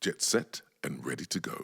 Jet set and ready to go.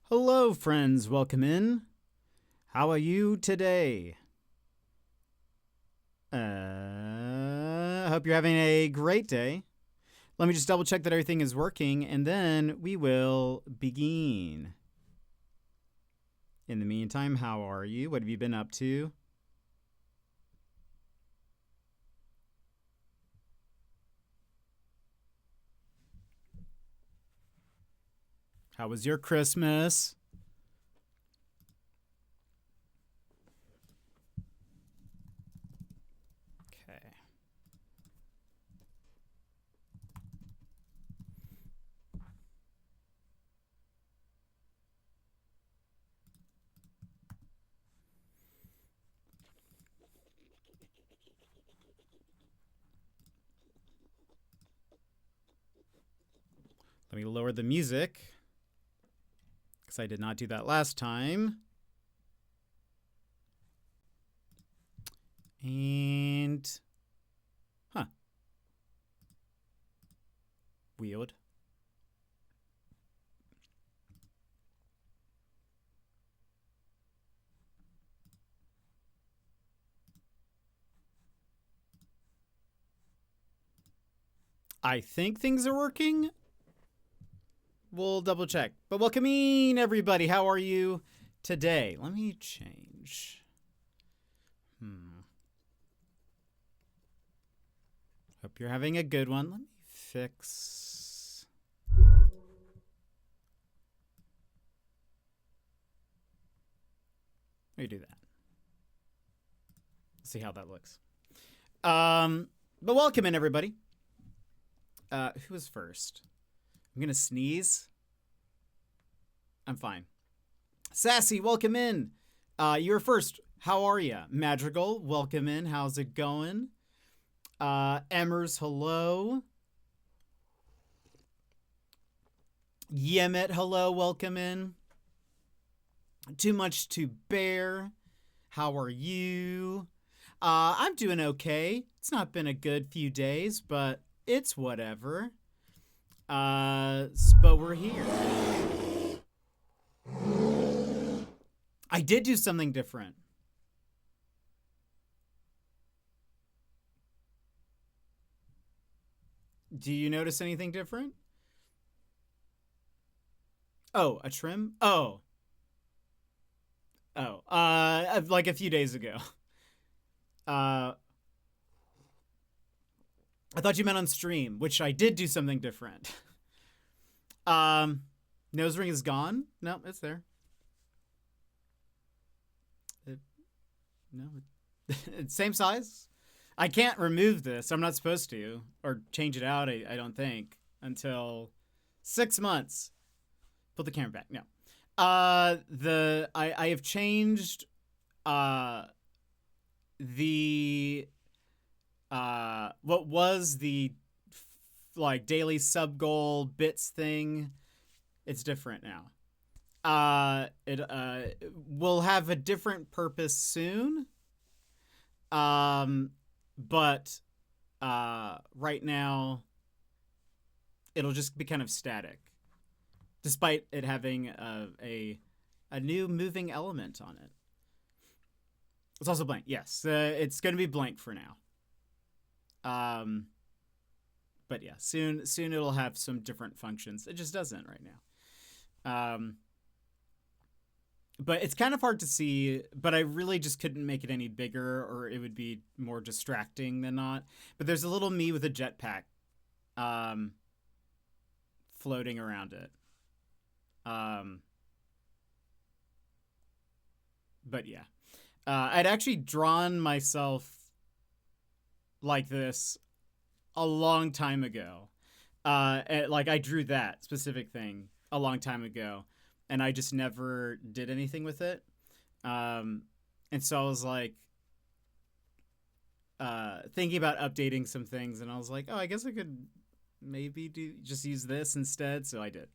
Hello, friends. Welcome in. How are you today? I hope you're having a great day. Let me just double check that everything is working, and then we will begin. In the meantime, how are you? What have you been up to? How was your Christmas? Okay. Let me lower the music, because I did not do that last time. And... huh. Weird. I think things are working. We'll double check. But welcome in, everybody. How are you today? Let me change. Hope you're having a good one. Let me fix. Let me do that. See how that looks. But welcome in, everybody. Who was first? I'm gonna sneeze. I'm fine. Sassy, welcome in. You were first. How are you? Madrigal, welcome in. How's it going? Emmers, hello. Yemet, hello, welcome in. Too much to bear. How are you? I'm doing okay. It's not been a good few days, but it's whatever. But we're here. I did do something different. Do you notice anything different? Oh, a trim? Oh. Like a few days ago. I thought you meant on stream, which I did do something different. Nose ring is gone? No, it's there. It's same size. I can't remove this. I'm not supposed to, or change it out. I don't think until 6 months. Put the camera back. No. I have changed the what was the like daily sub goal bits thing. It's different now. It will have a different purpose soon. But right now it'll just be kind of static, despite it having a new moving element on it. It's also blank. Yes, it's going to be blank for now. But yeah, soon it'll have some different functions. It just doesn't right now. But it's kind of hard to see, but I really just couldn't make it any bigger or it would be more distracting than not. But there's a little me with a jetpack floating around it. But yeah. I'd actually drawn myself like this a long time ago. Like I drew that specific thing a long time ago. And I just never did anything with it. And so I was like thinking about updating some things. And I was like, oh, I guess I could maybe just use this instead. So I did.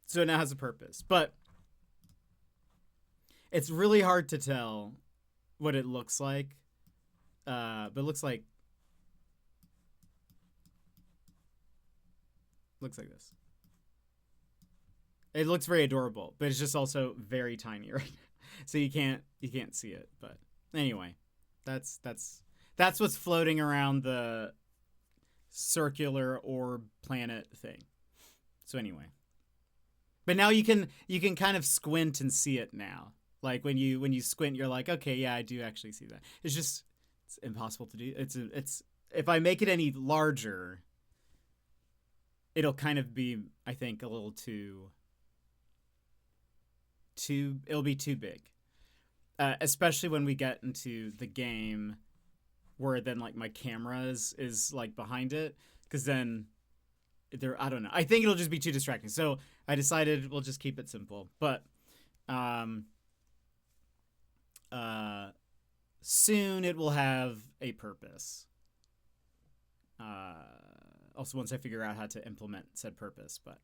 So it now has a purpose. But it's really hard to tell what it looks like. But it looks like this. It looks very adorable, but it's just also very tiny right now. So you can't see it. But anyway, that's what's floating around the circular orb planet thing. So anyway. But now you can kind of squint and see it now. Like when you squint, you're like, okay, yeah, I do actually see that. It's impossible to do. It's if I make it any larger, it'll kind of be, I think, a little too. It'll be too big, especially when we get into the game, where then like my camera is like behind it, because then. I don't know. I think it'll just be too distracting. So I decided we'll just keep it simple. But soon it will have a purpose. Also, once I figure out how to implement said purpose. But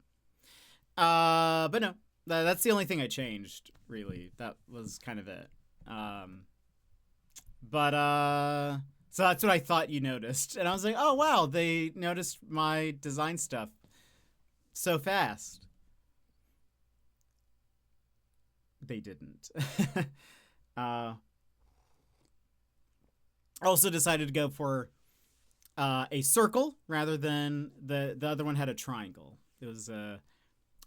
no, that's the only thing I changed. Really, that was kind of it. So that's what I thought you noticed. And I was like, oh, wow, they noticed my design stuff so fast. They didn't. I also decided to go for a circle rather than the other one had a triangle. It was a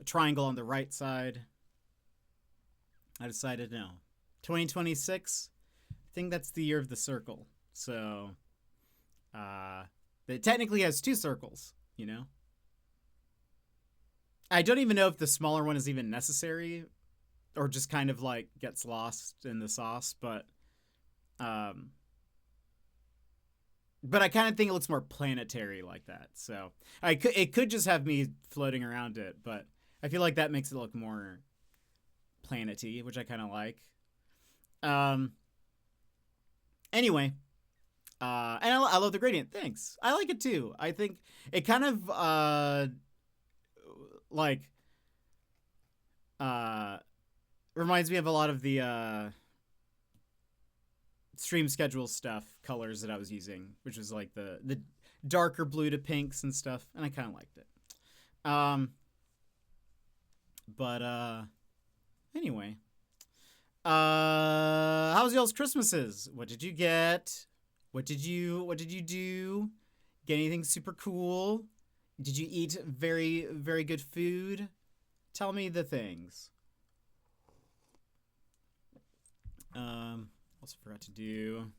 triangle on the right side. I decided, no. 2026, I think that's the year of the circle. So, it technically has 2 circles, you know? I don't even know if the smaller one is even necessary or just kind of like gets lost in the sauce, but I kind of think it looks more planetary like that. So, it could just have me floating around it, but I feel like that makes it look more planety, which I kind of like. Anyway, and I love the gradient. Thanks. I like it too. I think it kind of reminds me of a lot of the stream schedule stuff colors that I was using, which was like the darker blue to pinks and stuff, and I kind of liked it. But anyway, how was y'all's Christmases? What did you get? What did you do? Get anything super cool? Did you eat very, very good food? Tell me the things. Also forgot to do.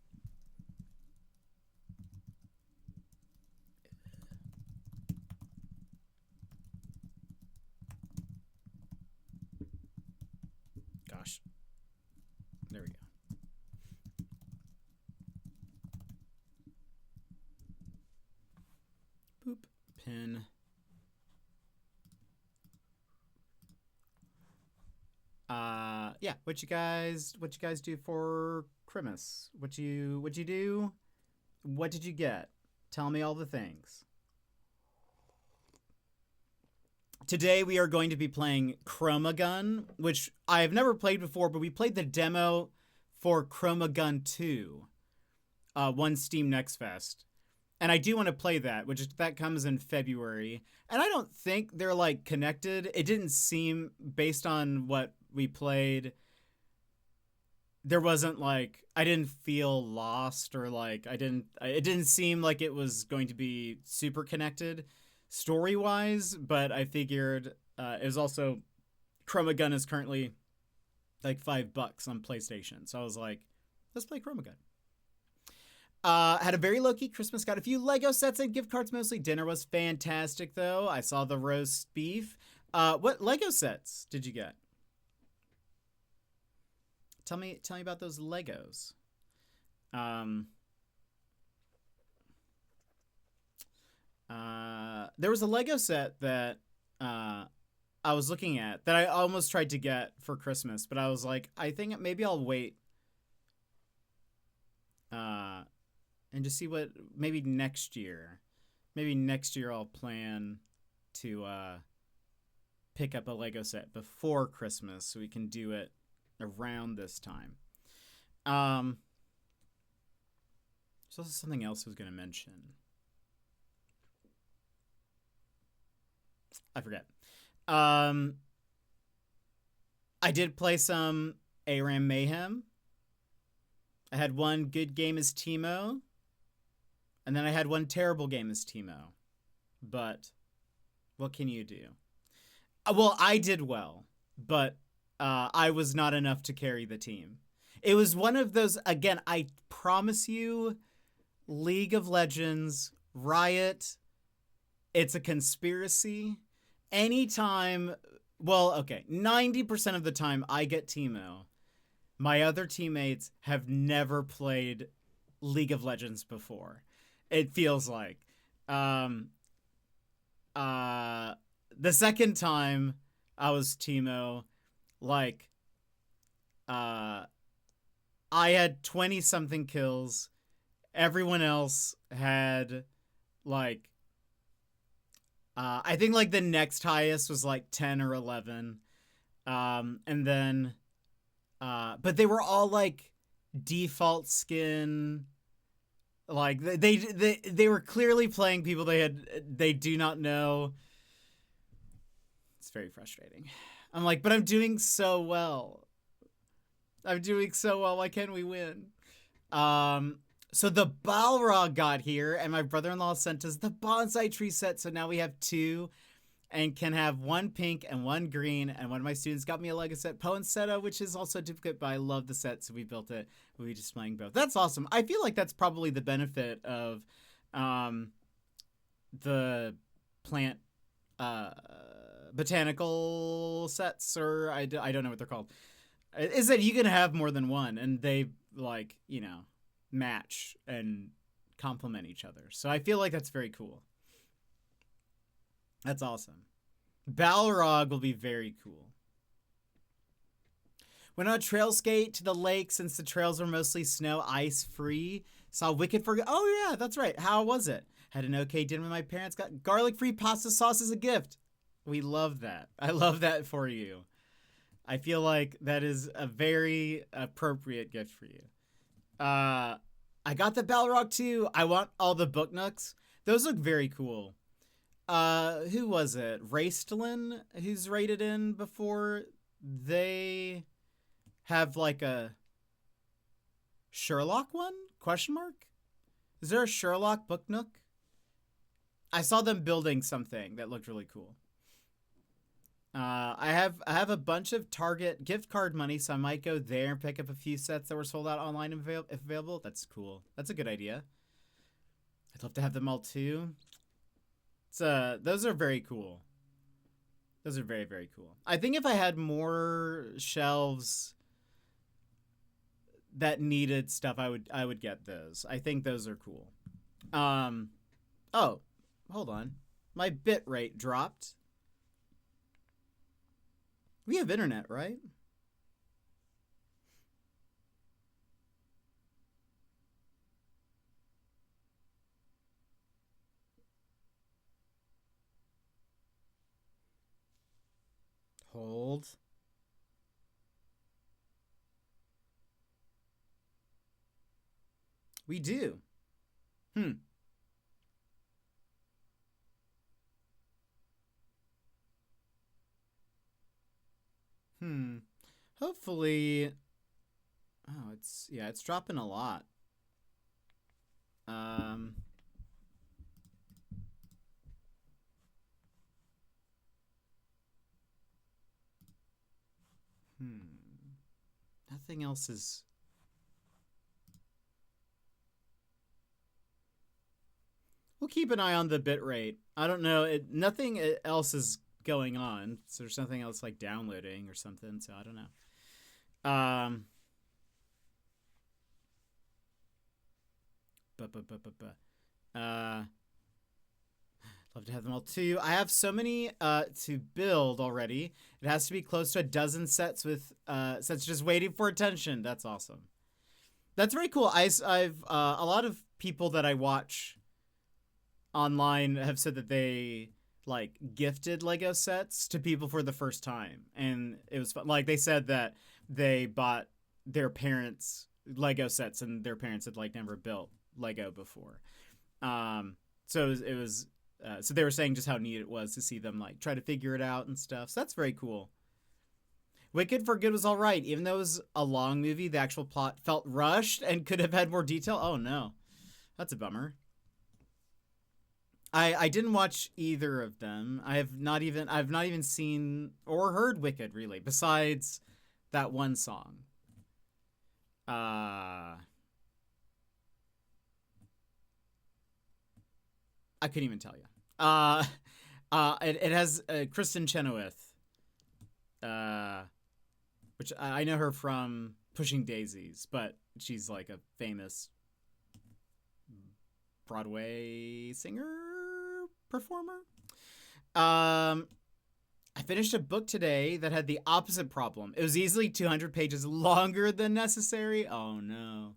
Gosh. There we go. Boop. Pin. Yeah, what you guys do for Christmas? What you do? What did you get? Tell me all the things. Today we are going to be playing ChromaGun, which I have never played before, but we played the demo for ChromaGun 2, one Steam Next Fest. And I do want to play that, that comes in February. And I don't think they're like connected. It didn't seem, based on what we played, there wasn't like, I didn't feel lost or like it didn't seem like it was going to be super connected story-wise, but I figured it was also, ChromaGun is currently like $5 on PlayStation. So I was like, let's play ChromaGun. Had a very low-key Christmas. Got a few Lego sets and gift cards mostly. Dinner was fantastic, though. I saw the roast beef. What Lego sets did you get? Tell me about those Legos. There was a Lego set that I was looking at that I almost tried to get for Christmas, but I was like, I think maybe I'll wait and just see what, maybe next year I'll plan to pick up a Lego set before Christmas so we can do it around this time. There's also something else I was going to mention. I forget. I did play some ARAM Mayhem. I had one good game as Teemo. And then I had one terrible game as Teemo. But what can you do? Well, I did well, but I was not enough to carry the team. It was one of those, again, I promise you, League of Legends, Riot, it's a conspiracy. Anytime, well, okay, 90% of the time I get Teemo, my other teammates have never played League of Legends before. It feels like. The second time I was Teemo, like, I had 20-something kills. Everyone else had, like, I think, like, the next highest was, like, 10 or 11. And then, but they were all, like, default skin. Like, they were clearly playing people they do not know. It's very frustrating. I'm like, but I'm doing so well. I'm doing so well. Why can't we win? So the Balrog got here, and my brother-in-law sent us the bonsai tree set. So now we have 2 and can have 1 pink and 1 green. And one of my students got me a Lego set, Poinsettia, which is also a duplicate, but I love the set, so we built it. We'll be displaying both. That's awesome. I feel like that's probably the benefit of the plant botanical sets, or I don't know what they're called, is that you can have more than one, and they, like, you know, match and complement each other. So I feel like that's very cool. That's awesome. Balrog will be very cool. Went on a trail skate to the lake since the trails were mostly snow, ice free. Saw Wicked for... Oh, yeah, that's right. How was it? Had an okay dinner with my parents. Got garlic-free pasta sauce as a gift. We love that. I love that for you. I feel like that is a very appropriate gift for you. I got the Balrog too. I want all the book nooks. Those look very cool. Who was it? Raistlin, who's rated in before. They have like a Sherlock one? Question mark? Is there a Sherlock book nook? I saw them building something that looked really cool. I have a bunch of Target gift card money, so I might go there and pick up a few sets that were sold out online if available. That's cool. That's a good idea. I'd love to have them all too. Those are very cool. Those are very, very cool. I think if I had more shelves that needed stuff, I would get those. I think those are cool. Oh, hold on. My bit rate dropped. We have internet, right? Hold. We do. Hopefully. Oh, it's dropping a lot. Nothing else is... We'll keep an eye on the bit rate. I don't know. Nothing else is going on. So there's something else like downloading or something. So I don't know. Love to have them all too. I have so many to build already. It has to be close to a dozen sets with sets just waiting for attention. That's awesome. That's very cool. I've a lot of people that I watch online have said that they like gifted Lego sets to people for the first time, and it was fun. Like they said that they bought their parents Lego sets and their parents had like never built Lego before. So it was so they were saying just how neat it was to see them like try to figure it out and stuff. So that's very cool. Wicked for Good was all right. Even though it was a long movie, the actual plot felt rushed and could have had more detail. Oh, no. That's a bummer. I didn't watch either of them. I've not even seen or heard Wicked, really, besides that one song. I couldn't even tell you. It has Kristen Chenoweth, which I know her from Pushing Daisies, but she's like a famous Broadway singer, performer. I finished a book today that had the opposite problem. It was easily 200 pages longer than necessary. Oh no.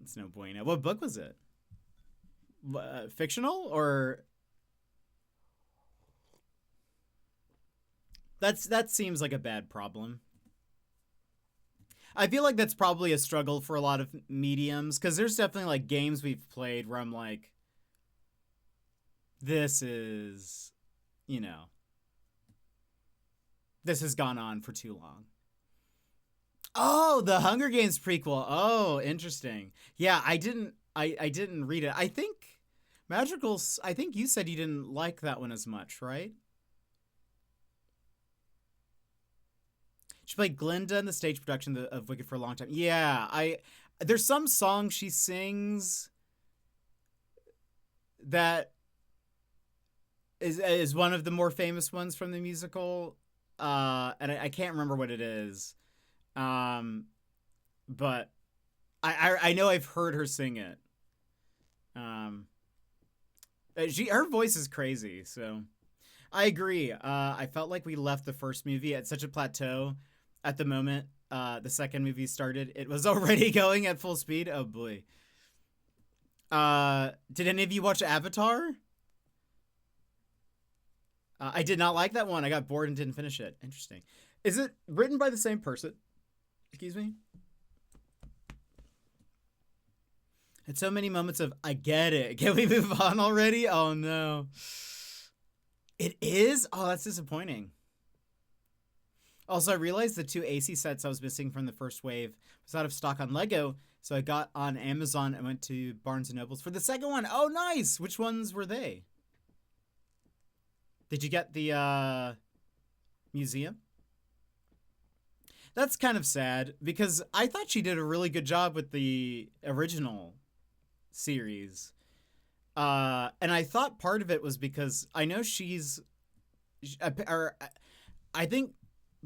It's no bueno. What book was it? Fictional or... That seems like a bad problem. I feel like that's probably a struggle for a lot of mediums, because there's definitely like games we've played where I'm like, this is, you know, this has gone on for too long. Oh, the Hunger Games prequel. Oh, interesting. Yeah, I didn't read it. I think I think you said you didn't like that one as much, right? She played Glinda in the stage production of Wicked for a long time. Yeah, there's some song she sings that is one of the more famous ones from the musical, and I can't remember what it is, but I know I've heard her sing it. Her voice is crazy, so I agree. I felt like we left the first movie at such a plateau. At the moment the second movie started, it was already going at full speed. Oh boy. Did any of you watch Avatar? I did not like that one. I got bored and didn't finish it. Interesting. Is it written by the same person? Excuse me? Had so many moments of, I get it. Can we move on already? Oh no. It is? Oh, that's disappointing. Also, I realized the 2 AC sets I was missing from the first wave was out of stock on Lego, so I got on Amazon and went to Barnes & Nobles for the second one. Oh, nice! Which ones were they? Did you get the museum? That's kind of sad, because I thought she did a really good job with the original series. And I thought part of it was because I know I think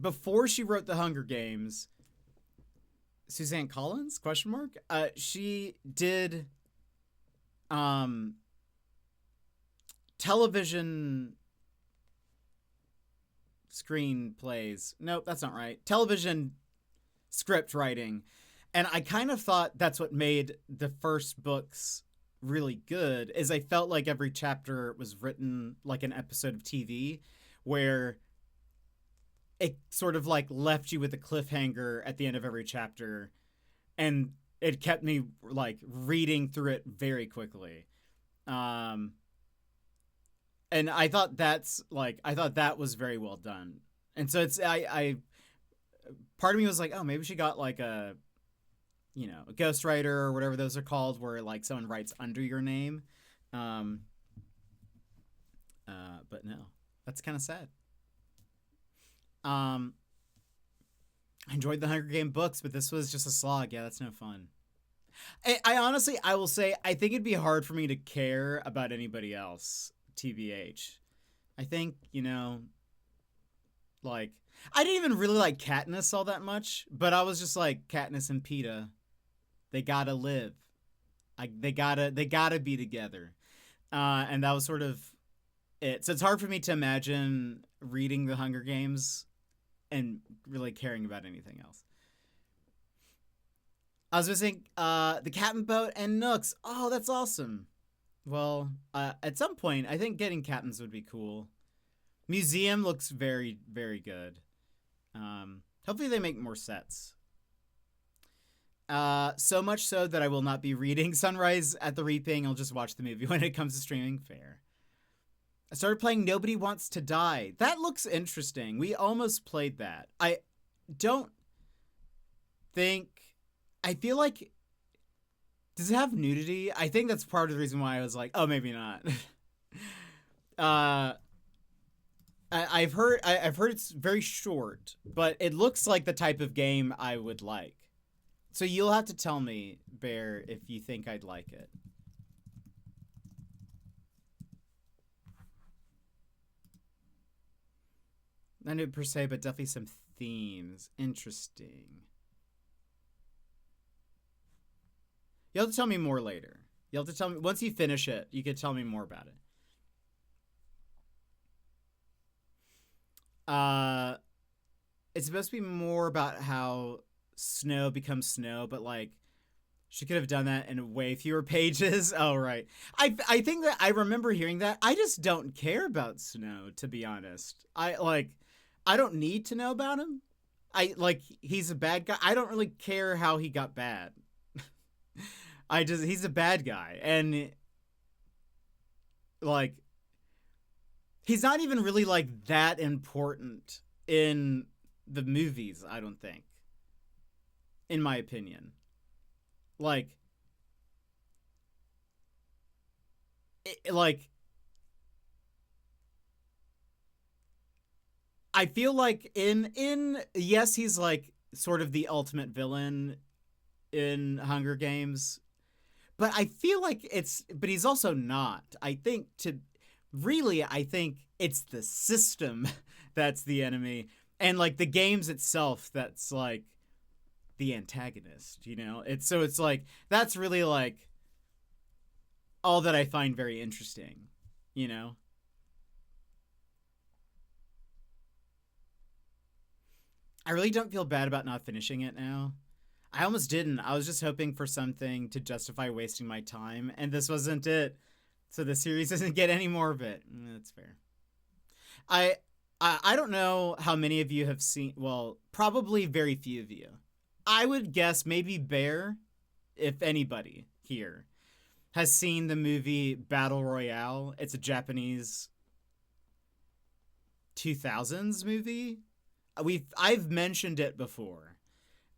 before she wrote The Hunger Games, Suzanne Collins, question mark, she did television screenplays. Nope, that's not right. Television script writing. And I kind of thought that's what made the first books really good, is I felt like every chapter was written like an episode of TV, where it sort of like left you with a cliffhanger at the end of every chapter, and it kept me like reading through it very quickly. And I thought that was very well done. And so I part of me was like, oh, maybe she got like a ghostwriter or whatever those are called, where like someone writes under your name. But no, that's kind of sad. I enjoyed the Hunger Game books, but this was just a slog. Yeah, that's no fun. I honestly, I will say, I think it'd be hard for me to care about anybody else, TBH. I think, like, I didn't even really like Katniss all that much, but I was just like, Katniss and Peeta, they gotta live. They gotta be together. And that was sort of it. So it's hard for me to imagine reading the Hunger Games and really caring about anything else. I was missing the Captain Boat and Nooks. Oh, that's awesome. Well, at some point, I think getting captains would be cool. Museum looks very, very good. Hopefully they make more sets. So much so that I will not be reading Sunrise at the Reaping. I'll just watch the movie when it comes to streaming. Fair. I started playing Nobody Wants to Die. That looks interesting. We almost played that. I don't think... I feel like... Does it have nudity? I think that's part of the reason why I was like, oh, maybe not. I've heard it's very short, but it looks like the type of game I would like. So you'll have to tell me, Bear, if you think I'd like it. Not new per se, but definitely some themes. Interesting. You'll have to tell me more later. You'll have to tell me, once you finish it, you can tell me more about it. It's supposed to be more about how snow becomes snow, but like she could have done that in way fewer pages. Oh, right. I think that I remember hearing that. I just don't care about Snow, to be honest. I don't need to know about him. He's a bad guy. I don't really care how he got bad. He's a bad guy. And like, he's not even really like that important in the movies, I don't think. In my opinion. Like, I feel like yes, he's like sort of the ultimate villain in Hunger Games, but I feel like but he's also not. I think it's the system that's the enemy, and like the games itself that's like the antagonist, you know? It's like, that's really like all that I find very interesting, you know? I really don't feel bad about not finishing it now. I almost didn't. I was just hoping for something to justify wasting my time, and this wasn't it. So the series doesn't get any more of it. That's fair. I don't know how many of you have seen, well, probably very few of you. I would guess maybe Bear, if anybody here, has seen the movie Battle Royale. It's a Japanese 2000s movie. I've mentioned it before,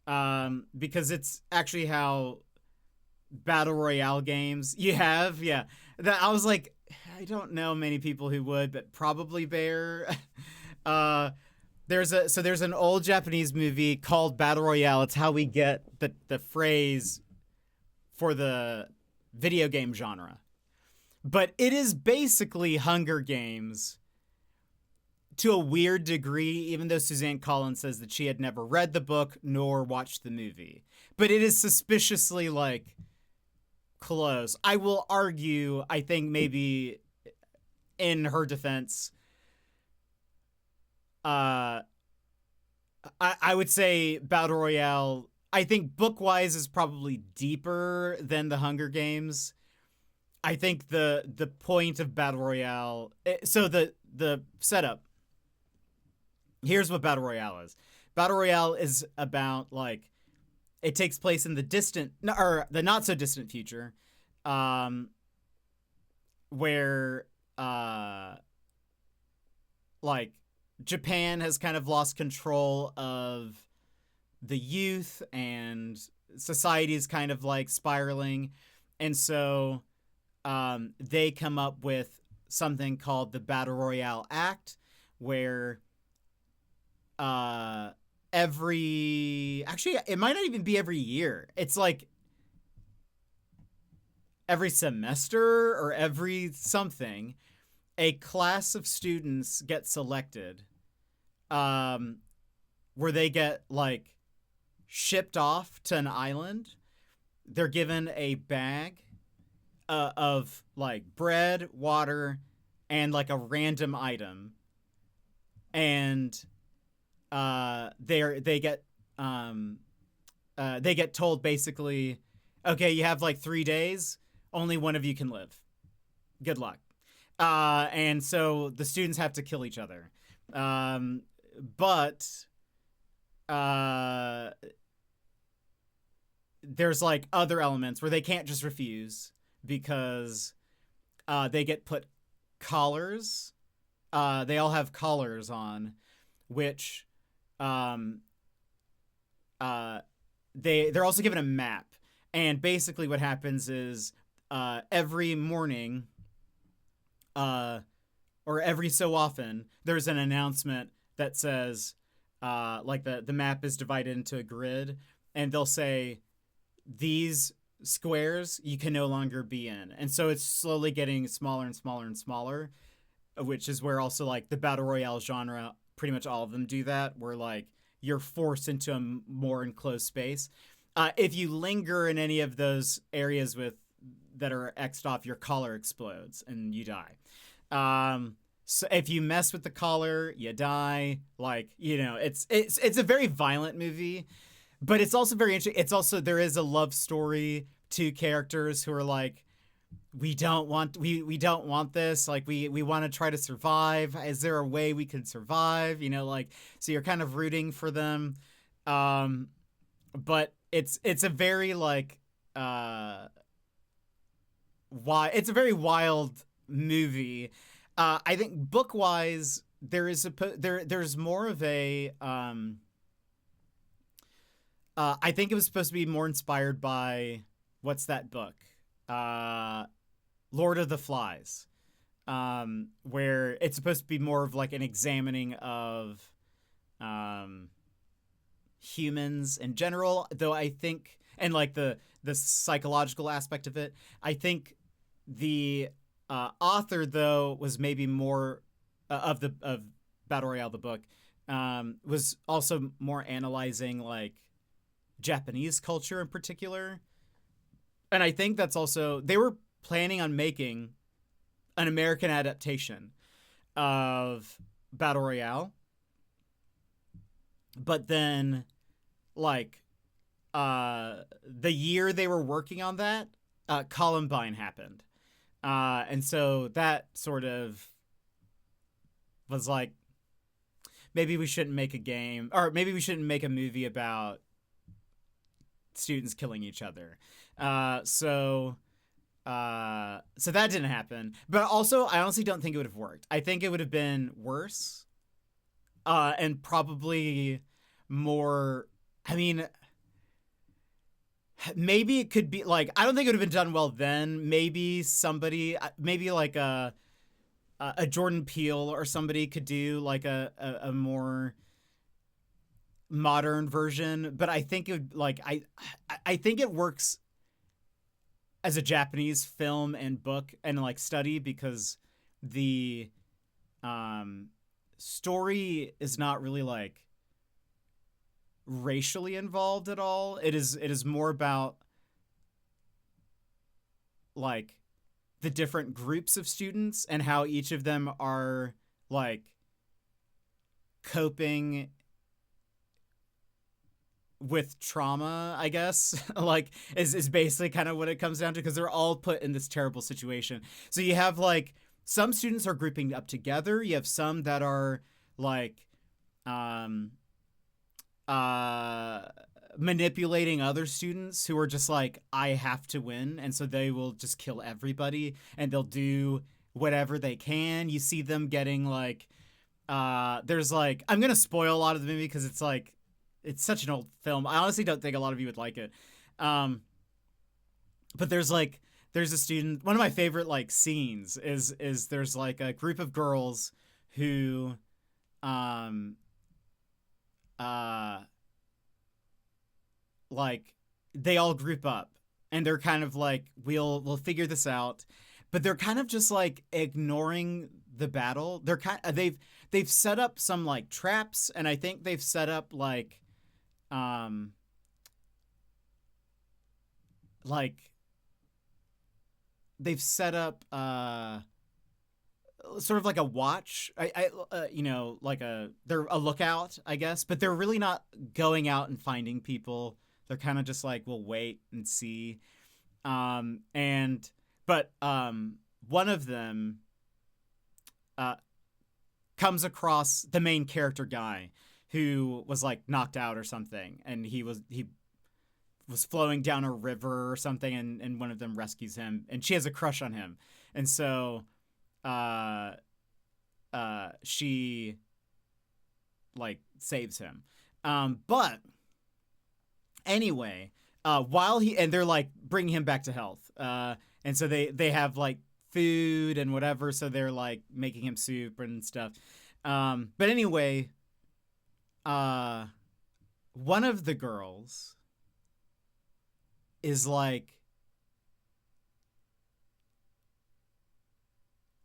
because it's actually how Battle Royale games you have. Yeah, I was like, I don't know many people who would, but probably Bear. There's an old Japanese movie called Battle Royale. It's how we get the phrase for the video game genre. But it is basically Hunger Games to a weird degree, even though Suzanne Collins says that she had never read the book nor watched the movie. But it is suspiciously like close. I will argue, I think maybe in her defense, I would say Battle Royale, I think book-wise is probably deeper than the Hunger Games. I think the point of Battle Royale, so the setup, here's what Battle Royale is. Battle Royale is about, like, it takes place in the not so distant future, where like Japan has kind of lost control of the youth and society is kind of like spiraling. And so they come up with something called the Battle Royale Act, where actually, it might not even be every year. It's like every semester or every something, a class of students get selected, where they get like shipped off to an island. They're given a bag of like bread, water, and like a random item, and they get told basically, okay, you have like 3 days. Only one of you can live. Good luck. And so the students have to kill each other. But there's like other elements where they can't just refuse, because they get put collars. They all have collars on, which they're also given a map. And basically what happens is every morning or every so often there's an announcement that says like the map is divided into a grid, and they'll say these squares you can no longer be in. And so it's slowly getting smaller and smaller and smaller, which is where also like the battle royale genre, pretty much all of them do that, where like you're forced into a more enclosed space. If you linger in any of those areas that are X'd off, your collar explodes and you die. So if you mess with the collar, you die. Like, you know, it's a very violent movie, but it's also very interesting. It's also, there is a love story, to characters who are like, we don't want this. Like, we want to try to survive. Is there a way we can survive? You know, like, so you're kind of rooting for them. But it's a very like, it's a very wild movie. I think book wise, there's more of a, I think it was supposed to be more inspired by, what's that book? Lord of the Flies, where it's supposed to be more of like an examining of humans in general, though I think, and like the psychological aspect of it. I think the author, though, was maybe more of Battle Royale, the book, was also more analyzing like Japanese culture in particular. And I think that's also, they were planning on making an American adaptation of Battle Royale. But then, like, the year they were working on that, Columbine happened. And so that sort of was like, maybe we shouldn't make a game, or maybe we shouldn't make a movie about students killing each other. So that didn't happen. But also, I honestly don't think it would have worked. I think it would have been worse. And probably more, I mean, maybe it could be like, I don't think it would have been done well then. Maybe somebody, maybe like a Jordan Peele or somebody could do like a more modern version. But I think it would, like, I think it works as a Japanese film and book and like study, because the story is not really like racially involved at all. It is more about like the different groups of students and how each of them are like coping with trauma, I guess. Like is basically kind of what it comes down to, because they're all put in this terrible situation. So you have like some students are grouping up together. You have some that are like manipulating other students who are just like, I have to win, and so they will just kill everybody and they'll do whatever they can. You see them getting like there's like, I'm gonna spoil a lot of the movie because it's like, it's such an old film. I honestly don't think a lot of you would like it. But there's a student, one of my favorite like scenes is there's like a group of girls who like they all group up and they're kind of like, we'll figure this out, but they're kind of just like ignoring the battle. They're they've set up some like traps, and I think they've set up like they've set up sort of like a watch, you know, like they're a lookout, I guess, but they're really not going out and finding people. They're kind of just like, we'll wait and see. But one of them comes across the main character guy who was like knocked out or something, and he was flowing down a river or something, and one of them rescues him, and she has a crush on him. And so she like saves him. But anyway, while they're like bringing him back to health. And so they have like food and whatever. So they're like making him soup and stuff. But anyway, one of the girls is like,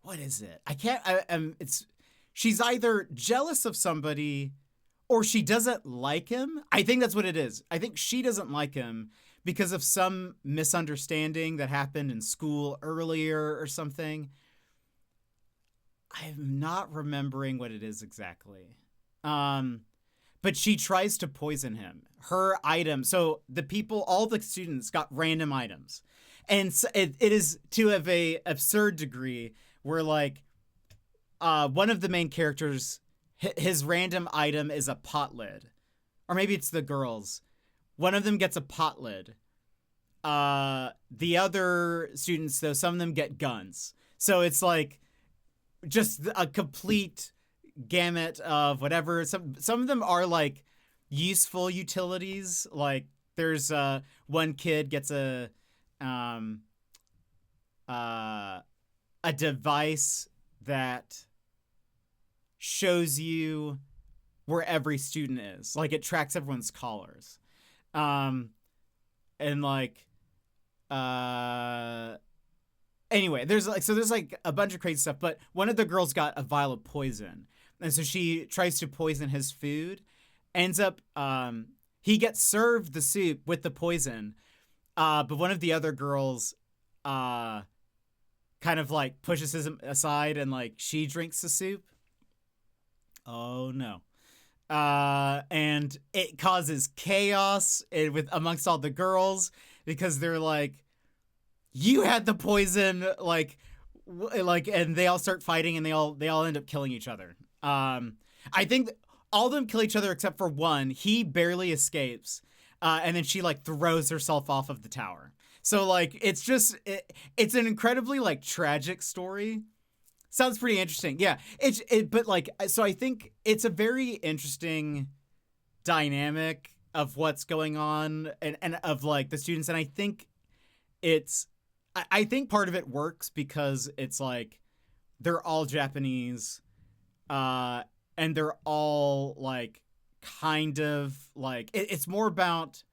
what is it? I can't, she's either jealous of somebody or she doesn't like him. I think that's what it is. I think she doesn't like him because of some misunderstanding that happened in school earlier or something. I'm not remembering what it is exactly. But she tries to poison him. Her item. So the people, all the students got random items. And so it is to a absurd degree where like one of the main characters, his random item is a pot lid. Or maybe it's the girls. One of them gets a pot lid. The other students, though, some of them get guns. So it's like just a complete gamut of whatever. Some of them are like useful utilities. Like there's one kid gets a device that shows you where every student is. Like it tracks everyone's collars. And like anyway, there's like a bunch of crazy stuff, but one of the girls got a vial of poison. And so she tries to poison his food. Ends up he gets served the soup with the poison. But one of the other girls kind of like pushes him aside and like she drinks the soup. Oh no. And it causes chaos amongst all the girls because they're like, you had the poison, like, and they all start fighting and they all end up killing each other. I think all of them kill each other except for one. He barely escapes. And then she like throws herself off of the tower. So like, it's an incredibly like tragic story. Sounds pretty interesting. Yeah. But like, so I think it's a very interesting dynamic of what's going on and of like the students. And I think I think part of it works because it's like, they're all Japanese, and they're all like, kind of like, it's more about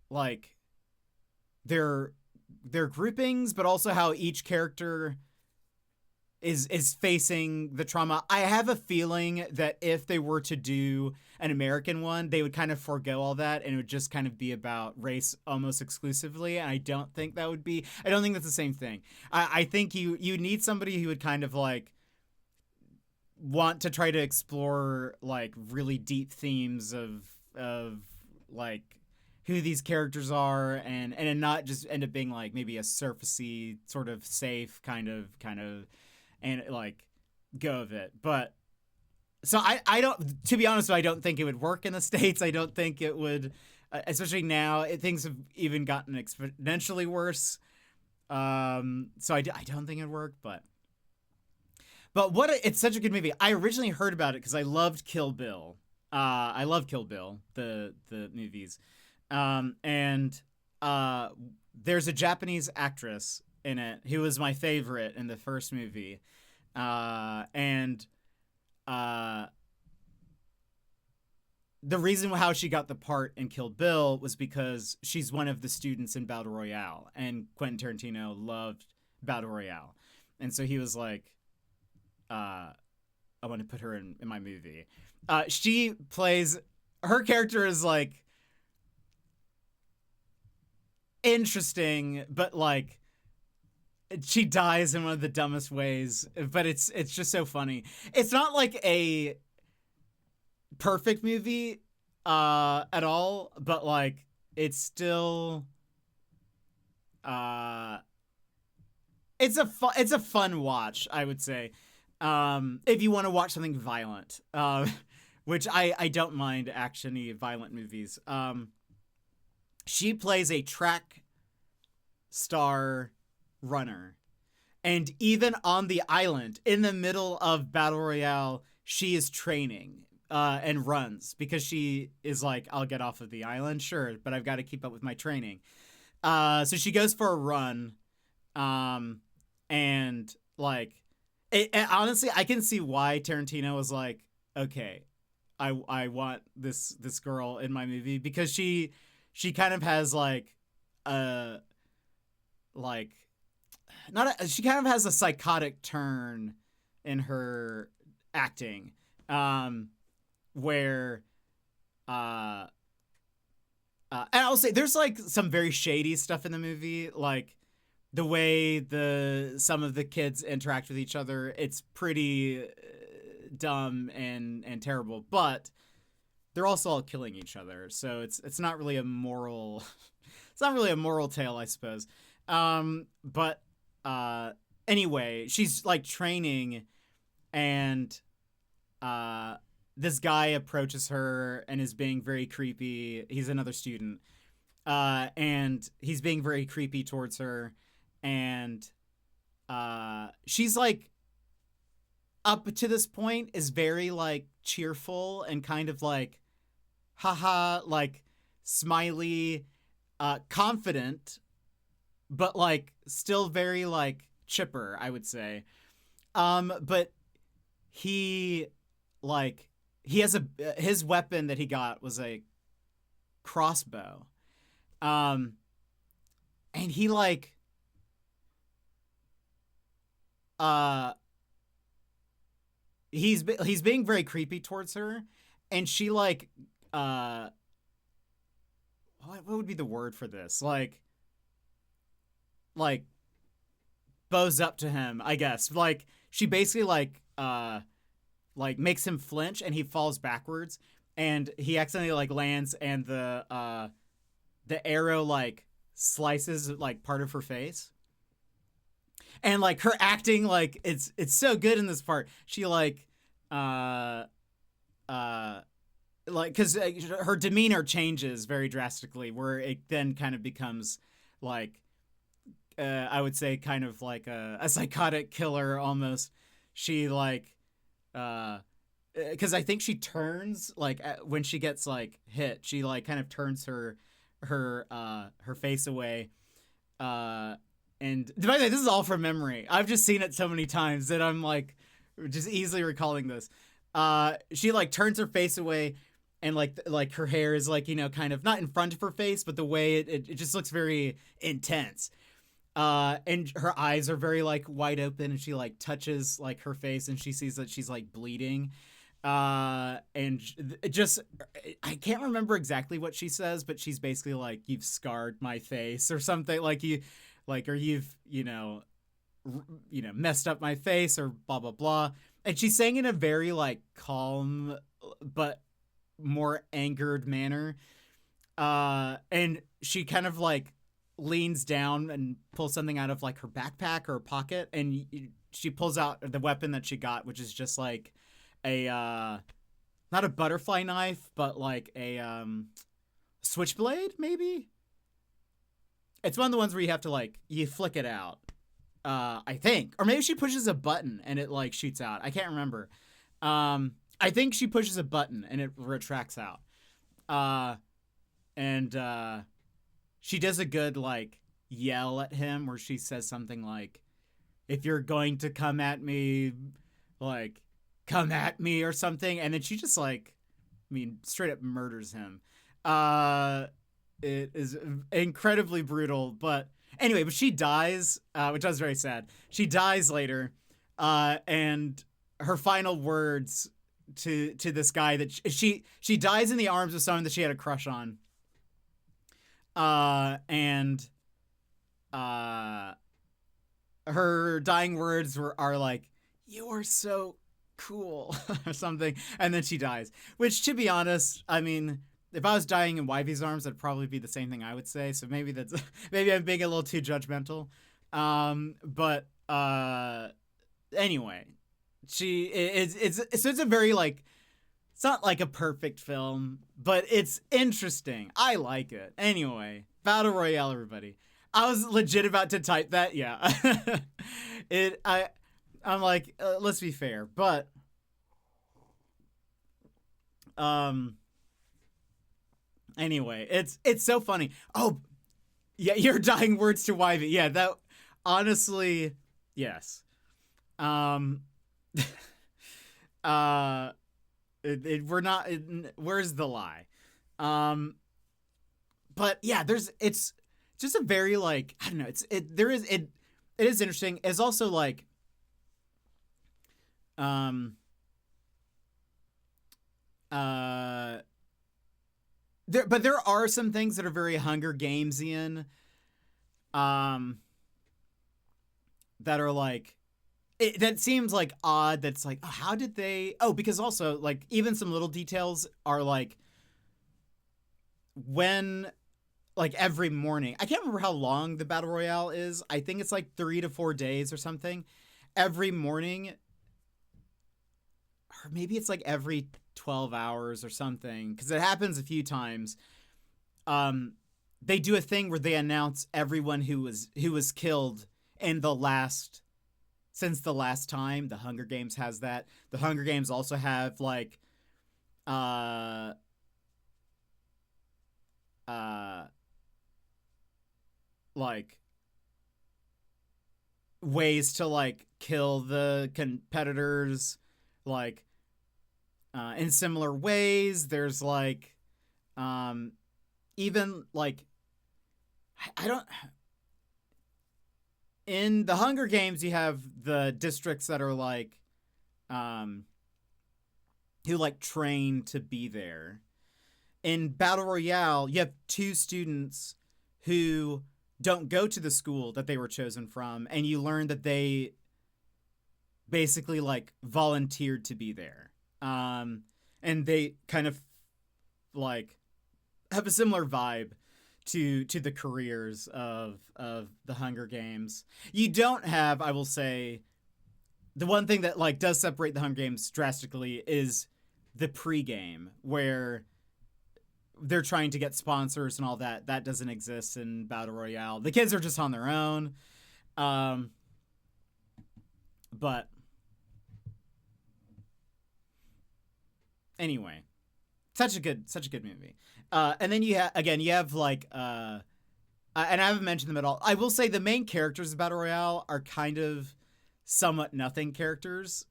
like their groupings, but also how each character is facing the trauma. I have a feeling that if they were to do an American one, they would kind of forego all that and it would just kind of be about race almost exclusively. And I don't think that's the same thing. I think you need somebody who would kind of like want to try to explore like really deep themes of like who these characters are and not just end up being like maybe a surfacey sort of safe kind of and like go of it. But so I don't, to be honest, I don't think it would work in the States. I don't think it would, especially now. Things have even gotten exponentially worse. So I don't think it'd work, but it's such a good movie. I originally heard about it because I loved Kill Bill. I love Kill Bill, the movies. And there's a Japanese actress in it who was my favorite in the first movie. And the reason how she got the part in Kill Bill was because she's one of the students in Battle Royale, and Quentin Tarantino loved Battle Royale. And so he was like, I want to put her in my movie. Her character is like interesting, but like she dies in one of the dumbest ways, but it's just so funny. It's not like a perfect movie at all, but like it's still it's a fun watch, I would say. If you want to watch something violent, which I don't mind action-y violent movies. She plays a track star runner. And even on the island, in the middle of Battle Royale, she is training and runs because she is like, I'll get off of the island, sure, but I've got to keep up with my training. So she goes for a run. And like, honestly, I can see why Tarantino was like, okay, I want this girl in my movie because she kind of has like she kind of has a psychotic turn in her acting, where and I'll say there's like some very shady stuff in the movie, like the way some of the kids interact with each other. It's pretty dumb and terrible, but they're also all killing each other, so it's not really a moral it's not really a moral tale, I suppose. But anyway, she's like training, and this guy approaches her and is being very creepy. He's another student, and he's being very creepy towards her, and she's like, up to this point, is very like cheerful and kind of like haha, like smiley, confident, but like still very like chipper, I would say. But he has his weapon that he got was a crossbow. And he like he's being very creepy towards her, and she like what would be the word for this? Like bows up to him, I guess. Like she basically like makes him flinch, and he falls backwards, and he accidentally like lands, and the arrow like slices like part of her face. And like her acting, like it's so good in this part. She like because her demeanor changes very drastically, where it then kind of becomes like I would say kind of like a psychotic killer almost. She like because I think she turns like when she gets like hit, she like kind of turns her face away. And by the way, this is all from memory. I've just seen it so many times that I'm like just easily recalling this. She like turns her face away, and like her hair is like, you know, kind of not in front of her face, but the way it just looks very intense. And her eyes are very like wide open, and she like touches like her face, and she sees that she's like bleeding. And just I can't remember exactly what she says, but she's basically like, "You've scarred my face," or something like or you've messed up my face, or blah blah blah. And she's saying in a very like calm but more angered manner. And she kind of like leans down and pulls something out of like her backpack or pocket, and she pulls out the weapon that she got, which is just like a not a butterfly knife, but like a switchblade, maybe. It's one of the ones where you have to like you flick it out, I think, or maybe she pushes a button and it like shoots out. I can't remember. I think she pushes a button and it retracts out. And she does a good like yell at him where she says something like, "If you're going to come at me, like come at me," or something. And then she just like, I mean, straight up murders him. It is incredibly brutal, but anyway, but she dies, which I was very sad. She dies later, and her final words to this guy that she dies in the arms of someone that she had a crush on. And her dying words are like, "You are so cool," or something, and then she dies. Which, to be honest, I mean, if I was dying in Wifey's arms, that'd probably be the same thing I would say. So maybe maybe I'm being a little too judgmental. But anyway, it's a very like, it's not like a perfect film, but it's interesting. I like it. Anyway, Battle Royale, everybody. I was legit about to type that. Yeah. I'm like, let's be fair, but anyway, it's so funny. Oh, yeah, your dying words to Wyvy. Yeah, that honestly, yes. Um we're not where's the lie? But yeah, it's just a very like, I don't know, it is interesting. It's also like there are some things that are very Hunger Gamesian, that are like, that seems like odd. That's like, oh, how did they? Oh, because also like even some little details are like when, like every morning. I can't remember how long the battle royale is. I think it's like 3 to 4 days or something. Every morning, or maybe it's like every 12 hours or something, because it happens a few times. They do a thing where they announce everyone who was killed in the last, since the last time. The Hunger Games has that. The Hunger Games also have like like ways to like kill the competitors, like in similar ways. There's like even like, I don't, in the Hunger Games you have the districts that are like who like train to be there. In Battle Royale, you have 2 students who don't go to the school that they were chosen from, and you learn that they basically like volunteered to be there. And they kind of like have a similar vibe to the careers of the Hunger Games. You don't have, I will say, the one thing that like does separate the Hunger Games drastically is the pregame, where they're trying to get sponsors and all that. That doesn't exist in Battle Royale. The kids are just on their own. But anyway, such a good movie. And then you have like and I haven't mentioned them at all. I will say the main characters of Battle Royale are kind of somewhat nothing characters.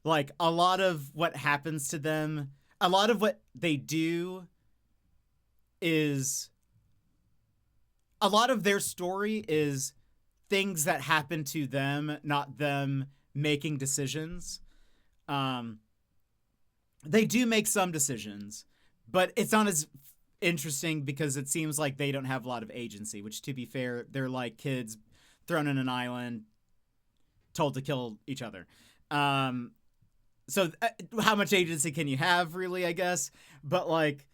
Like a lot of what happens to them, a lot of what they do is, a lot of their story is things that happen to them, not them making decisions. They do make some decisions, but it's not as interesting because it seems like they don't have a lot of agency, which, to be fair, they're like kids thrown in an island told to kill each other. So how much agency can you have, really, I guess? But like,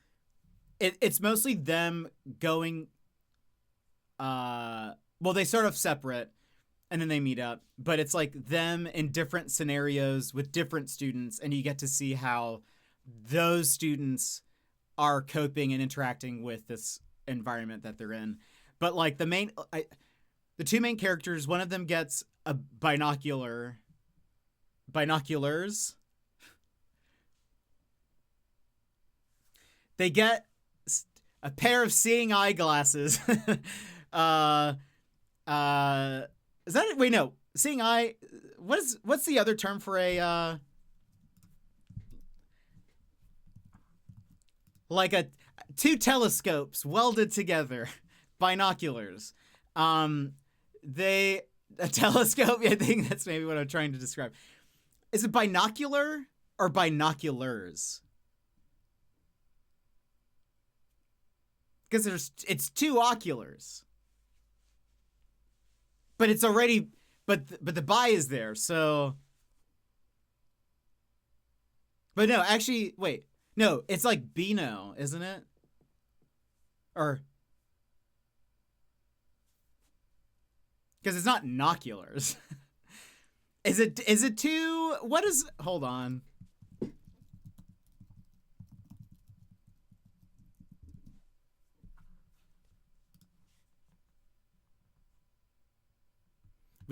it's mostly them going, well, they sort of separate and then they meet up, but it's like them in different scenarios with different students, and you get to see how those students are coping and interacting with this environment that they're in. But like the 2 main characters, one of them gets a binoculars. They get a pair of seeing eyeglasses. Is that it? Wait, no. Seeing eye. What's the other term for a like a 2 telescopes welded together, binoculars. A telescope. I think that's maybe what I'm trying to describe. Is it binocular or binoculars? Because it's 2 oculars, but it's already, but the bi is there, so. But no, actually, wait, no, it's like Beano, isn't it? Or because it's not noculars. Is it 2? What is? Hold on.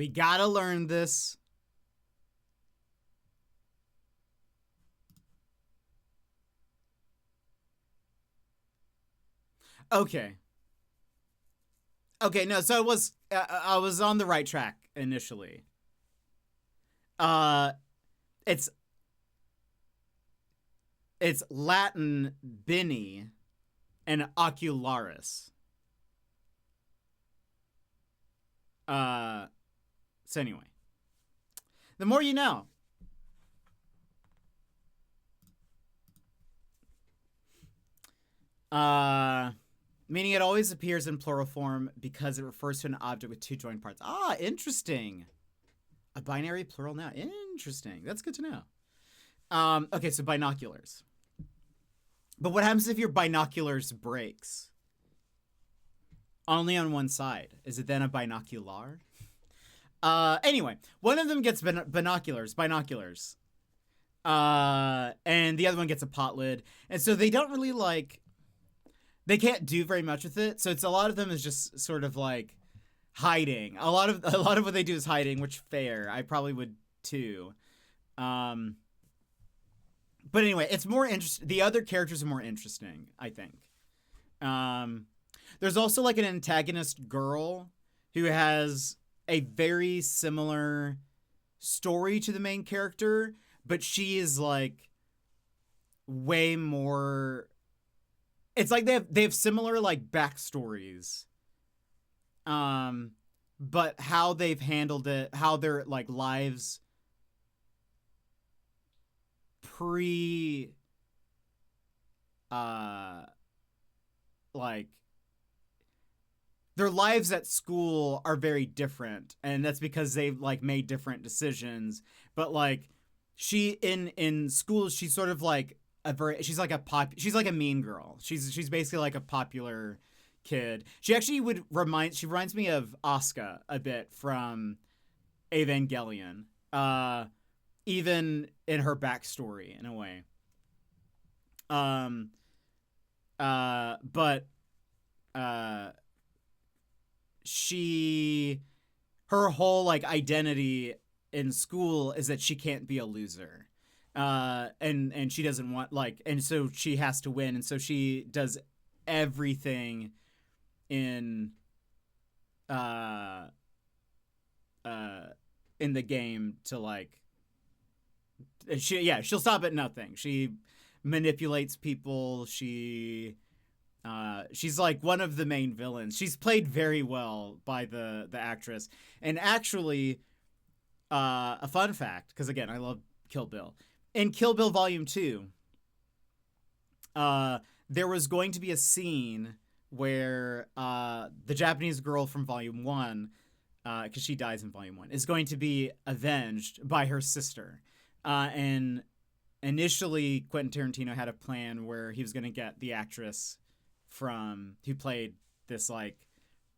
We gotta learn this. Okay. Okay, no, so I was on the right track initially. It's Latin bini and ocularis. So anyway, the more you know. Meaning it always appears in plural form because it refers to an object with two joined parts. Ah, interesting. A binary plural noun. Interesting. That's good to know. Okay, so binoculars. But what happens if your binoculars breaks? Only on one side. Is it then a binocular? Anyway, one of them gets binoculars. And the other one gets a pot lid. And so they don't really like... They can't do very much with it. So it's a lot of them is just sort of like hiding. A lot of what they do is hiding, which fair. I probably would too. But anyway, it's more interesting. The other characters are more interesting, I think. There's also like an antagonist girl who has a very similar story to the main character, but she is like way more... It's like they have similar like backstories. But how they've handled it, how their like lives like their lives at school are very different, and that's because they've like made different decisions. But like she in school, she's sort of like she's like a mean girl. She's basically like a popular kid. She actually reminds me of Asuka a bit from Evangelion. Even in her backstory in a way. But her whole like identity in school is that she can't be a loser. And she doesn't want like, and so she has to win, and so she does everything in the game to like she'll stop at nothing. She manipulates people. She's like one of the main villains. She's played very well by the actress. And actually, a fun fact, because again, I love Kill Bill. In Kill Bill Volume 2, there was going to be a scene where the Japanese girl from Volume 1, because she dies in Volume 1, is going to be avenged by her sister. And initially, Quentin Tarantino had a plan where he was going to get the actress who played this like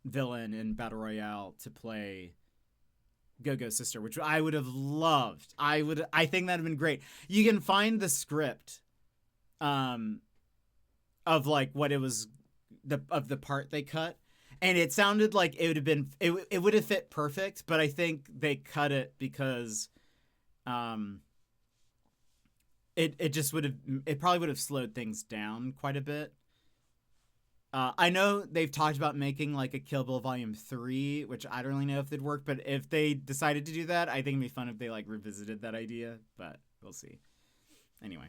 villain in Battle Royale to play Go-Go's sister, which I would have loved. I think that'd have been great. You can find the script of like what it was of the part they cut, and it sounded like it would have been it would have fit perfect, but I think they cut it because it probably would have slowed things down quite a bit. I know they've talked about making like a Kill Bill Volume 3, which I don't really know if they'd work, but if they decided to do that, I think it'd be fun if they like revisited that idea, but we'll see. Anyway.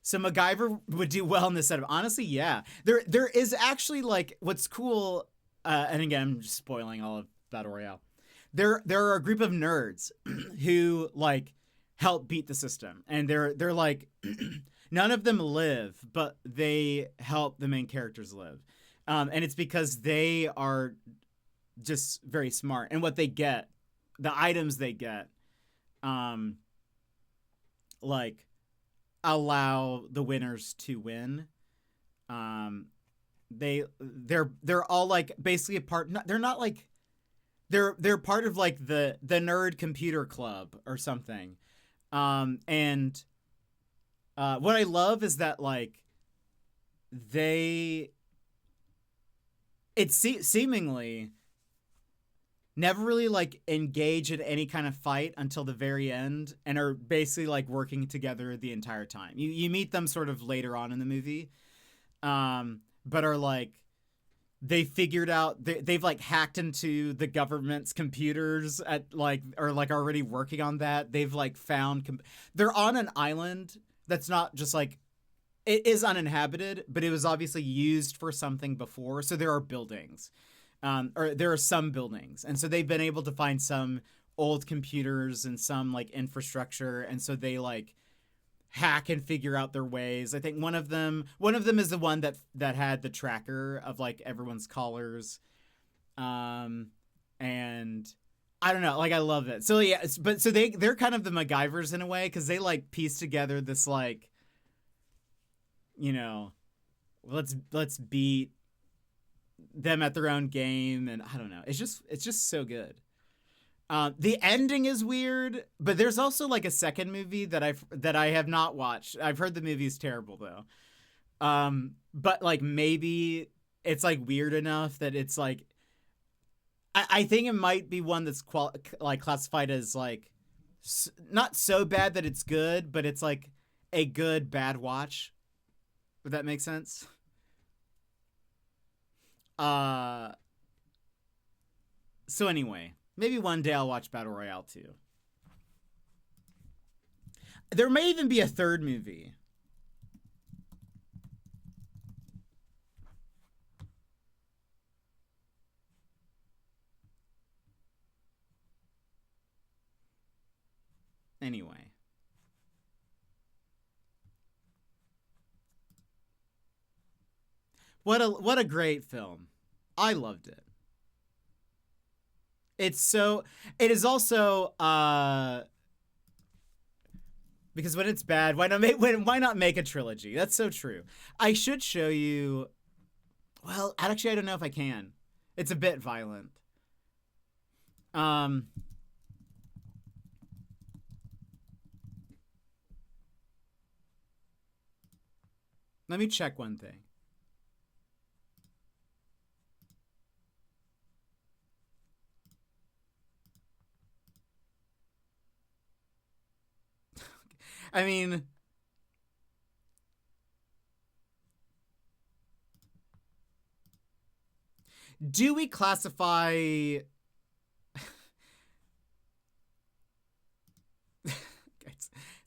So MacGyver would do well in this setup. Honestly, yeah. There is actually like what's cool, and again, I'm just spoiling all of Battle Royale. There are a group of nerds who like help beat the system, and they're like none of them live, but they help the main characters live. And it's because they are just very smart. And what they get, the items they get, like allow the winners to win. They're all like basically a part. They're not like they're part of like the nerd computer club or something. And what I love is that like seemingly never really like engage in any kind of fight until the very end, and are basically like working together the entire time. You meet them sort of later on in the movie, but are like, they figured out they've like hacked into the government's computers at like, or like already working on that. They've like found they're on an island that's not just like, it is uninhabited, but it was obviously used for something before. So there are buildings, or there are some buildings, and so they've been able to find some old computers and some like infrastructure, and so they like hack and figure out their ways. I think one of them is the one that had the tracker of like everyone's callers, and I don't know, like I love it. So yeah, but so they're kind of the MacGyvers in a way, because they like piece together this like, you know, let's beat them at their own game, and I don't know, it's just so good. The ending is weird, but there's also like a second movie that I have not watched. I've heard the movie is terrible though. But like maybe it's like weird enough that it's like, I think it might be one that's like classified as like not so bad that it's good, but it's like a good bad watch. Would that make sense? So anyway. Maybe one day I'll watch Battle Royale too. There may even be a third movie. Anyway. What a great film. I loved it. It is also because when it's bad, why not make a trilogy? That's so true. I should show you. Well, actually, I don't know if I can. It's a bit violent. Let me check one thing. I mean, do we classify it's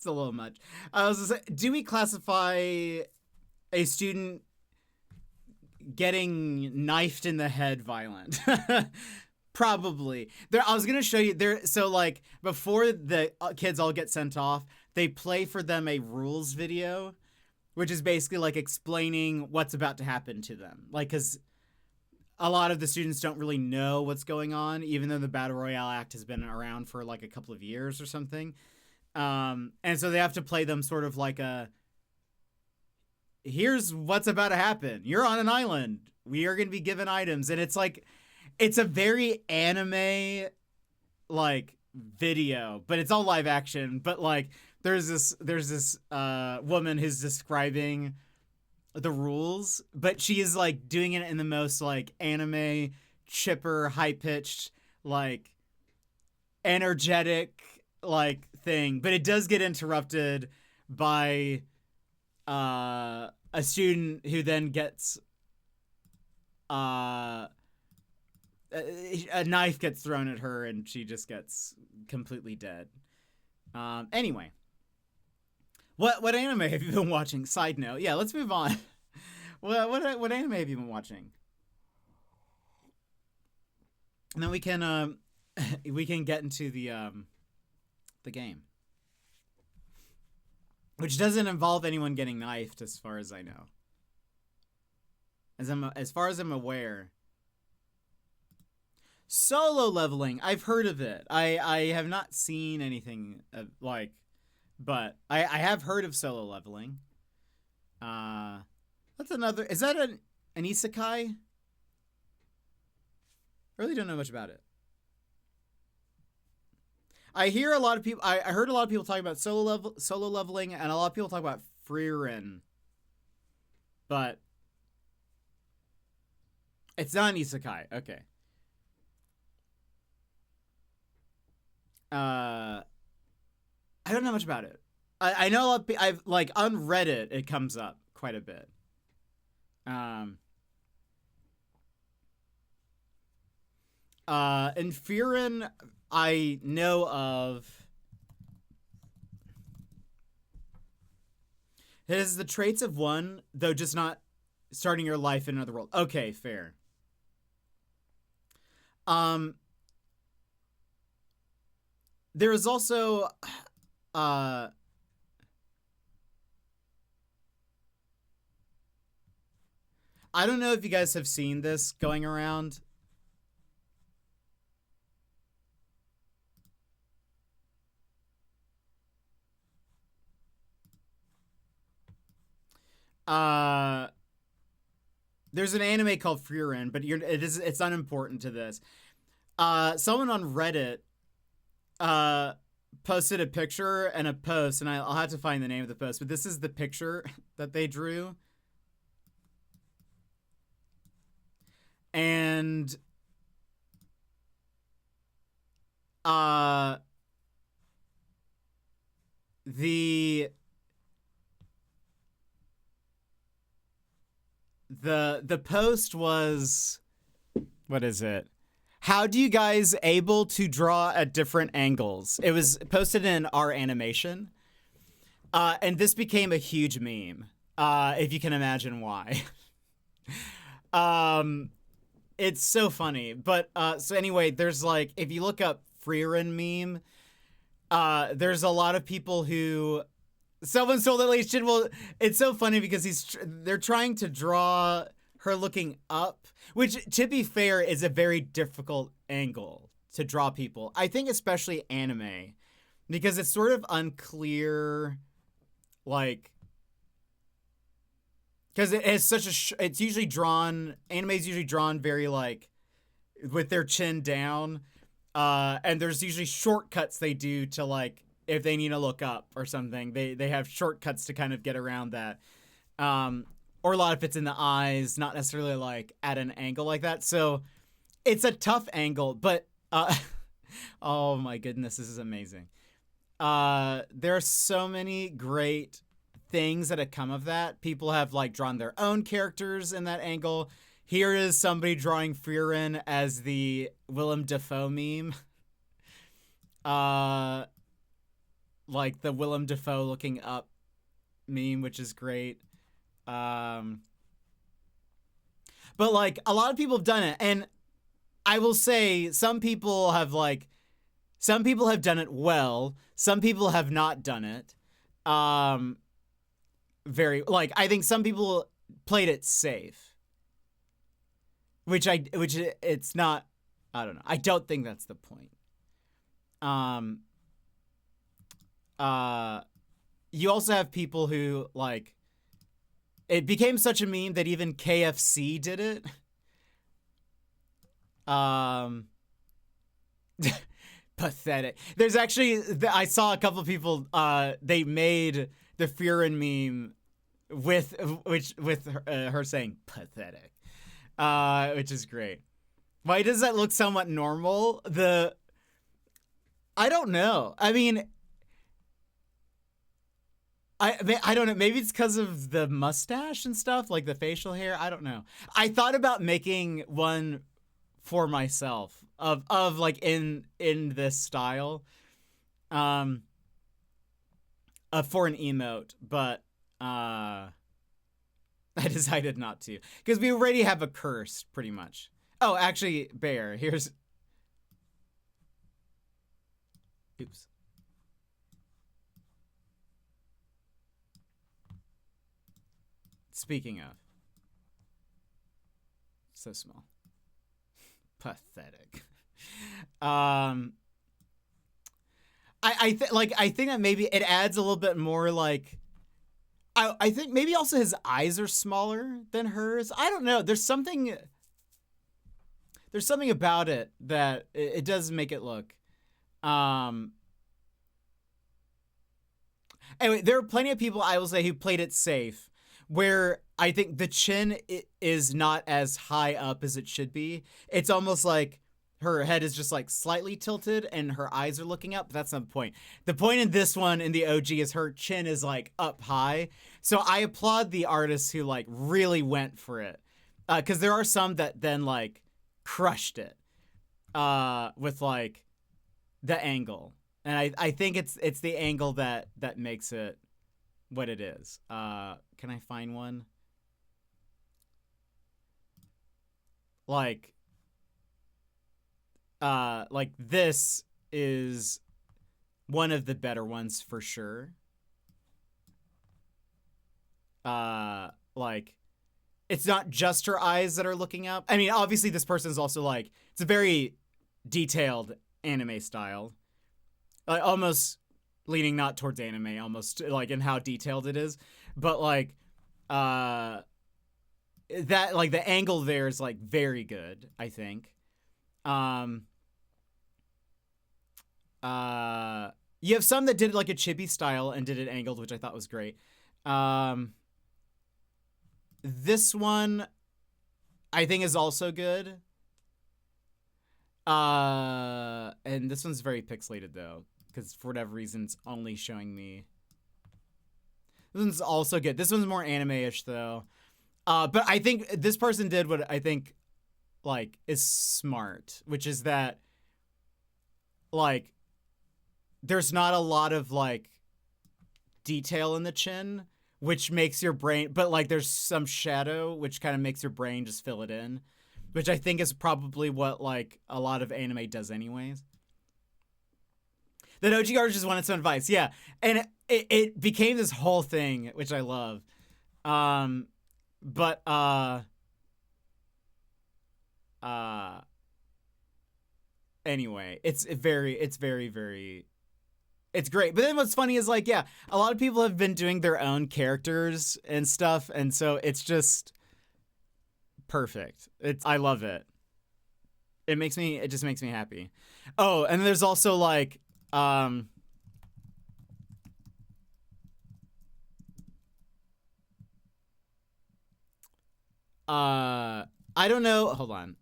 a little much. I was gonna say, do we classify a student getting knifed in the head violent? Probably. I was gonna show you there. So like before the kids all get sent off, they play for them a rules video, which is basically like explaining what's about to happen to them. Like, because a lot of the students don't really know what's going on, even though the Battle Royale Act has been around for like a couple of years or something. And so they have to play them sort of like here's what's about to happen. You're on an island. We are going to be given items. And it's like, it's a very anime like video, but it's all live action. But like, there's this woman who's describing the rules, but she is like doing it in the most like anime, chipper, high pitched, like energetic like thing. But it does get interrupted by a student who then gets a knife gets thrown at her, and she just gets completely dead. Anyway. What anime have you been watching? Side note. Yeah, let's move on. What anime have you been watching? And then we can get into the game, which doesn't involve anyone getting knifed, as far as I know. As far as I'm aware. Solo leveling. I've heard of it. I have not seen anything like. But I have heard of solo leveling. That's another. Is that an isekai? I really don't know much about it. I hear a lot of people. I heard a lot of people talk about solo leveling, and a lot of people talk about Frieren. But it's not an isekai. Okay. I don't know much about it. I know a lot of I've like on Reddit it comes up quite a bit. And Fearin I know of. It has the traits of one, though just not starting your life in another world. Okay, fair. There is also I don't know if you guys have seen this going around. There's an anime called Frieren, but it's unimportant to this. Someone on Reddit posted a picture and a post, and I'll have to find the name of the post, but this is the picture that they drew. And the post was, what is it? How do you guys able to draw at different angles? It was posted in our animation. And this became a huge meme. If you can imagine why. It's so funny. But so anyway, there's like, if you look up Frieren meme, there's a lot of people who someone told at least well, it's so funny because they're trying to draw her looking up, which to be fair is a very difficult angle to draw people. I think especially anime, because it's sort of unclear, like, because it has such a it's usually drawn, anime is usually drawn very like with their chin down, and there's usually shortcuts they do to like if they need to look up or something, they have shortcuts to kind of get around that. Or a lot if it's in the eyes, not necessarily like at an angle like that. So it's a tough angle, but oh my goodness, this is amazing. There are so many great things that have come of that. People have like drawn their own characters in that angle. Here is somebody drawing Frieren as the Willem Dafoe meme. Like the Willem Dafoe looking up meme, which is great. But like a lot of people have done it, and I will say some people have done it well. Some people have not done it. Very like I think some people played it safe, which it's not. I don't know. I don't think that's the point. You also have people who like it became such a meme that even KFC did it. Pathetic. There's actually I saw a couple of people they made the Frieren meme with her saying pathetic, which is great. Why does that look somewhat normal? I don't know. I mean, I don't know. Maybe it's because of the mustache and stuff, like the facial hair. I don't know. I thought about making one for myself of like in this style, for an emote, but I decided not to because we already have a curse pretty much. Oh, actually, Bear, here's. Oops. Speaking of. So small. Pathetic. I think that maybe it adds a little bit more like I think maybe also his eyes are smaller than hers. I don't know. There's something about it that it does make it look. Anyway, there are plenty of people I will say who played it safe, where I think the chin is not as high up as it should be. It's almost like her head is just like slightly tilted and her eyes are looking up. But that's not the point. The point in this one in the OG is her chin is like up high. So I applaud the artists who like really went for it. Because there are some that then like crushed it with like the angle. And I think it's the angle that makes it what it is. Can I find one? Like this is one of the better ones for sure. Like it's not just her eyes that are looking up. I mean, obviously this person is also like, it's a very detailed anime style. Almost leaning not towards anime, almost like in how detailed it is. But like, that, like the angle there is like very good, I think. You have some that did like a chibi style and did it angled, which I thought was great. This one I think is also good. And this one's very pixelated though, because for whatever reason it's only showing me. This one's also good. This one's more anime-ish though. But I think this person did what I think like is smart, which is that like there's not a lot of like detail in the chin, which makes your brain, but like there's some shadow, which kind of makes your brain just fill it in, which I think is probably what like a lot of anime does anyways. The OG artist just wanted some advice. Yeah. And it became this whole thing, which I love. But anyway, it's very, it's great. But then what's funny is like, yeah, a lot of people have been doing their own characters and stuff. And so it's just perfect. I love it. It just makes me happy. Oh, and there's also like, I don't know. Hold on.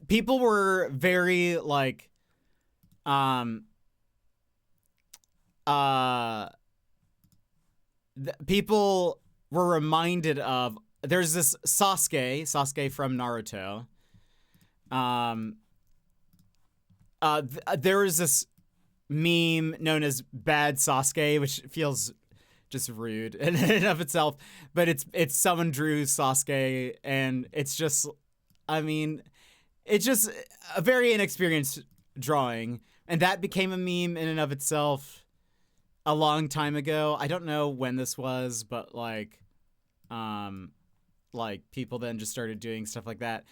People were very like, people were reminded of, there's this Sasuke from Naruto. There was this meme known as Bad Sasuke, which feels just rude in and of itself, but it's someone drew Sasuke, and it's just, I mean, it's just a very inexperienced drawing, and that became a meme in and of itself a long time ago. I don't know when this was, but like people then just started doing stuff like that.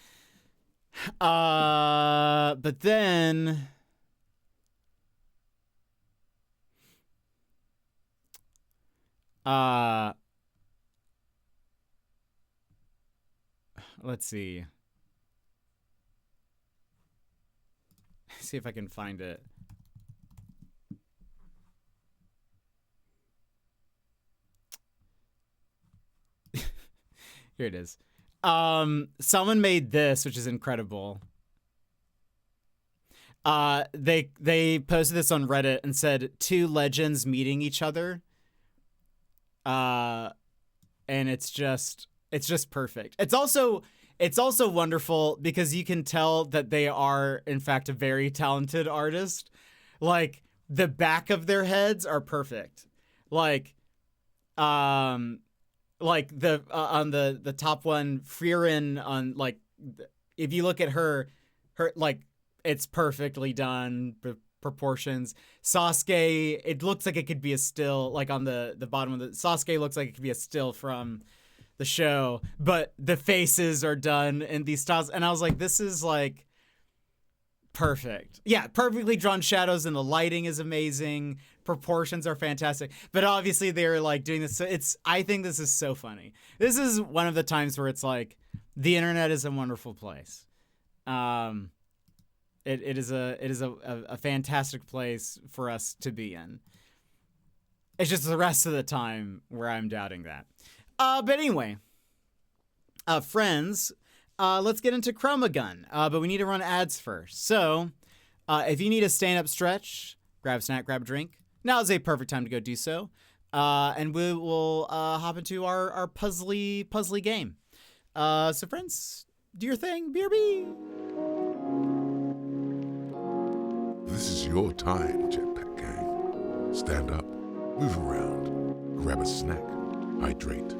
But then let's see if I can find it. Here it is. Someone made this, which is incredible. They posted this on Reddit and said two legends meeting each other. And it's just perfect. It's also wonderful because you can tell that they are in fact a very talented artist. Like the back of their heads are perfect. Like the on the top one, Frieren, on like, if you look at her like, it's perfectly done, proportions. Sasuke, it looks like it could be a still, like on the bottom of the Sasuke looks like it could be a still from the show, but the faces are done in these styles, and I was like, this is like perfect. Yeah, perfectly drawn shadows, and the lighting is amazing. Proportions are fantastic, but obviously they're like doing this. So I think this is so funny. This is one of the times where it's like the internet is a wonderful place. It is a fantastic place for us to be in. It's just the rest of the time where I'm doubting that. But anyway, friends, let's get into ChromaGun. But we need to run ads first. So, if you need a stand-up stretch, grab a snack, grab a drink. Now is a perfect time to go do so. And we will hop into our puzzly game. So, friends, do your thing. BRB. This is your time, Jetpack Gang. Stand up, move around, grab a snack, hydrate.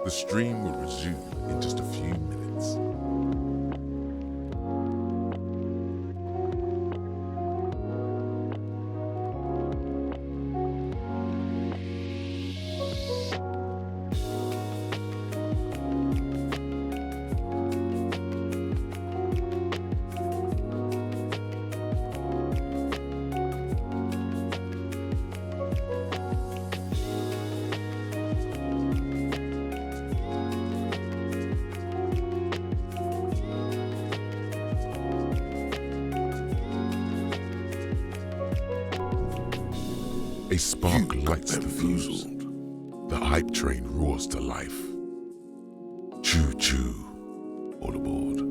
The stream will resume in just a few minutes. A spark lights the fuse. The hype train roars to life. Choo-choo, all aboard.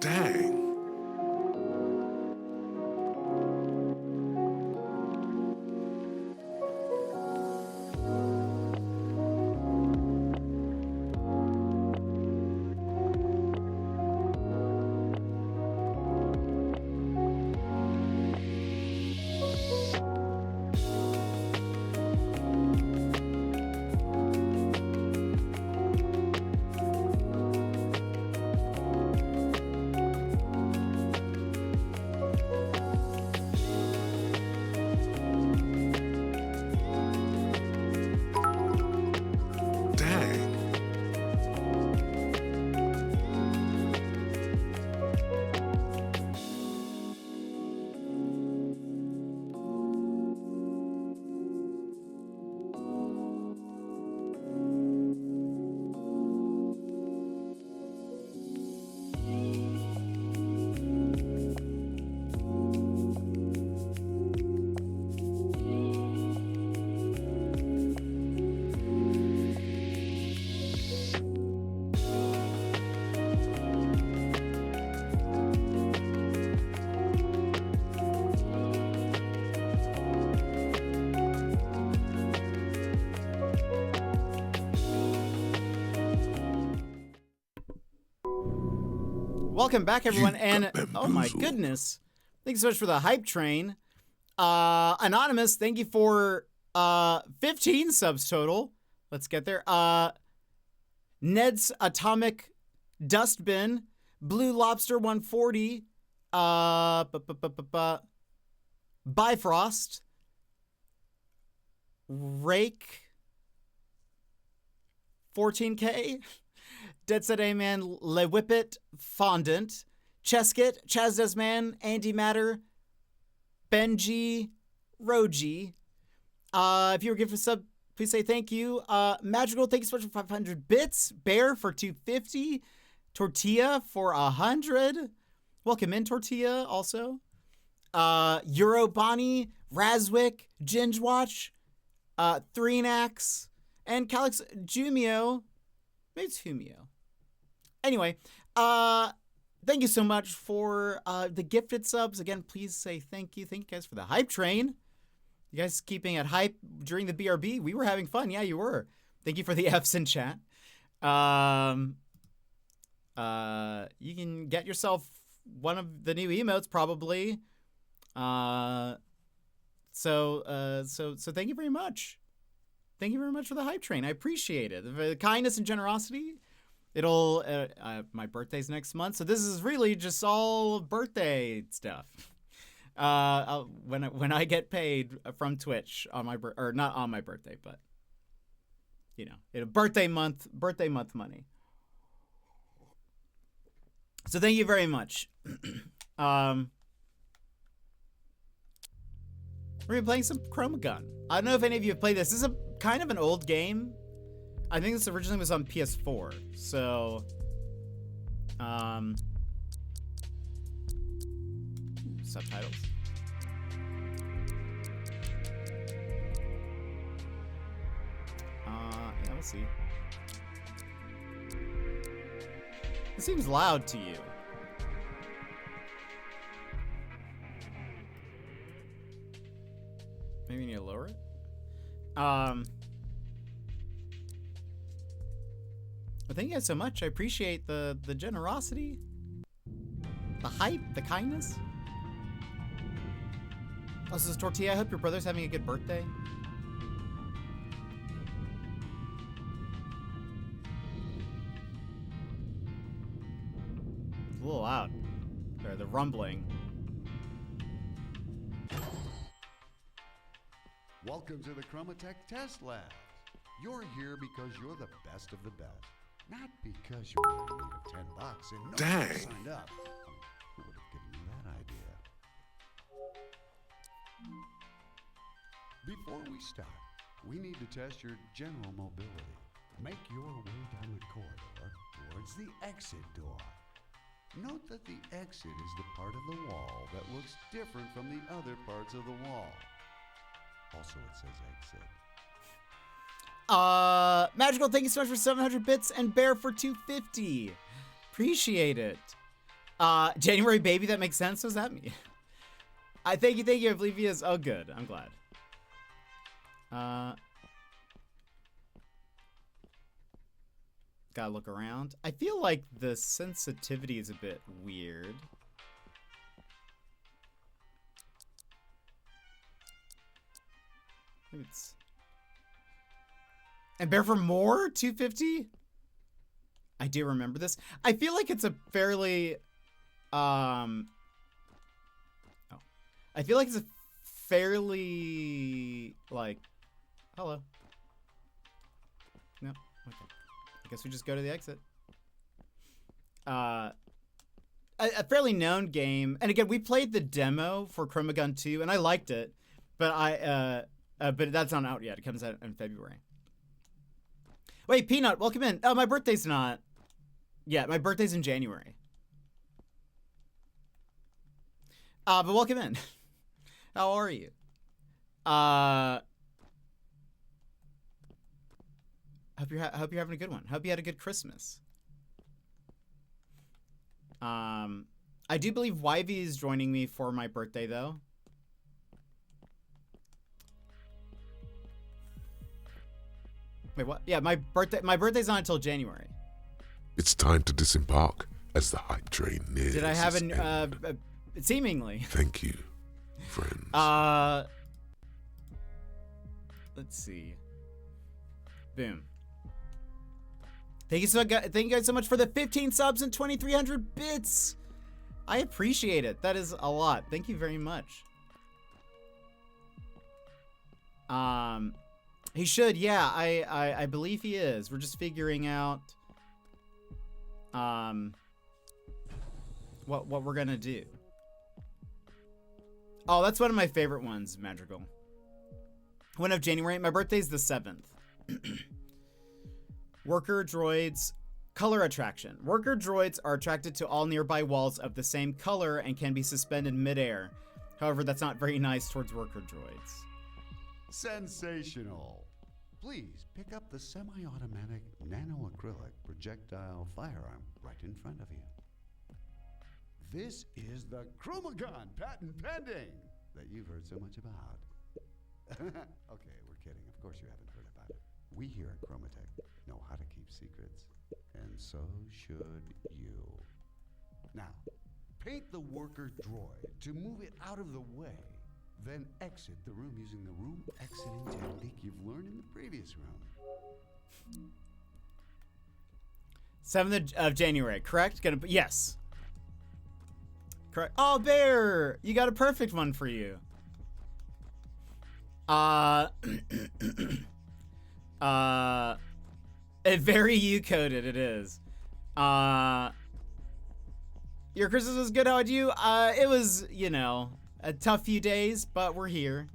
Dang. Welcome back, everyone, You and got oh my bamboozled. goodness, thanks so much for the hype train. Anonymous, thank you for 15 subs total. Let's get there. Ned's Atomic Dustbin, Blue Lobster 140, Bifrost, Rake 14K, Dead Set A-Man, Le Whippet, Fondant, Cheskit, Chaz Desman, Andy Matter, Benji, Roji. If you were gifted a sub, please say thank you. Magical, thank you so much for 500 bits. Bear for 250. Tortilla for 100. Welcome in, Tortilla, also. Euro Bonnie, Razwick, Ginge Watch, Threenax, And Calix Jumio. Maybe it's Humio. Anyway, thank you so much for the gifted subs. Again, please say thank you. Thank you guys for the hype train. You guys keeping it hype during the BRB. We were having fun. Yeah, you were. Thank you for the Fs in chat. You can get yourself one of the new emotes probably. So thank you very much. Thank you very much for the hype train. I appreciate it. The kindness and generosity. It'll my birthday's next month, so this is really just all birthday stuff. When I get paid from Twitch on my or not on my birthday, but you know, birthday month money. So thank you very much. We're gonna be playing some ChromaGun. I don't know if any of you have played this. This is a kind of an old game. I think this originally was on PS4. So, subtitles. Yeah, we'll see. It seems loud to you. Maybe you need to lower it. Well, thank you guys so much. I appreciate the generosity, the hype, the kindness. Oh, this is Tortilla. I hope your brother's having a good birthday. It's a little loud. Or the rumbling. Welcome to the ChromaTech Test Labs. You're here because you're the best of the best. Not because you're in need of $10 and no one signed up. Who would have given you that idea? Before we start, we need to test your general mobility. Make your way down the corridor towards the exit door. Note that the exit is the part of the wall that looks different from the other parts of the wall. Also, it says exit. Magical, thank you so much for 700 bits and Bear for 250. Appreciate it. January baby, that makes sense. What does that mean? Thank you. I believe he is. Oh, good. I'm glad. Gotta look around. I feel like the sensitivity is a bit weird. It's and Bear for more 250. I do remember this. I feel like it's a fairly I feel like it's a fairly like hello. No. Okay. I guess we just go to the exit. A fairly known game, and again, we played the demo for ChromaGun 2, and I liked it, but but that's not out yet. It comes out in February. Wait, Peanut, welcome in. Oh, my birthday's not. Yeah, my birthday's in January. But welcome in. How are you? Hope you're having a good one. Hope you had a good Christmas. I do believe Yvy is joining me for my birthday though. Wait, what? Yeah, my birthday's not until January. It's time to disembark as the hype train nears. Did I have seemingly? Thank you, friends. Let's see. Boom. Thank you guys so much for the 15 subs and 2,300 bits. I appreciate it. That is a lot. Thank you very much. He should, yeah. I believe he is. We're just figuring out what we're gonna do. Oh, that's one of my favorite ones, Madrigal. One of January. My birthday's the 7th. Worker droids color attraction. Worker droids are attracted to all nearby walls of the same color and can be suspended midair. However, that's not very nice towards worker droids. Sensational. Please pick up the semi-automatic nano-acrylic projectile firearm right in front of you. This is the ChromaGun patent pending that you've heard so much about. Okay, we're kidding. Of course you haven't heard about it. We here at Chromatech know how to keep secrets, and so should you. Now, paint the worker droid to move it out of the way. Then exit the room using the room exiting technique you've learned in the previous room. 7th of January, correct? Yes. Correct. Oh, Bear! You got a perfect one for you. Very you-coded, it is. Your Christmas was good, how about you? It was, you know, a tough few days, but we're here.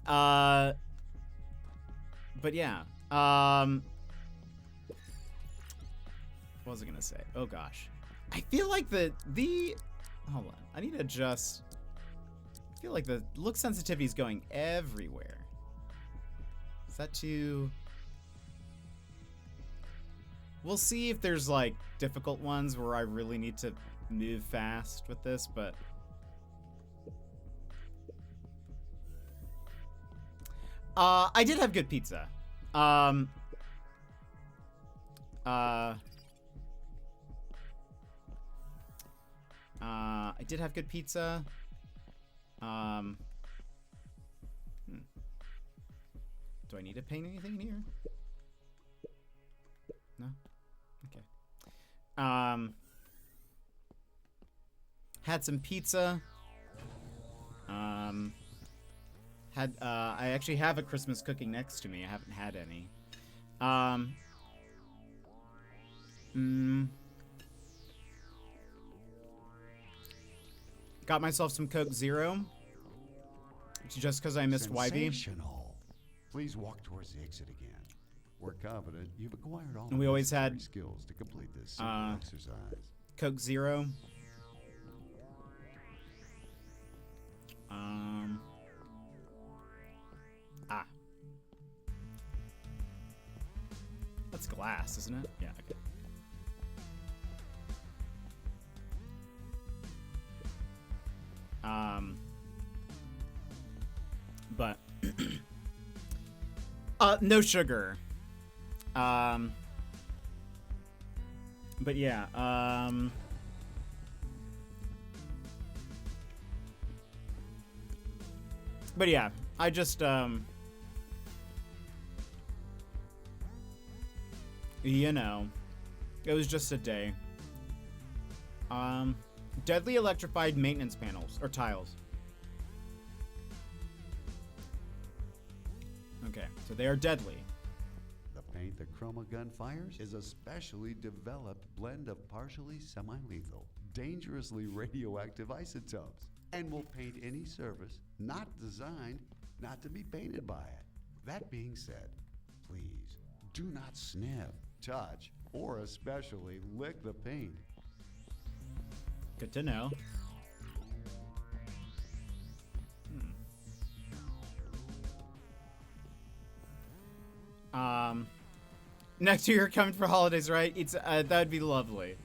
But yeah. What was I gonna say? Oh gosh. I feel like hold on. I need to adjust. I feel like the look sensitivity is going everywhere. Is that too... We'll see if there's like difficult ones where I really need to move fast with this, but I did have good pizza. I did have good pizza. Do I need to paint anything here? No? Okay. Had some pizza. I actually have a Christmas cooking next to me. I haven't had any. Got myself some Coke Zero. Just because I missed YB. Sensational. Please walk towards the exit again. We're confident you've acquired all And we always had skills to complete this simple exercise. Coke Zero. That's glass, isn't it? Yeah, okay. But no sugar. But yeah, but yeah, I just you know, it was just a day. Deadly electrified maintenance panels or tiles. Okay, so they are deadly. The paint the ChromaGun fires is a specially developed blend of partially semi-lethal, dangerously radioactive isotopes, and will paint any surface not designed not to be painted by it. That being said, please do not sniff, touch, or especially lick the paint. Good to know. Next year you're coming for holidays, right? It's that'd be lovely.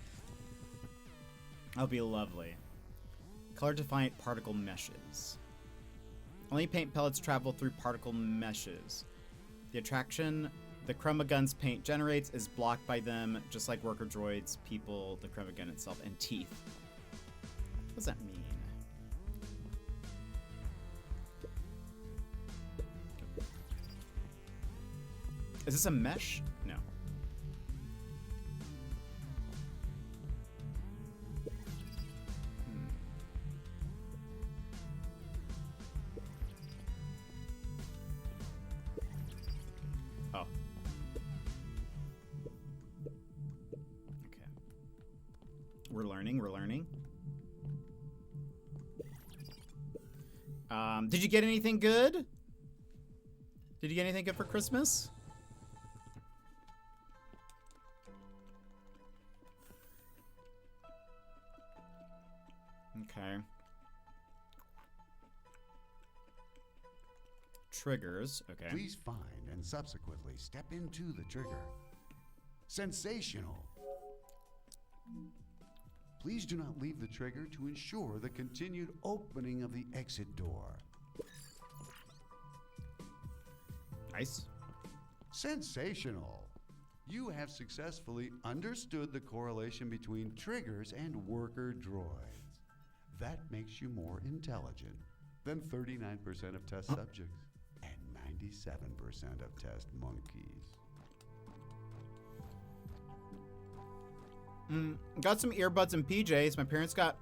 That'd be lovely. Color defiant particle meshes. Only paint pellets travel through particle meshes. The attraction the ChromaGun's paint generates is blocked by them, just like worker droids, people, the ChromaGun itself, and teeth. What does that mean? Is this a mesh? No. Oh. Okay. We're learning, we're learning. Did you get anything good? Did you get anything good for Christmas? Okay. triggers. Okay. Please find and subsequently step into the trigger. Sensational. Please do not leave the trigger to ensure the continued opening of the exit door. Nice. Sensational. You have successfully understood the correlation between triggers and worker droids. That makes you more intelligent than 39% of test subjects and 97% of test monkeys. Got some earbuds and PJs. My parents got,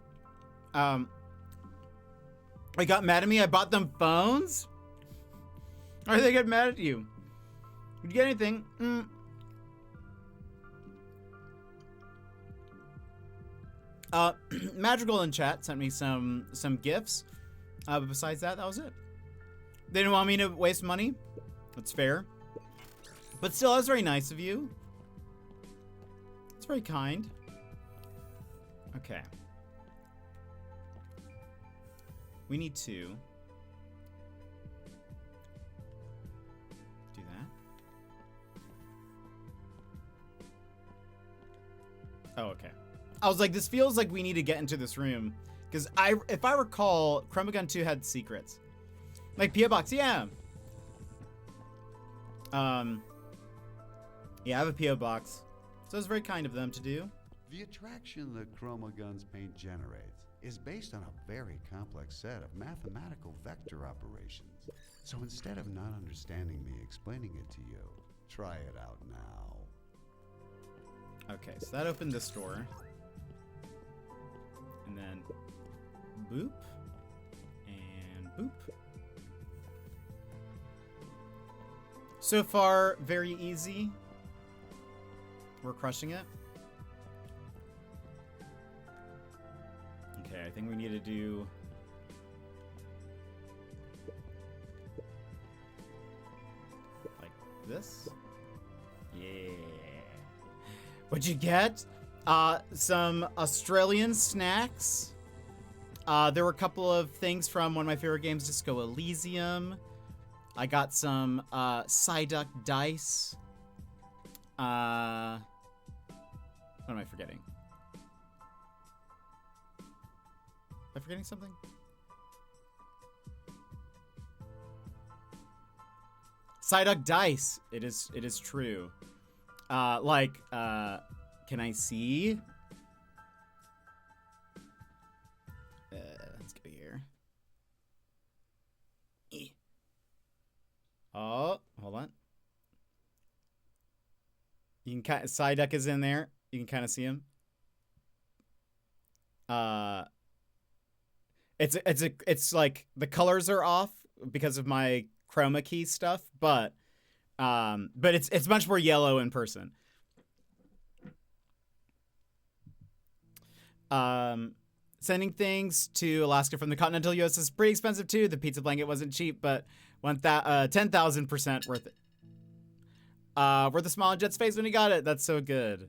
they got mad at me. I bought them phones. Or they get mad at you. Did you get anything? Madrigal in chat sent me some gifts. But besides that, that was it. They didn't want me to waste money. That's fair. But still, that's very nice of you. It's very kind. Okay. We need to do that. Oh, okay. I was like, this feels like we need to get into this room. Because if I recall, ChromaGun 2 had secrets. Like P.O. Box, yeah. Yeah, I have a P.O. Box. So it's very kind of them to do. The attraction that ChromaGun's paint generates is based on a very complex set of mathematical vector operations. So instead of not understanding me explaining it to you, try it out now. Okay, so that opened this door. And then boop. And boop. So far, very easy. We're crushing it. Okay, I think we need to do... like this. Yeah. What'd you get? Some Australian snacks. There were a couple of things from one of my favorite games, Disco Elysium. I got some Psyduck dice. What am I forgetting? Am I forgetting something? Psyduck dice. It is true. Can I see? Let's go here. Oh, hold on. You can kind of, Psyduck is in there. You can kind of see him. It's like the colors are off because of my chroma key stuff, but it's much more yellow in person. Sending things to Alaska from the continental U.S. is pretty expensive too. The pizza blanket wasn't cheap, but 10,000% worth it. Worth a smile on Jet's face when he got it. That's so good.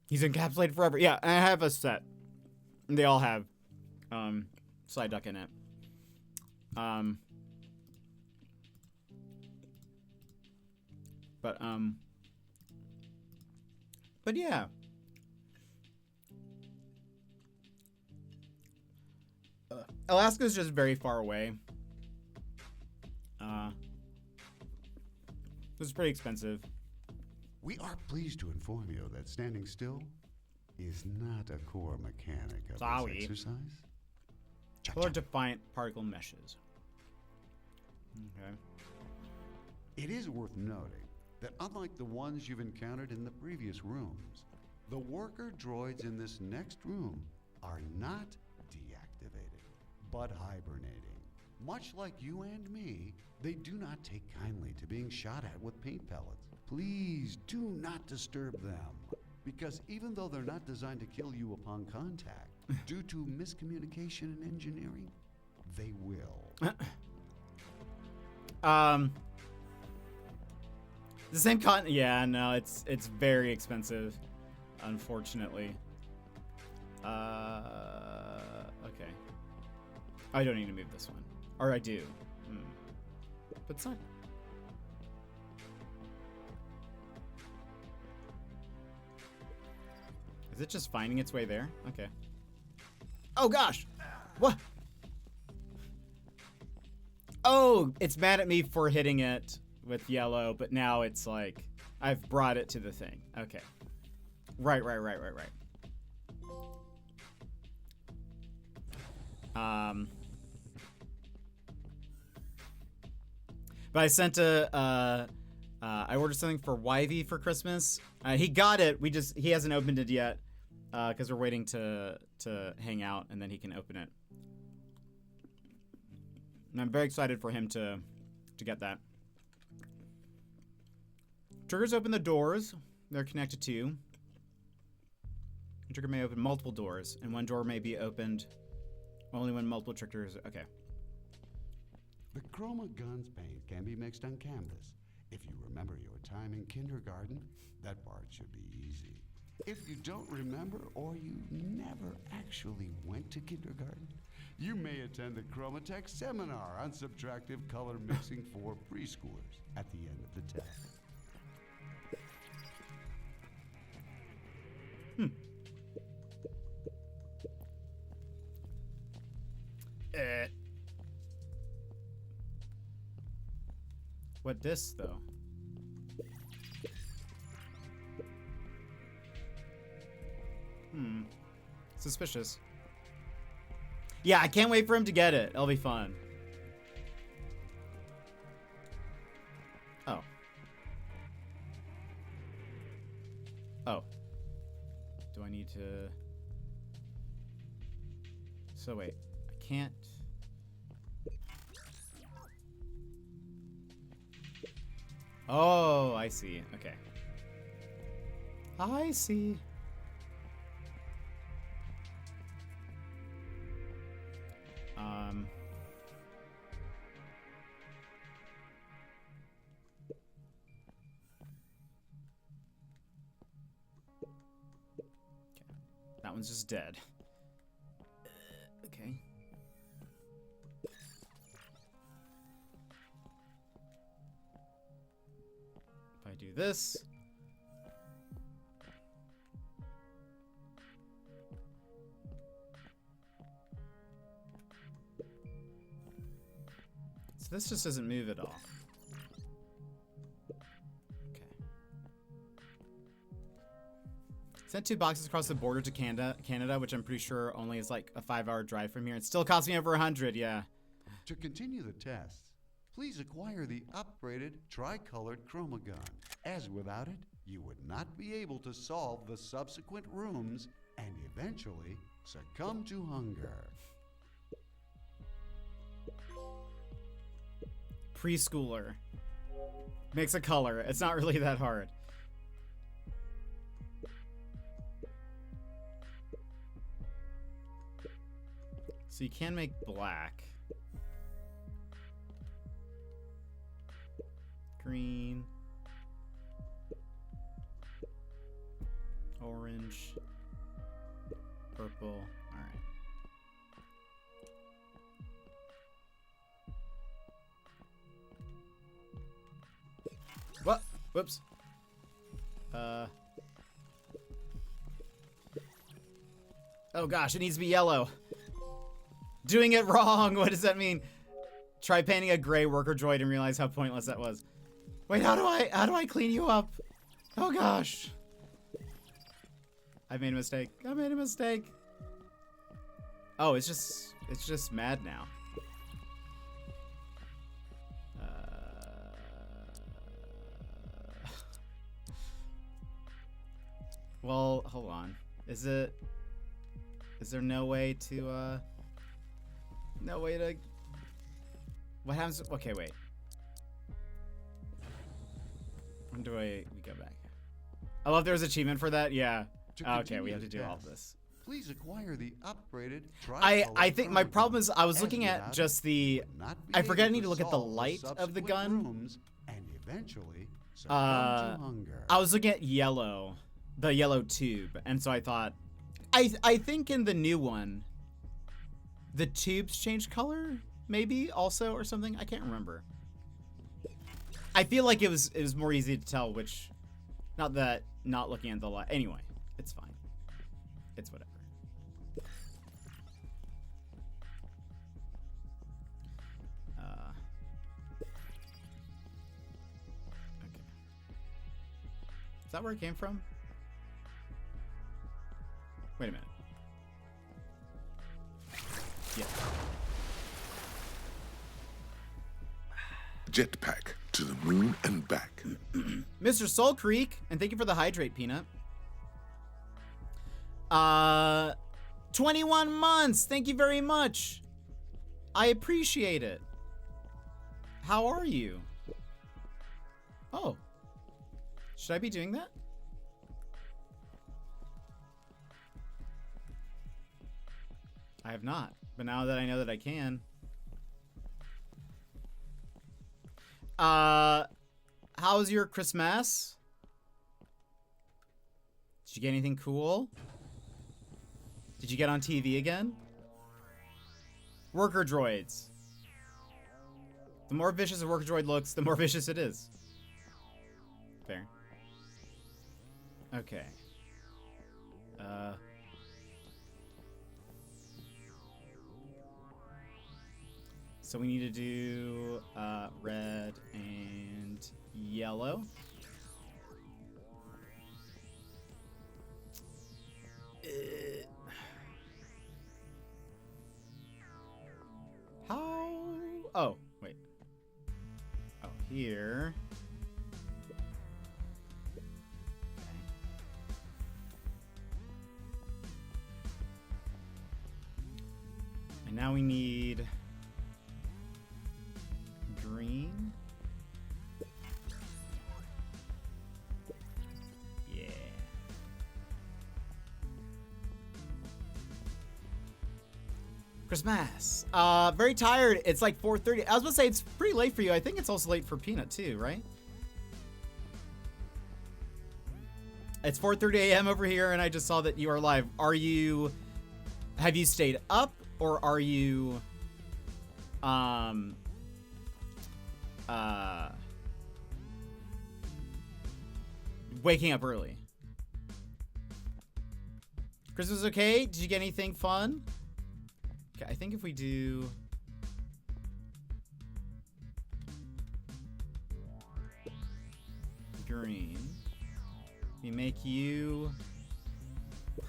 He's encapsulated forever. Yeah, I have a set. They all have Psyduck in it. But yeah. Alaska's just very far away. It's pretty expensive. We are pleased to inform you that standing still is not a core mechanic of this exercise. Color defiant particle meshes. Okay. It is worth noting that unlike the ones you've encountered in the previous rooms, the worker droids in this next room are not deactivated, but hibernating. Much like you and me, they do not take kindly to being shot at with paint pellets. Please do not disturb them, because even though they're not designed to kill you upon contact, due to miscommunication in engineering, they will. The same cotton. Yeah, no, it's very expensive, unfortunately. Okay. I don't need to move this one. Or I do. But it's not. Is it just finding its way there? Okay. Oh gosh! What? Oh, it's mad at me for hitting it with yellow, but now it's like, I've brought it to the thing. Okay. Right. But I sent I ordered something for YV for Christmas. He got it. He hasn't opened it yet, because we're waiting to hang out and then he can open it. And I'm very excited for him to get that. Triggers open the doors they're connected to. The trigger may open multiple doors, and one door may be opened only when multiple triggers. Okay. The ChromaGun's paint can be mixed on canvas. If you remember your time in kindergarten, that part should be easy. If you don't remember or you never actually went to kindergarten, you may attend the Chromatech seminar on subtractive color mixing for preschoolers at the end of the test. What this though? Suspicious. Yeah, I can't wait for him to get it. It'll be fun. Oh. Oh. Do I need to... So wait. I can't... Oh, I see. Okay. I see. Okay. That one's just dead. Okay. If I do this. So this just doesn't move at all. Okay. Sent 2 boxes across the border to Canada, which I'm pretty sure only is like a 5-hour drive from here. It still cost me over 100, yeah. To continue the tests, please acquire the upgraded tri-colored ChromaGun, as without it, you would not be able to solve the subsequent rooms and eventually succumb to hunger. Preschooler. Makes a color. It's not really that hard. So you can make black. Green. Orange. Purple. Alright. What? Whoops. Oh gosh, it needs to be yellow. Doing it wrong. What does that mean? Try painting a gray worker droid and realize how pointless that was. Wait, how do I clean you up? Oh gosh. I made a mistake. I made a mistake. Oh, it's just mad now. Well, hold on. Is there no way to what happens? Okay, wait. When do we go back? I love there's achievement for that. Yeah. Okay, we have to do all this. Please acquire the upgraded I think my problem is I was looking at just the I forget I need to look at the light of the gun. And eventually succumb to hunger. I was looking at yellow, the yellow tube, and so I thought I think in the new one the tubes change color, maybe also or something. I can't remember. I feel like it was more easy to tell which. Not that not looking at the light. Anyway, it's fine. It's whatever. Okay. Is that where it came from? Wait a minute. Yeah. Jetpack to the moon and back. Mr. Soul Creek, and thank you for the hydrate, Peanut. 21 months. Thank you very much. I appreciate it. How are you? Oh. Should I be doing that? I have not, but now that I know that I can. How's your Christmas? Did you get anything cool? Did you get on TV again? Worker droids. The more vicious a worker droid looks, the more vicious it is. Fair. Okay. So we need to do red and yellow. How? Oh, wait. Oh, here. Okay. And now we need green. Yeah. Christmas. Very tired. It's like 4:30. I was gonna say it's pretty late for you. I think it's also late for Peanut too, right? It's 4:30 a.m. over here, and I just saw that you are live. Have you stayed up, or are you, waking up early? Christmas okay? Did you get anything fun? Okay, I think if we do green, we make you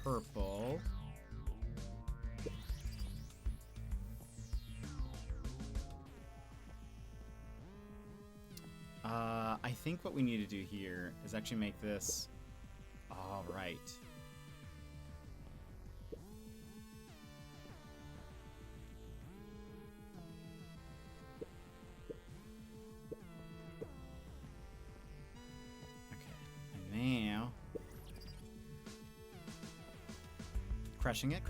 purple. I think what we need to do here is actually make this all right. Now, crushing it.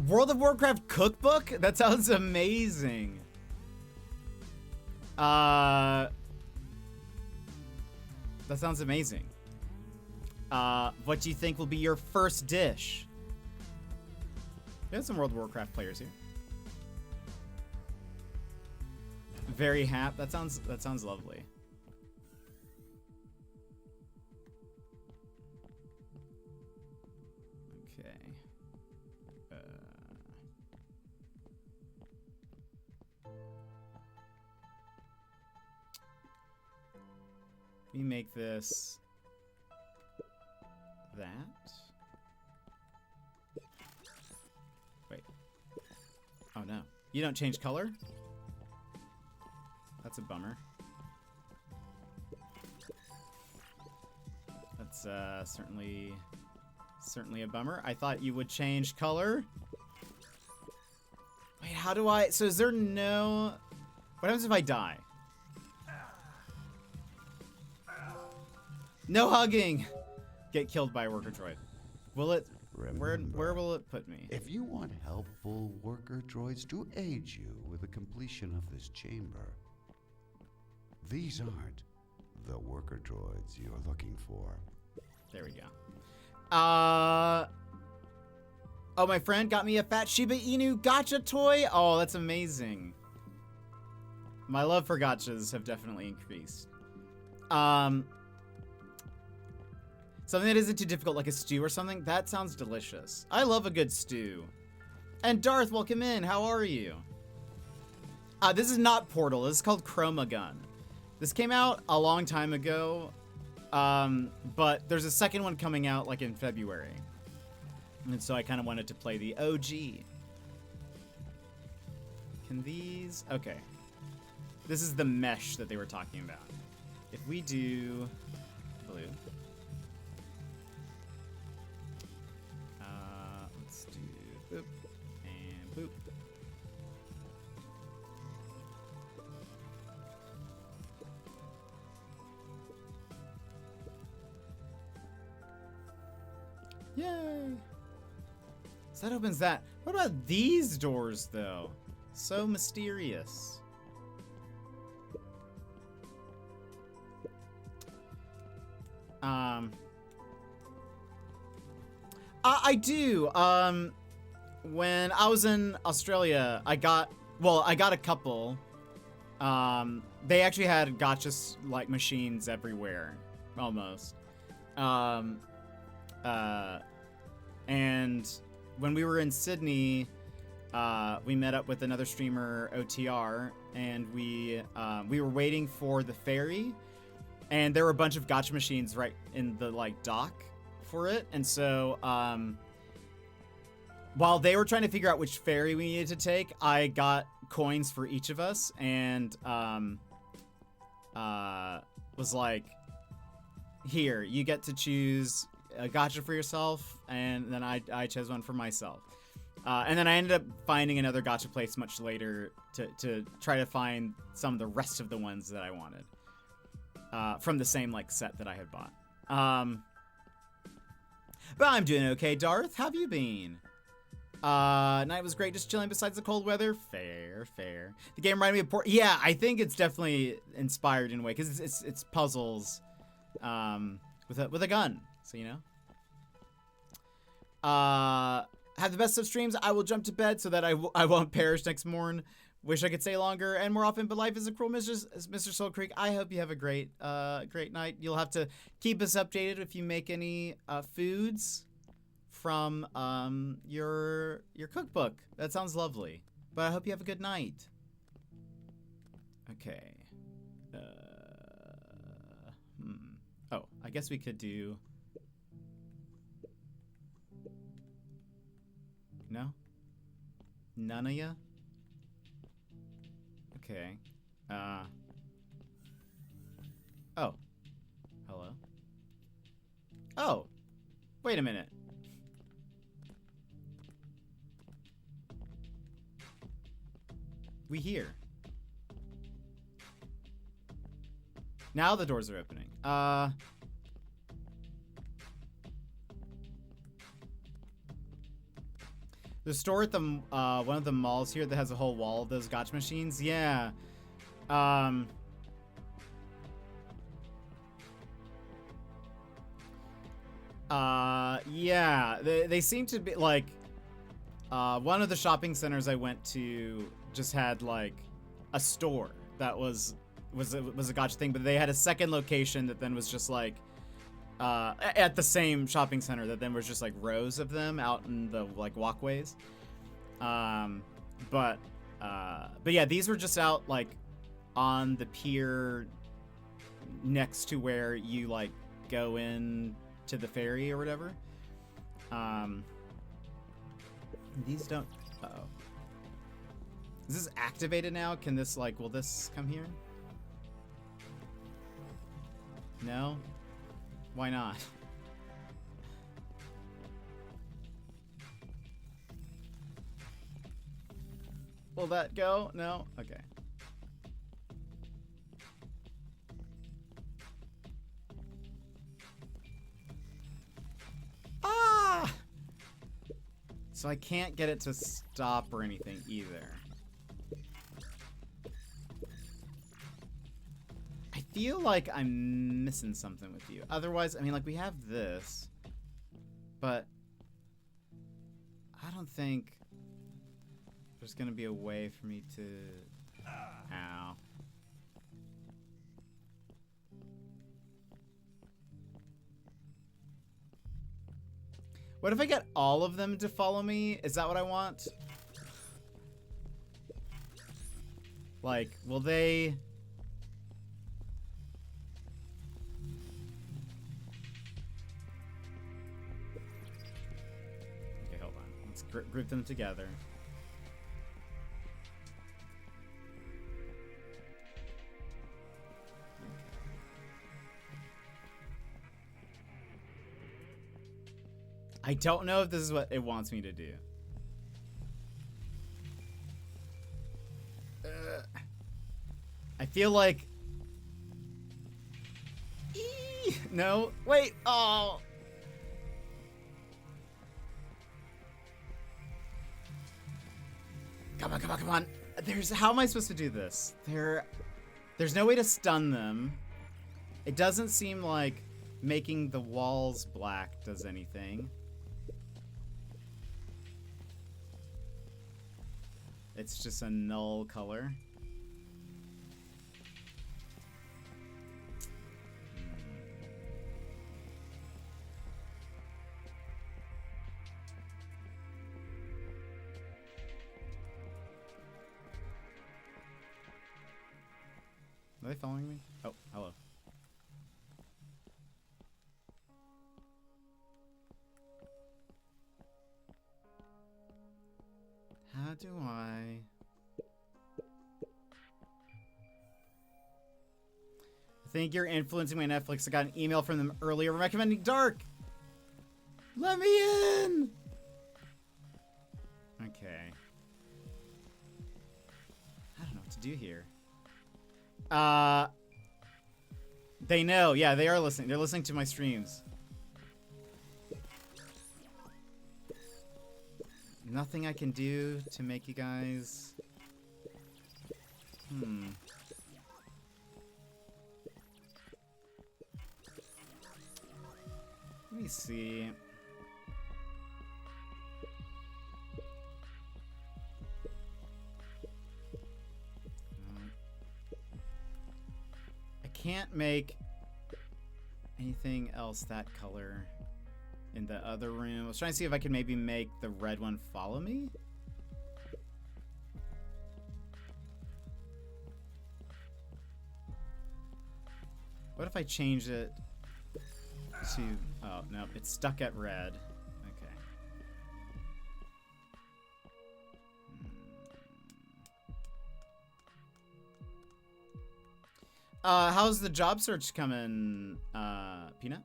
World of Warcraft cookbook? That sounds amazing. That sounds amazing. What do you think will be your first dish? There's some World of Warcraft players here. Very happy. That sounds lovely. We make this that. Wait. Oh no. You don't change color? That's a bummer. That's certainly a bummer. I thought you would change color. Wait, how do I... So is there no... What happens if I die? No hugging! Get killed by a worker droid. Will it... Where will it put me? If you want helpful worker droids to aid you with the completion of this chamber, these aren't the worker droids you're looking for. There we go. Oh, my friend got me a fat Shiba Inu gacha toy. Oh, that's amazing. My love for gachas have definitely increased. Something that isn't too difficult, like a stew or something. That sounds delicious. I love a good stew. And Darth, welcome in. How are you? This is not Portal. This is called ChromaGun. This came out a long time ago, but there's a second one coming out like in February. And so I kind of wanted to play the OG. Can these... Okay. This is the mesh that they were talking about. If we do blue. Let's do boop and boop. Yay! So that opens that. What about these doors, though? So mysterious. I do. When I was in Australia, I got a couple. They actually had gotcha like machines everywhere, almost. And when we were in Sydney, we met up with another streamer, OTR, and we were waiting for the ferry, and there were a bunch of gotcha machines right in the like dock for it. And so while they were trying to figure out which ferry we needed to take, I got coins for each of us, and was like, here, you get to choose a gotcha for yourself, and then I chose one for myself. And then I ended up finding another gotcha place much later to try to find some of the rest of the ones that I wanted from the same like set that I had bought. But I'm doing okay, Darth. How have you been? Night was great, just chilling besides the cold weather. Fair. The game reminded me of Yeah, I think it's definitely inspired in a way because it's puzzles with a gun. So you know. Have the best of streams. I will jump to bed so that I won't perish next morn. Wish I could stay longer and more often, but life is a cruel mistress, Mr. Soul Creek. I hope you have a great night. You'll have to keep us updated if you make any foods from your cookbook. That sounds lovely. But I hope you have a good night. Okay. Oh, I guess we could do... No? None of ya? Okay. Oh. Hello? Oh! Wait a minute. We here. Now the doors are opening. The store at the one of the malls here that has a whole wall of those gotcha machines. Yeah. Yeah. They seem to be like one of the shopping centers I went to just had like a store that was a gotcha thing, but they had a second location that then was just like at the same shopping center that then was just like rows of them out in the like walkways. But yeah, these were just out like on the pier next to where you like go in to the ferry or whatever. These don't... Uh-oh. Is this activated now? Can this like... Will this come here? No? Why not? Will that go? No? Okay. Ah! So I can't get it to stop or anything either. I feel like I'm missing something with you. Otherwise, I mean, like, we have this, but I don't think there's gonna be a way for me to... Ow. What if I get all of them to follow me? Is that what I want? Like, will they... Okay, hold on. Let's group them together. I don't know if this is what it wants me to do. I feel like... No, wait, oh! Come on, come on, come on. How am I supposed to do this? There's no way to stun them. It doesn't seem like making the walls black does anything. It's just a null color. Are they following me? Oh, hello. How do I... I think you're influencing my Netflix. I got an email from them earlier recommending Dark. Let me in! Okay. I don't know what to do here. They know. Yeah, they are listening. They're listening to my streams. Nothing I can do to make you guys... Let me see. I can't make anything else that color in the other room. I was trying to see if I could maybe make the red one follow me. What if I change it to... Oh, no, it's stuck at red. Okay. How's the job search coming, Peanut?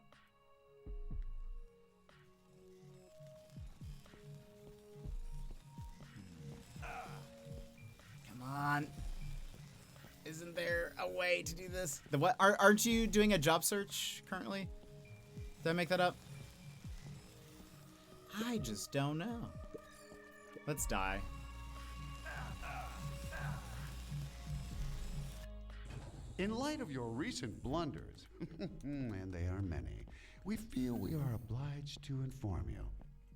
Come on. Isn't there a way to do this? The what? Aren't you doing a job search currently? Did I make that up? I just don't know. Let's die. In light of your recent blunders, and they are many, we feel we are obliged to inform you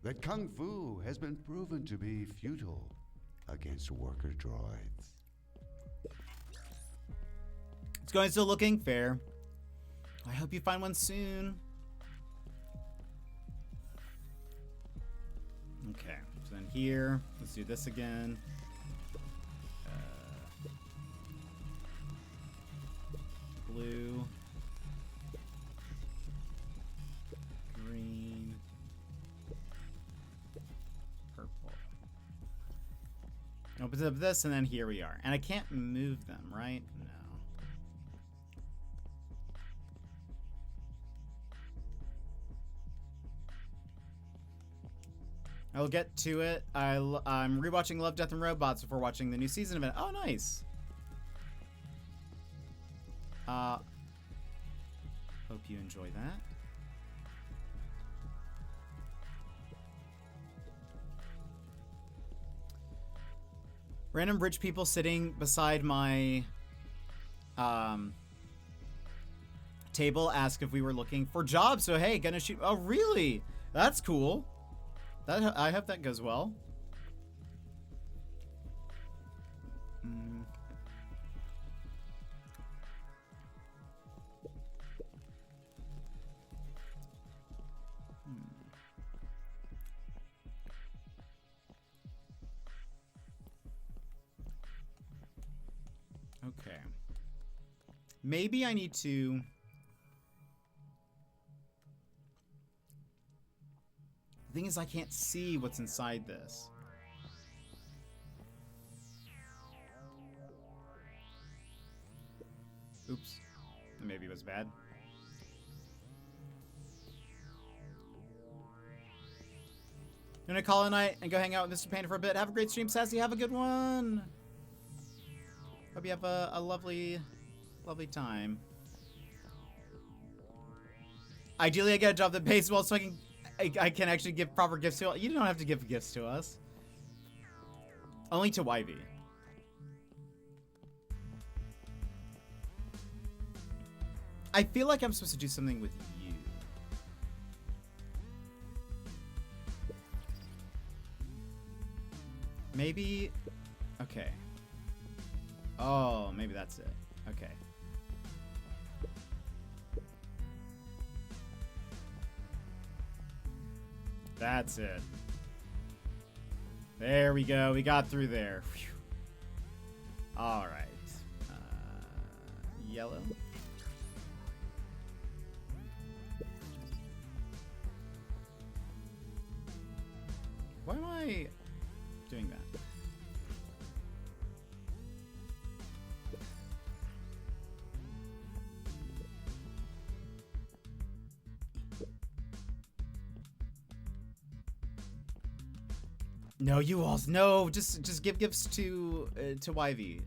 that Kung Fu has been proven to be futile against worker droids. It's going still looking fair. I hope you find one soon. Okay, so then here, let's do this again. Blue. Green. Purple. Opens up this, and then here we are. And I can't move them, right? No. I'll get to it. I'm rewatching Love, Death, and Robots before watching the new season of it. Oh, nice. Hope you enjoy that. Random rich people sitting beside my table asked if we were looking for jobs. So hey, gonna shoot. Oh, really? That's cool. I hope that goes well. Okay. Maybe I need to... The thing is, I can't see what's inside this. Oops. Maybe it was bad. I'm gonna call it a night and go hang out with Mr. Panda for a bit. Have a great stream, Sassy. Have a good one. Hope you have a lovely, lovely time. Ideally, I get a job that pays well so I can actually give proper gifts to... You don't have to give gifts to us. Only to YV. I feel like I'm supposed to do something with you. Maybe... Okay. Oh, maybe that's it. Okay. That's it. There we go. We got through there. Whew. All right. Yellow. Why am I doing that? No, you all no. Just give gifts to YV.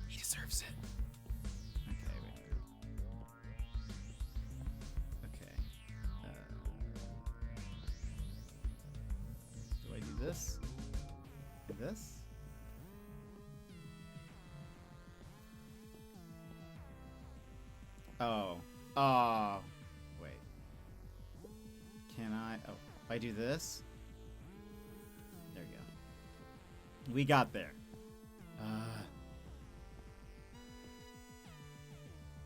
He deserves it. Okay, wait. Okay. Do I do this? This? Oh. Oh. Wait. Can I? Oh. If I do this, there we go. We got there.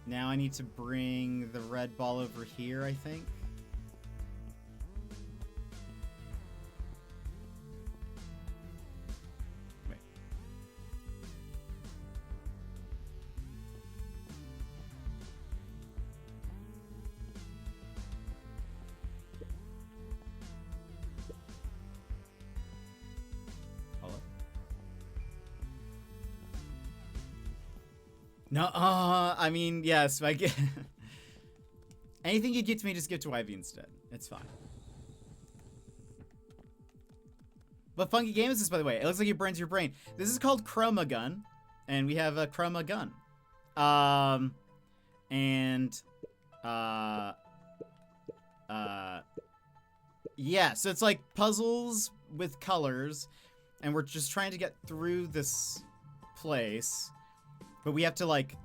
Now I need to bring the red ball over here, I think. Wait. No, I mean, yes, I get... Anything you get to me, just give to YV instead. It's fine. What funky game is this, by the way? It looks like it burns your brain. This is called ChromaGun, and we have a ChromaGun. Yeah, so it's like puzzles with colors, and we're just trying to get through this place. But we have to, like,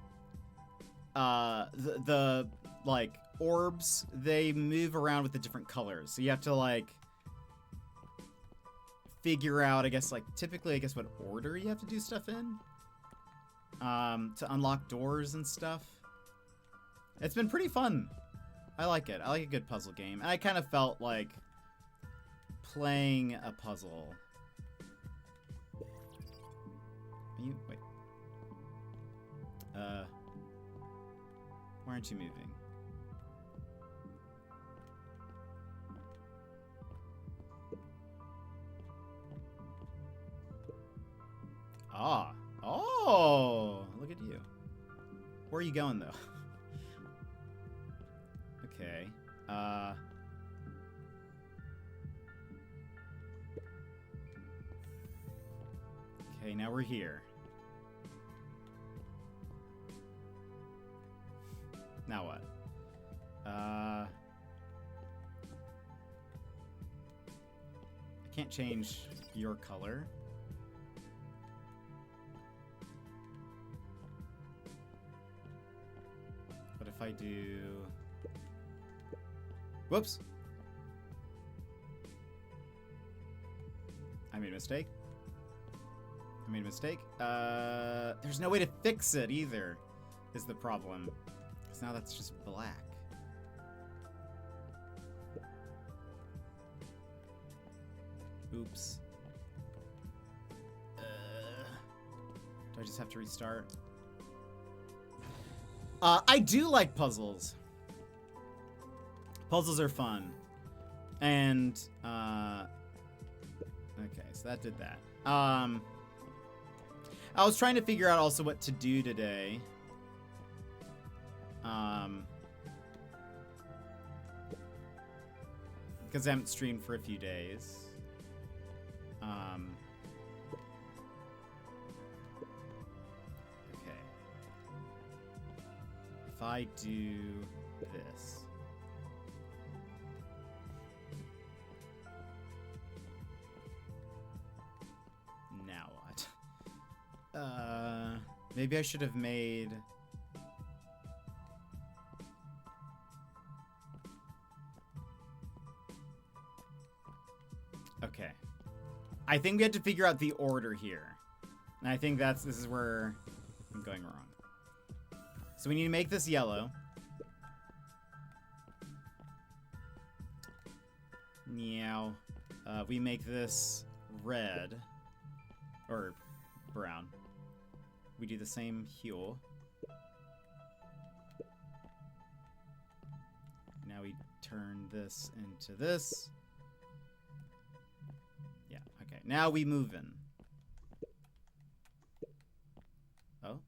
the like, orbs, they move around with the different colors. So you have to, like, figure out, I guess, like, typically, I guess, what order you have to do stuff in. To unlock doors and stuff. It's been pretty fun. I like it. I like a good puzzle game. And I kind of felt like playing a puzzle. Wait. Why aren't you moving? Ah. Oh, look at you. Where are you going, though? Okay. Okay, now we're here. Now what? I can't change your color. What if I do... Whoops! I made a mistake. I made a mistake. There's no way to fix it either, is the problem. Because now that's just black. Oops. Do I just have to restart? I do like puzzles. Puzzles are fun. And, okay, so that did that. I was trying to figure out also what to do today. Because I haven't streamed for a few days. Okay. If I do this. Now what? Maybe I should have made... Okay. I think we have to figure out the order here. And I think this is where I'm going wrong. So we need to make this yellow. Now, we make this red. Or brown. We do the same hue. Now we turn this into this. Yeah, okay. Now we move in. Oh.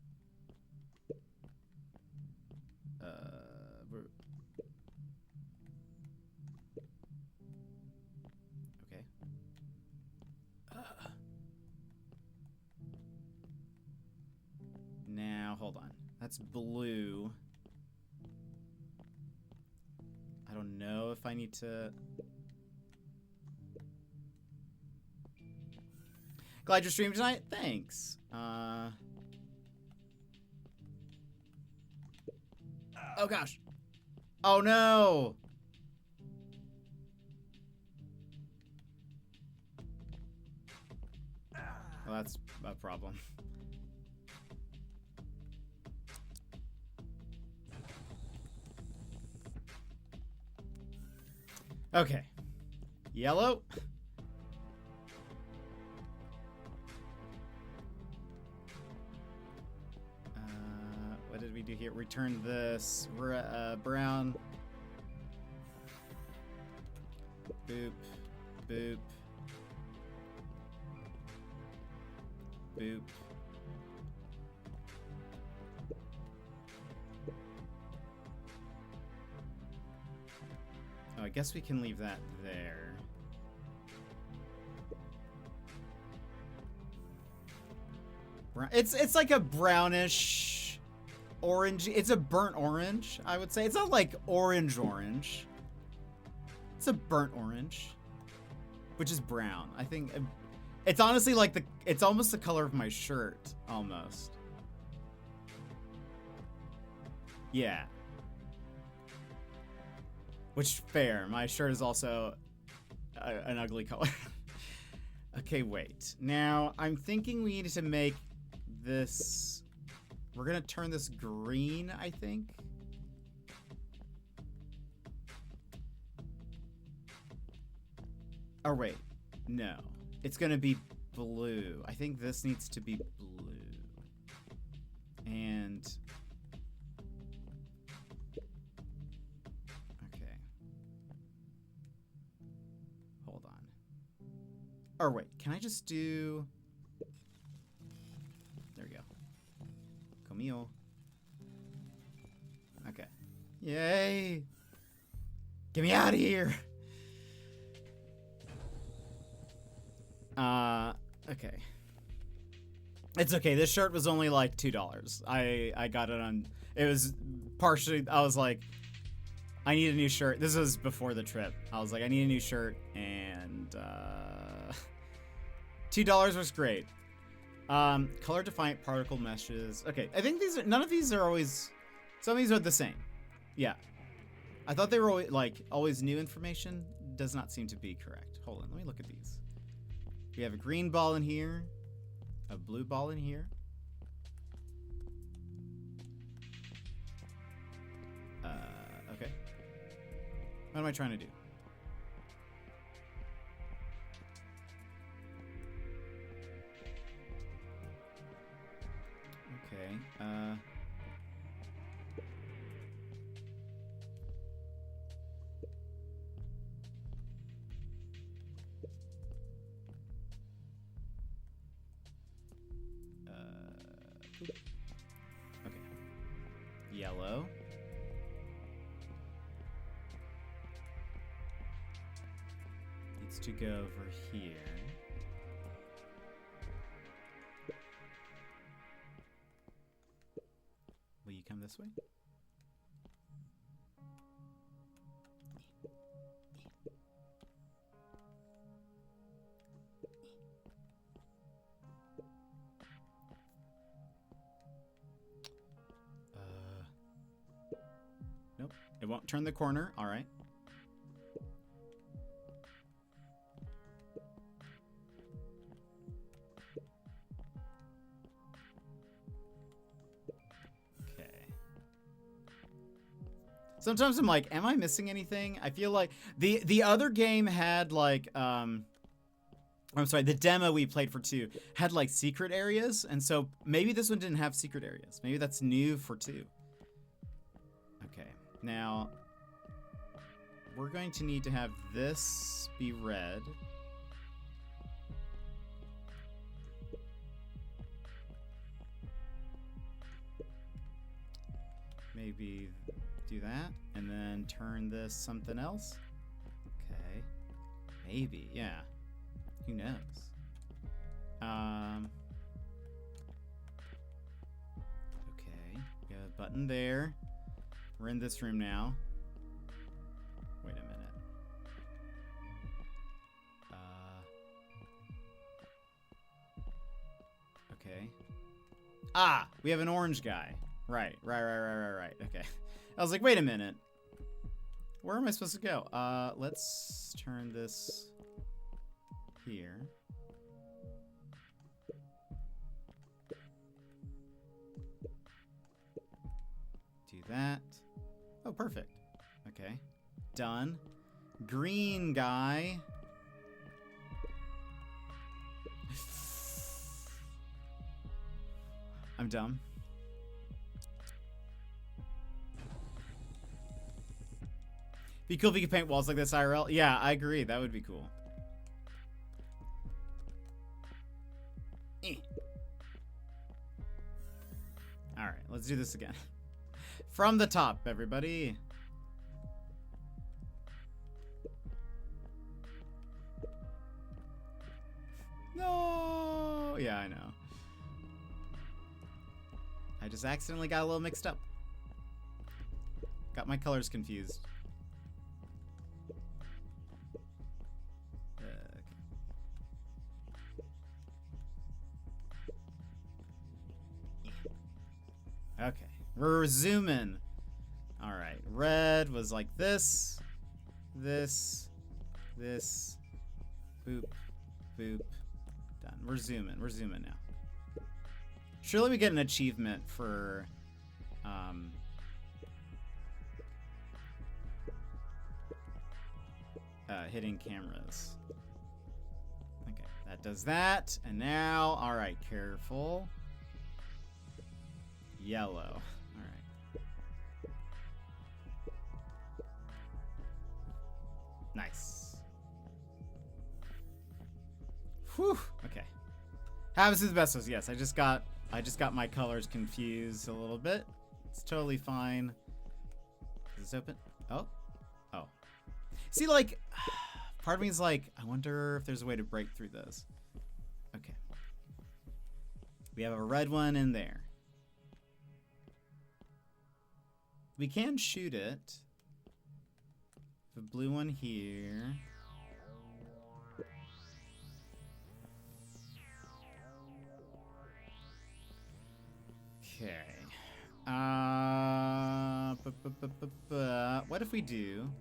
Okay. Now, hold on. That's blue. I don't know if I need to... Glad you're streaming tonight. Thanks. Oh gosh. Oh no. Well, that's a problem. Okay. Yellow. What did we do here? Return this brown. Boop. Boop. Boop. Oh, I guess we can leave that there. It's like a brownish orange. It's a burnt orange, I would say. It's not like orange. It's a burnt orange, which is brown. I think it's honestly like it's almost the color of my shirt, almost. Yeah. Which, fair. My shirt is also an ugly color. Okay, wait. Now, I'm thinking we need to make this... We're going to turn this green, I think. Or wait. No. It's going to be blue. I think this needs to be blue. And... Or wait, can I just do... There we go. Comio. Okay. Yay! Get me out of here! Okay. It's okay, this shirt was only like $2. I got it on... It was partially... I was like, I need a new shirt. This was before the trip. I was like, I need a new shirt, and... $2 was great. Color defiant particle meshes. Okay, I think these are, none of these are always, some of these are the same. Yeah. I thought they were always, always new information. Does not seem to be correct. Hold on, let me look at these. We have a green ball in here. a blue ball in here. Okay. What am I trying to do? Okay. Okay. Yellow. Needs to go over here. Will you come this way? Nope. It won't turn the corner. All right. Sometimes I'm like, am I missing anything? I feel like the other game had like I'm sorry, the demo we played for 2 had like secret areas, and so maybe this one didn't have secret areas. Maybe that's new for 2. Okay, now we're going to need to have this be red. Maybe do that, and then turn this something else. Okay. Maybe, yeah. Who knows? Okay. Got a button there. We're in this room now. Wait a minute. Okay. Ah! We have an orange guy. Right. Okay. I was like, wait a minute. Where am I supposed to go? Let's turn this here. Do that. Oh, perfect. Okay. Done. Green guy. I'm dumb. Be cool if you could paint walls like this IRL. Yeah, I agree. That would be cool. All right, let's do this again. From the top, everybody. No. Yeah, I know. I just accidentally got a little mixed up. Got my colors confused. Okay, we're zooming. All right, red was like this, this, boop, boop, done. We're zooming now. Surely we get an achievement for, hitting cameras. Okay, that does that, and now, all right, careful. Yellow. All right. Nice. Whew. Okay. Happens to the best of us. Yes, I just got my colors confused a little bit. It's totally fine. Is this open? Oh. Oh. See, like, part of me is like, I wonder if there's a way to break through this. Okay. We have a red one in there. We can shoot it. The blue one here. Okay. What if we do?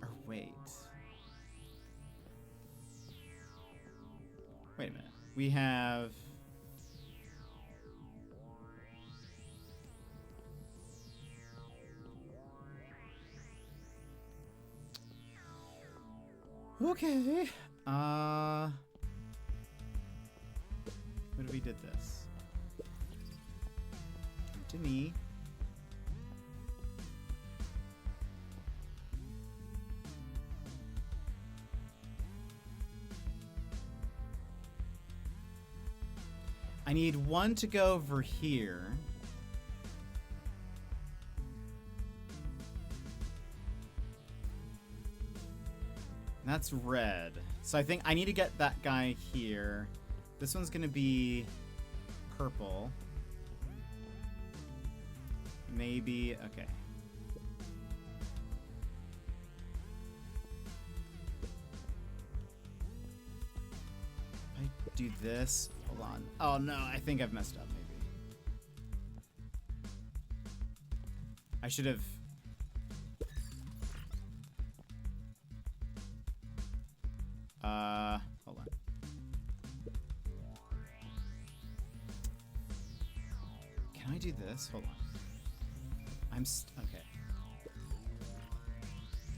Or wait. Wait a minute. We have... Okay. What if we did this? To me. I need one to go over here. That's red. So I think I need to get that guy here. This one's gonna be purple. Maybe, okay. If I do this, hold on. Oh no, I think I've messed up maybe. I should have... hold on. Can I do this? Hold on. Okay.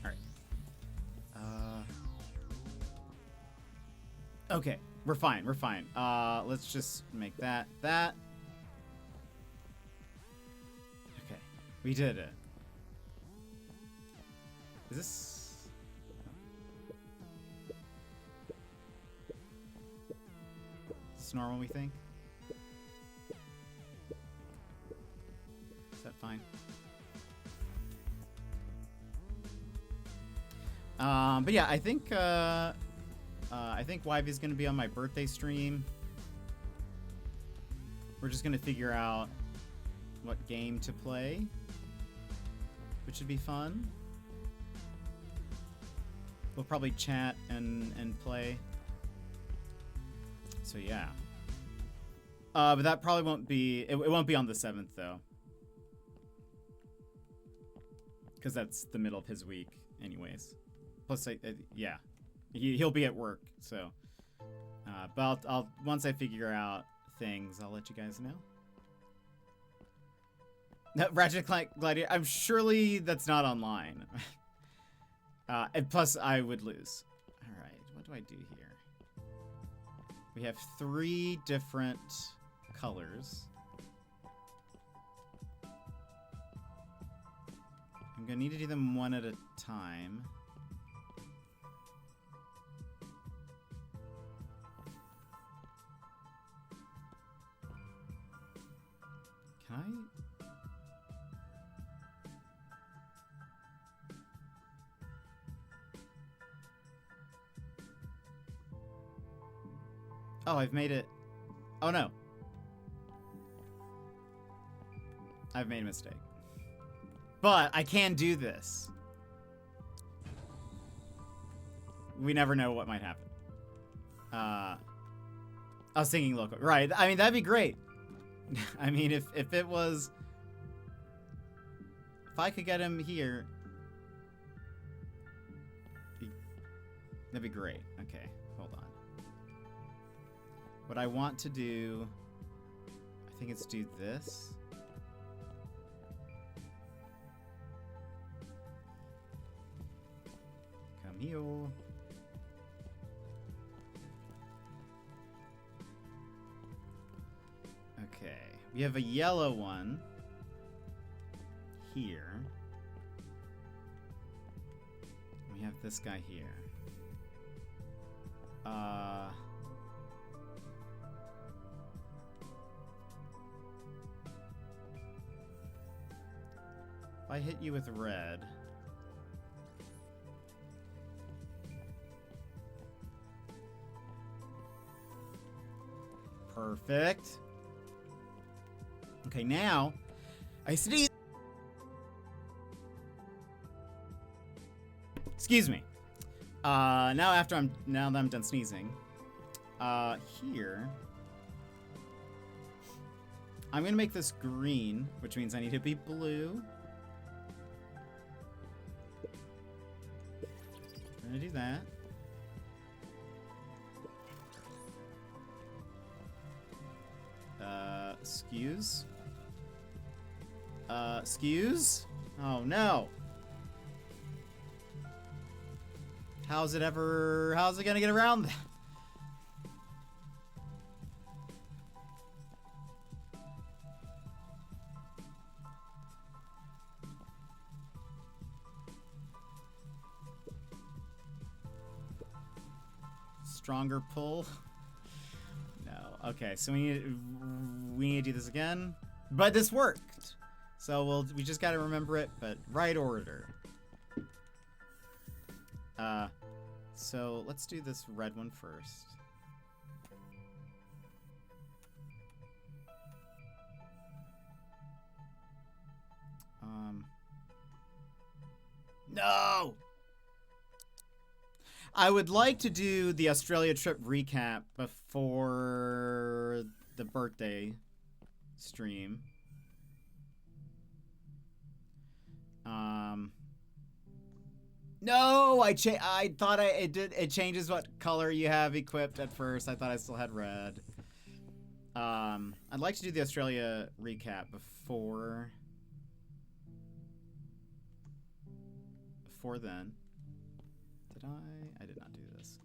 Alright. Okay. We're fine. We're fine. Let's just make that. Okay. We did it. Is this... Is this normal, we think? Is that fine? But yeah, I think Wivey's gonna be on my birthday stream. We're just gonna figure out what game to play, which should be fun. We'll probably chat and play. So yeah. But that probably won't be. It won't be on the 7th though, because that's the middle of his week, anyways. Plus, yeah, he'll be at work. So, but I'll once I figure out things, I'll let you guys know. No, Ratchet Gladiator. I'm surely that's not online. And plus, I would lose. All right, what do I do here? We have 3 different colors. I'm gonna need to do them one at a time. Can I? Oh, I've made it. Oh no. I've made a mistake. But I can do this. We never know what might happen. I was thinking local. Right. I mean, that'd be great. I mean, if it was... If I could get him here... That'd be great. Okay, hold on. What I want to do... I think it's do this. Come here. Okay, we have a yellow one here. We have this guy here. If I hit you with red, perfect. Okay, now I sneeze. Excuse me. Now that I'm done sneezing, here I'm gonna make this green, which means I need to be blue. I'm gonna do that. Excuse? Excuse? Oh, no. How's it gonna get around that? Stronger pull? No. Okay, so we need to do this again. But this worked. So we just gotta remember it, but right order. So let's do this red one first. No! I would like to do the Australia trip recap before the birthday stream. No, I thought it changes what color you have equipped at first. I thought I still had red. I'd like to do the Australia recap before then. Did I did not do this.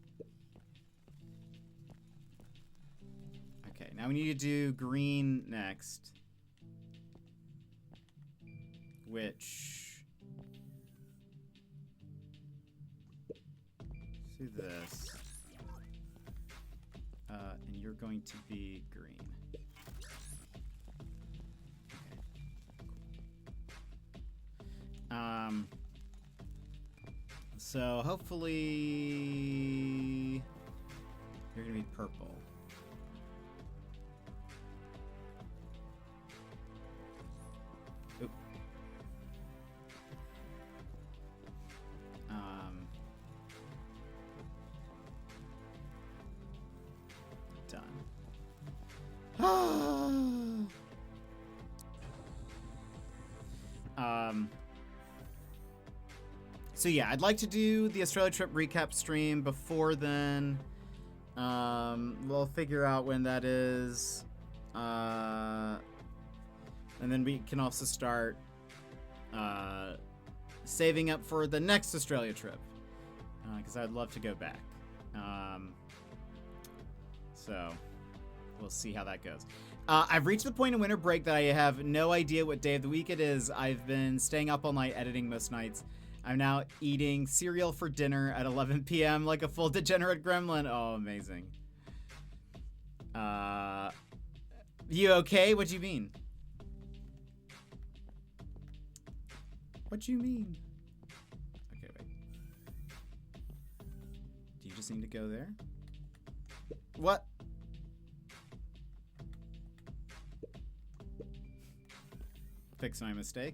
Okay, now we need to do green next. Which... do this. And you're going to be green. Okay. So hopefully you're gonna be purple. Oop. Done. So yeah, I'd like to do the Australia trip recap stream before then. We'll figure out when that is. And then we can also start saving up for the next Australia trip. Because I'd love to go back. So we'll see how that goes. I've reached the point in winter break that I have no idea what day of the week it is. I've been staying up all night editing most nights. I'm now eating cereal for dinner at 11 p.m. like a full degenerate gremlin. Oh, amazing. You okay? What do you mean? What do you mean? Okay, wait. Do you just need to go there? What? Fix my mistake.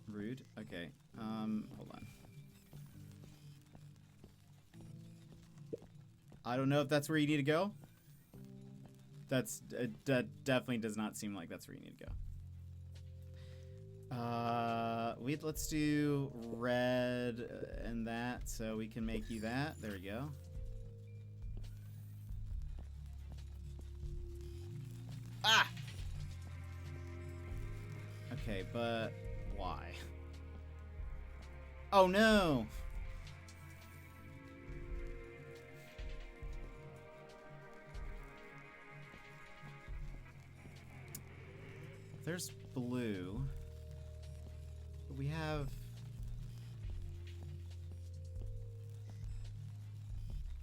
Rude. Okay. Hold on. I don't know if that's where you need to go. That definitely does not seem like that's where you need to go. Let's do red and that, so we can make you that. There we go. Ah! Okay, but why? Oh no! There's blue. But we have...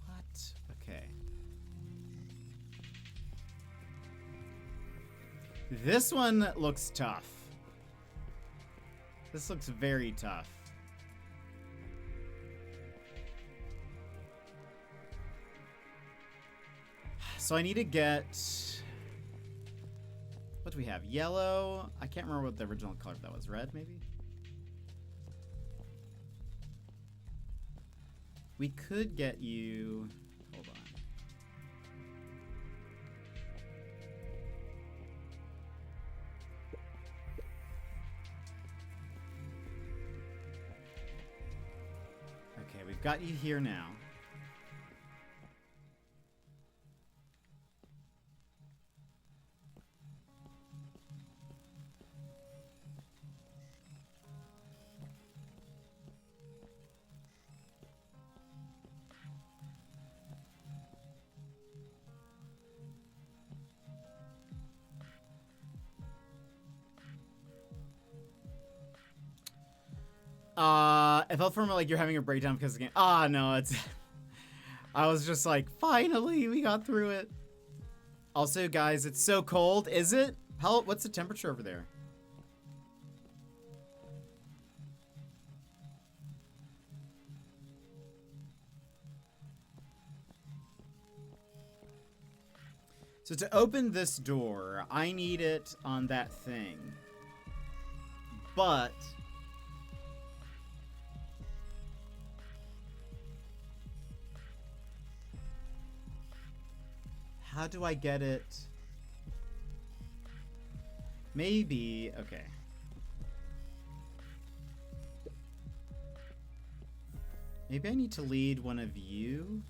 What? Okay. This one looks tough. This looks very tough. So I need to get... What do we have? Yellow? I can't remember what the original color that was. Red, maybe? We could get you... Hold on. Okay, we've got you here now. It felt for me like you're having a breakdown because of the game. Ah, no, it's... I was just like, finally, we got through it. Also, guys, it's so cold. Is it? What's the temperature over there? So to open this door, I need it on that thing. But... how do I get it? Maybe... okay. Maybe I need to lead one of you?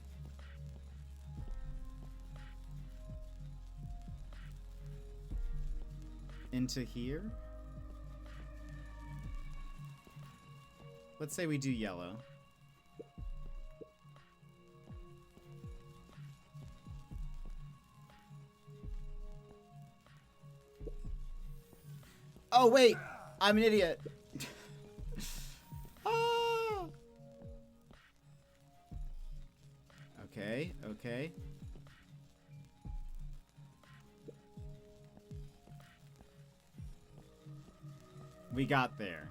Into here? Let's say we do yellow. Oh, wait! I'm an idiot! Ah! Okay, okay. We got there.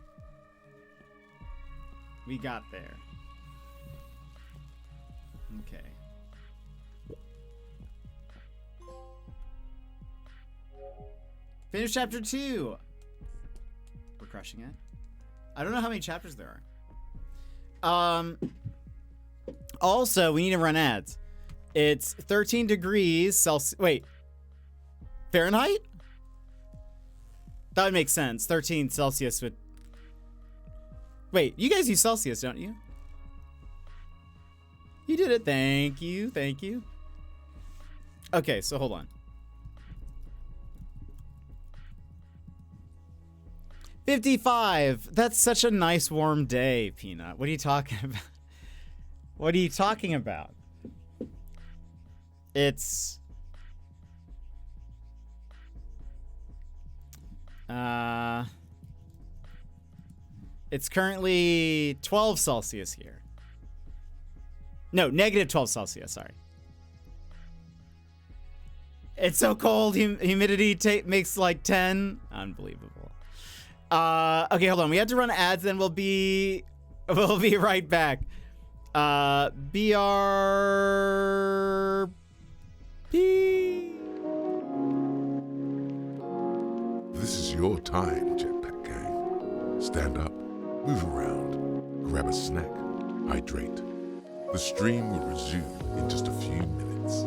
We got there. Okay. Finish chapter 2! We're crushing it. I don't know how many chapters there are. Also, we need to run ads. It's 13 degrees Celsius. Wait. Fahrenheit? That would make sense. 13 Celsius would... wait, you guys use Celsius, don't you? You did it. Thank you. Thank you. Okay, so hold on. 55. That's such a nice warm day, Peanut. What are you talking about? What are you talking about? It's... it's currently 12 Celsius here. No, negative 12 Celsius, sorry. It's so cold, humidity makes like 10. Unbelievable. Okay, hold on. We have to run ads, then we'll be right back. BRB. This is your time, Jetpack Gang. Stand up, move around, grab a snack, hydrate. The stream will resume in just a few minutes.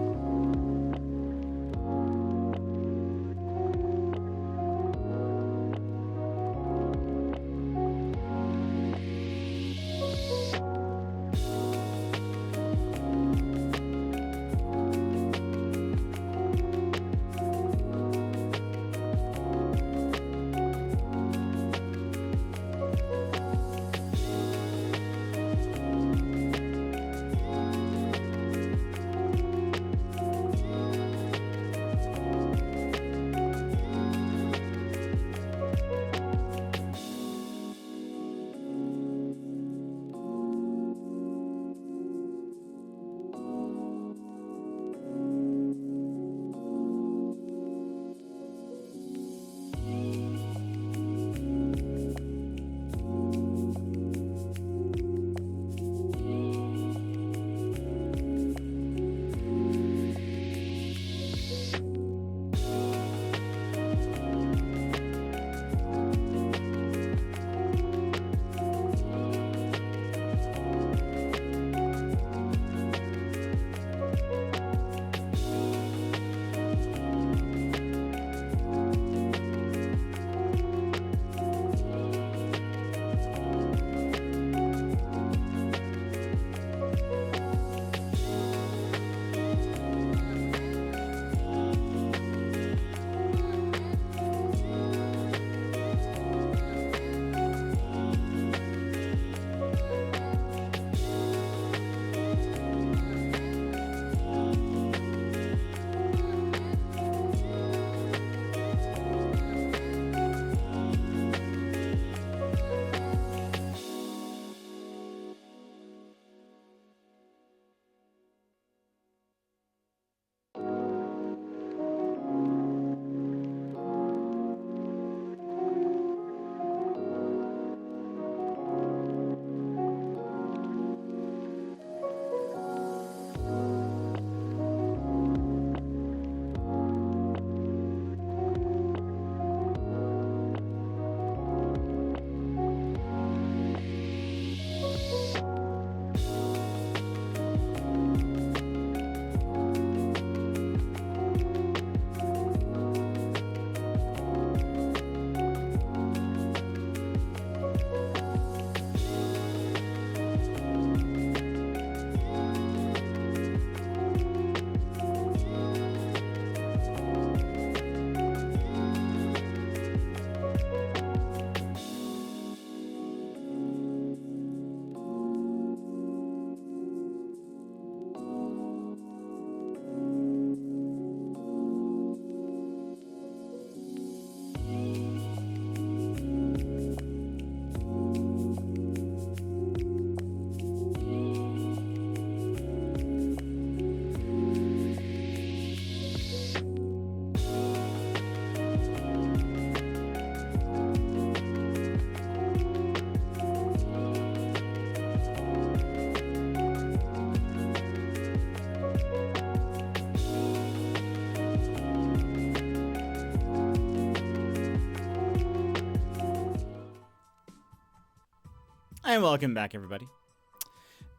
And welcome back, everybody.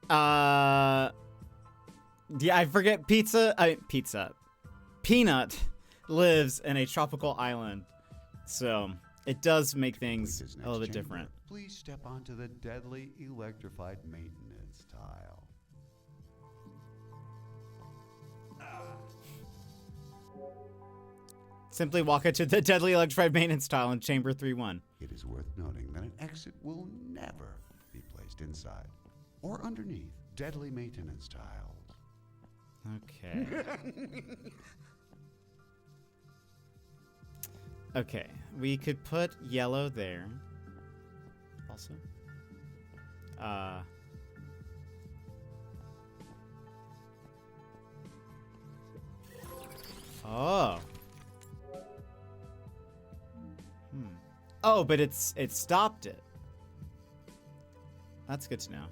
Yeah, I forget Peanut lives in a tropical island, so it does make things a little bit different. Please step onto the deadly electrified maintenance tile. Simply walk into the deadly electrified maintenance tile in chamber 3-1. It is worth noting that an exit will never be placed inside or underneath deadly maintenance tiles. Okay. Okay, we could put yellow there. Also. Oh. Oh, but it stopped it. That's good to know.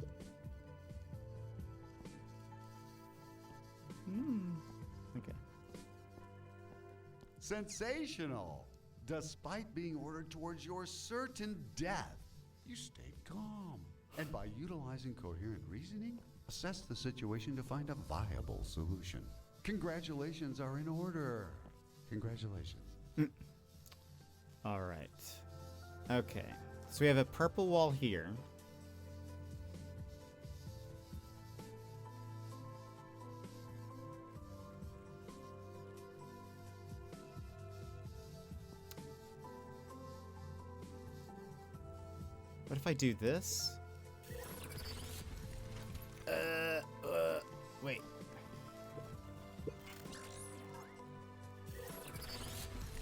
Okay. Sensational! Despite being ordered towards your certain death, you stayed calm. And by utilizing coherent reasoning, assess the situation to find a viable solution. Congratulations are in order. Congratulations. All right. Okay. So we have a purple wall here. What if I do this? Wait.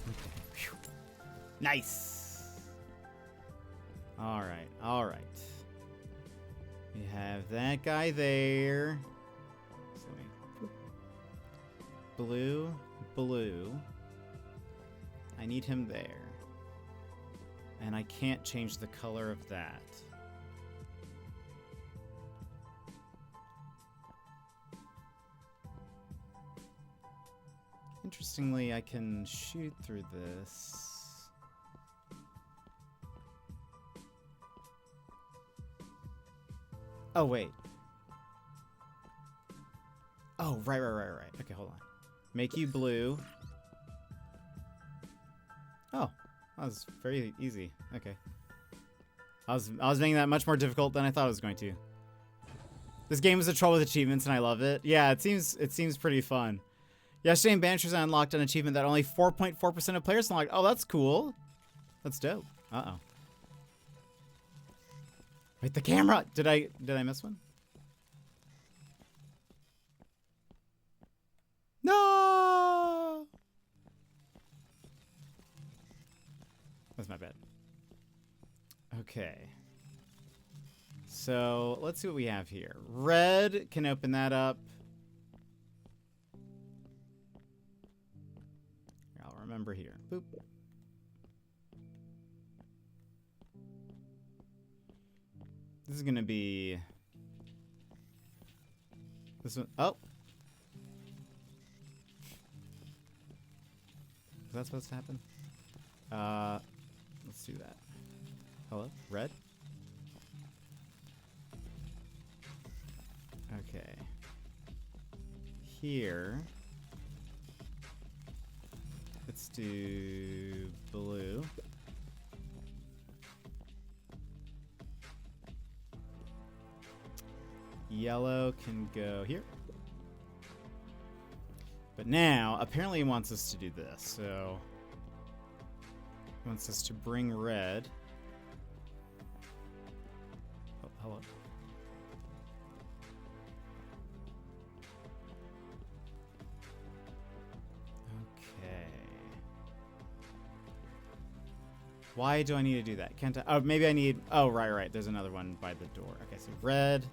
Okay. Nice. All right. All right. We have that guy there. So blue, blue. I need him there. And I can't change the color of that. Interestingly, I can shoot through this. Oh, wait. Oh, right. Okay, hold on. Make you blue. Oh. That was very easy. Okay. I was making that much more difficult than I thought it was going to. This game is a troll with achievements and I love it. Yeah, it seems pretty fun. Yesterday in Banishers I unlocked an achievement that only 4.4% of players unlocked. Oh, that's cool. That's dope. Uh-oh. Wait, the camera! Did I miss one? No! That's my bad. Okay. So, let's see what we have here. Red can open that up. I'll remember here. Boop. This is going to be... This one... Oh! Is that supposed to happen? Let's do that. Hello? Red? Okay. Here. Let's do blue. Yellow can go here. But now, apparently he wants us to do this, so... He wants us to bring red. Oh, hello. Okay. Why do I need to do that? Can't I? Oh, maybe I need... Oh, right. There's another one by the door. Okay, so red.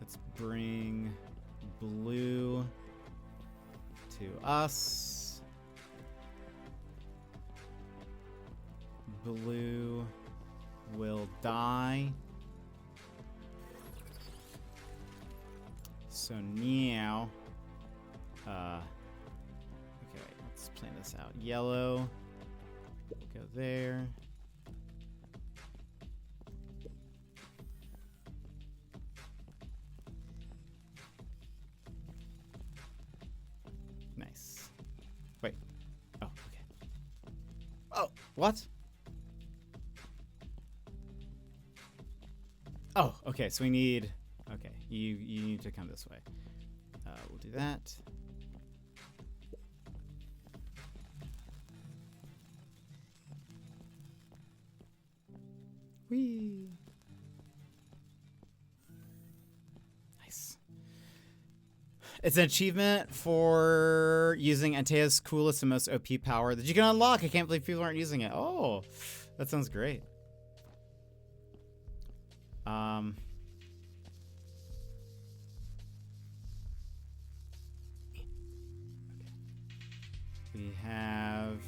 Let's bring blue to us. Blue will die. So now, okay, let's plan this out. Yellow, go there. What? Oh, okay, so we need... Okay, you need to come this way. We'll do that. Whee! Nice. It's an achievement for using Antea's coolest and most OP power that you can unlock. I can't believe people aren't using it. Oh, that sounds great. We have...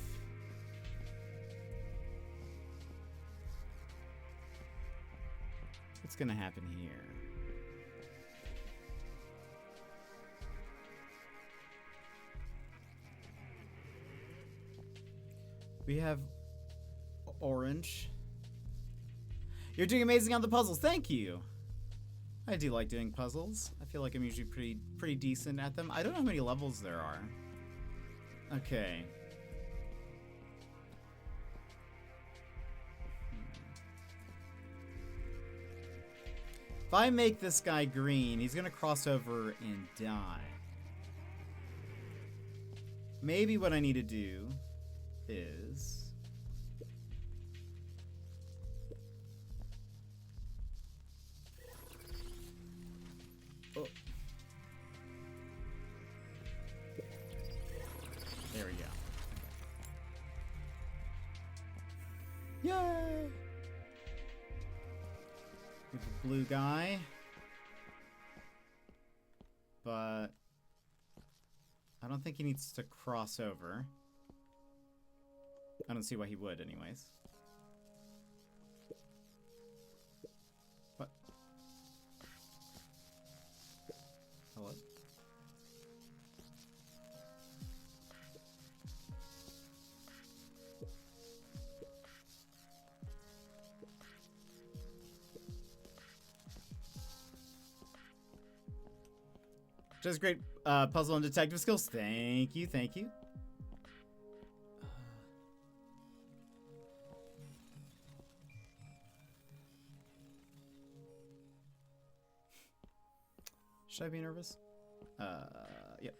What's gonna happen here? We have orange. You're doing amazing on the puzzles. Thank you. I do like doing puzzles. I feel like I'm usually pretty decent at them. I don't know how many levels there are. Okay. If I make this guy green, he's gonna cross over and die. Maybe what I need to do is... Oh. There we go. Yay! We have a blue guy. But I don't think he needs to cross over. I don't see why he would anyways. What? Hello? Just great puzzle and detective skills. Thank you, thank you. Should I be nervous? Yep.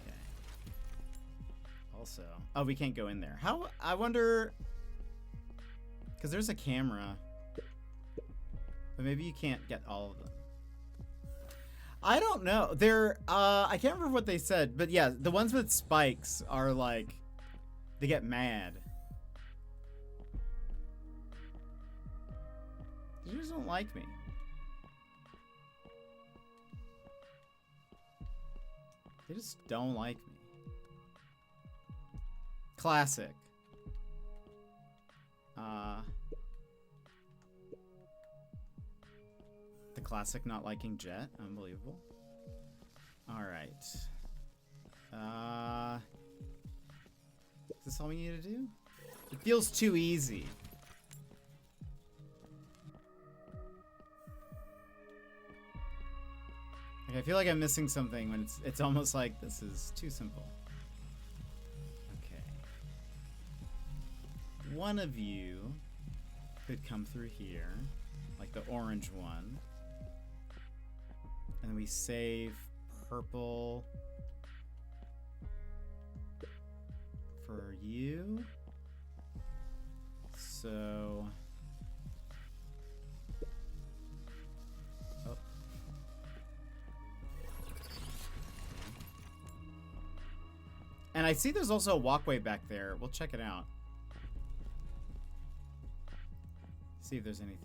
Okay. Also, oh, we can't go in there. How? I wonder, because there's a camera, but maybe you can't get all of them. I don't know. They're, I can't remember what they said, but yeah, the ones with spikes are like, they get mad. They just don't like me. They just don't like me. Classic. The classic not liking Jet. Unbelievable. Alright. Is this all we need to do? It feels too easy. Like, I feel like I'm missing something when it's almost like this is too simple. Okay. One of you could come through here, like the orange one. And then we save purple for you. So... Oh. And I see there's also a walkway back there. We'll check it out. See if there's anything.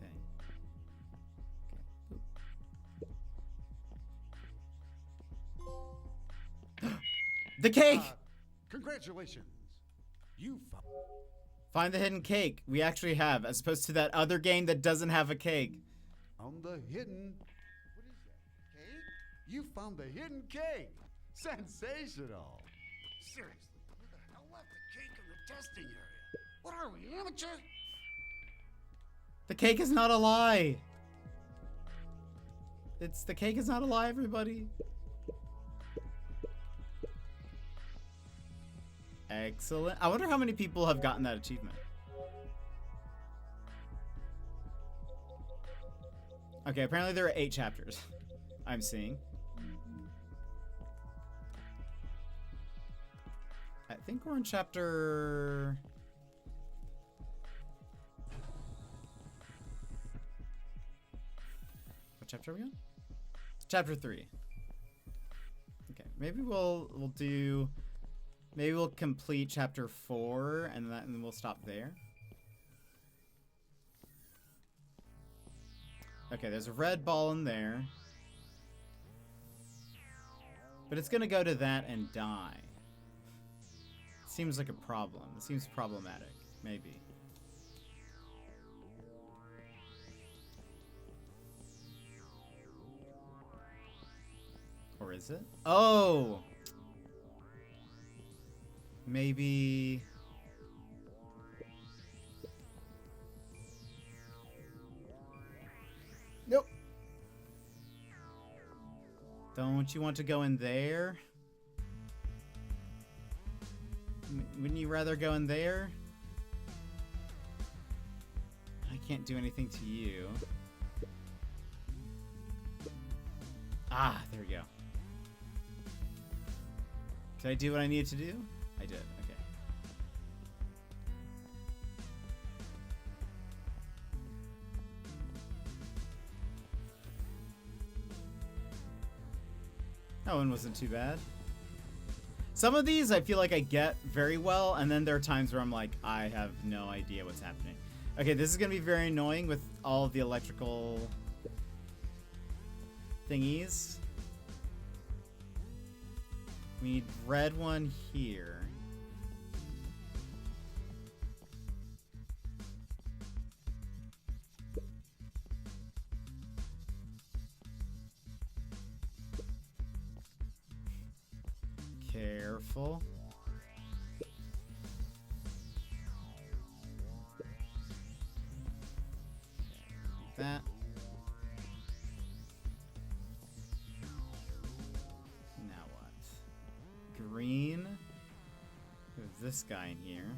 The cake! Congratulations. You Find the hidden cake. We actually have, as opposed to that other game that doesn't have a cake. found the hidden... What is that? Cake? You found the hidden cake. Sensational. Seriously, who the hell left the cake in the testing area? What are we, amateurs? The cake is not a lie. It's the cake is not a lie, everybody. Excellent. I wonder how many people have gotten that achievement. Okay, apparently there are 8 chapters. I'm seeing. I think we're in chapter... What chapter are we on? Chapter 3. Okay, maybe we'll do... Maybe we'll complete chapter 4 and then we'll stop there. Okay, there's a red ball in there. But it's gonna go to that and die. Seems like a problem. It seems problematic. Maybe. Or is it? Oh! Maybe... Nope. Don't you want to go in there? Wouldn't you rather go in there? I can't do anything to you. Ah, there we go. Did I do what I needed to do? I did, okay. That one wasn't too bad. Some of these I feel like I get very well, and then there are times where I'm like, I have no idea what's happening. Okay, this is gonna be very annoying with all of the electrical thingies. We need red one here. Careful. That. Now what? Green. There's this guy in here.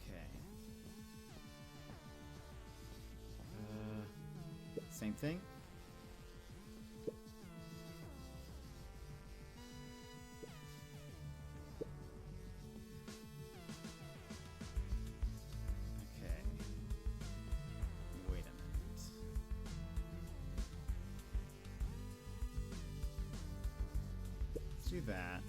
Okay. Same thing. Do that.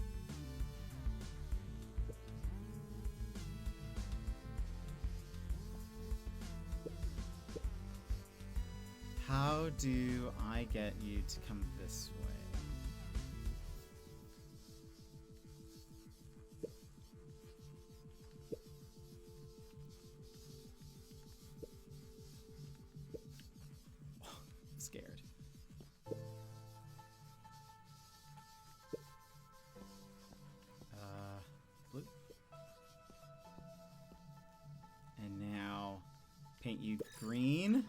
How do I get you to come this way? I'm scared. Blue. And now paint you green.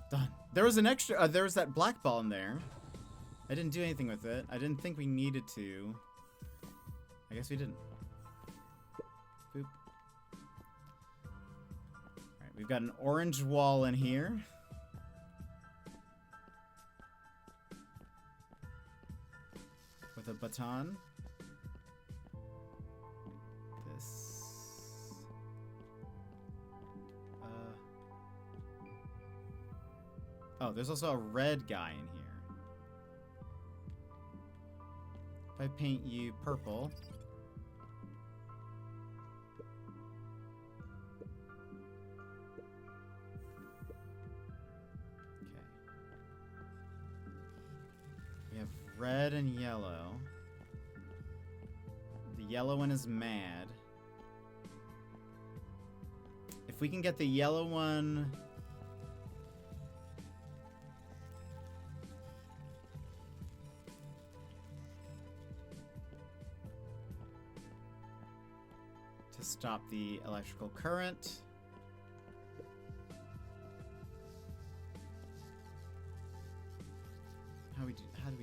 Done. There was an extra, there was that black ball in there. I didn't do anything with it. I didn't think we needed to. I guess we didn't. Boop. We've got an orange wall in here. With a baton. This. Oh, there's also a red guy in here. If I paint you purple. Red and yellow. The yellow one is mad. If we can get the yellow one... Stop the electrical current. How do we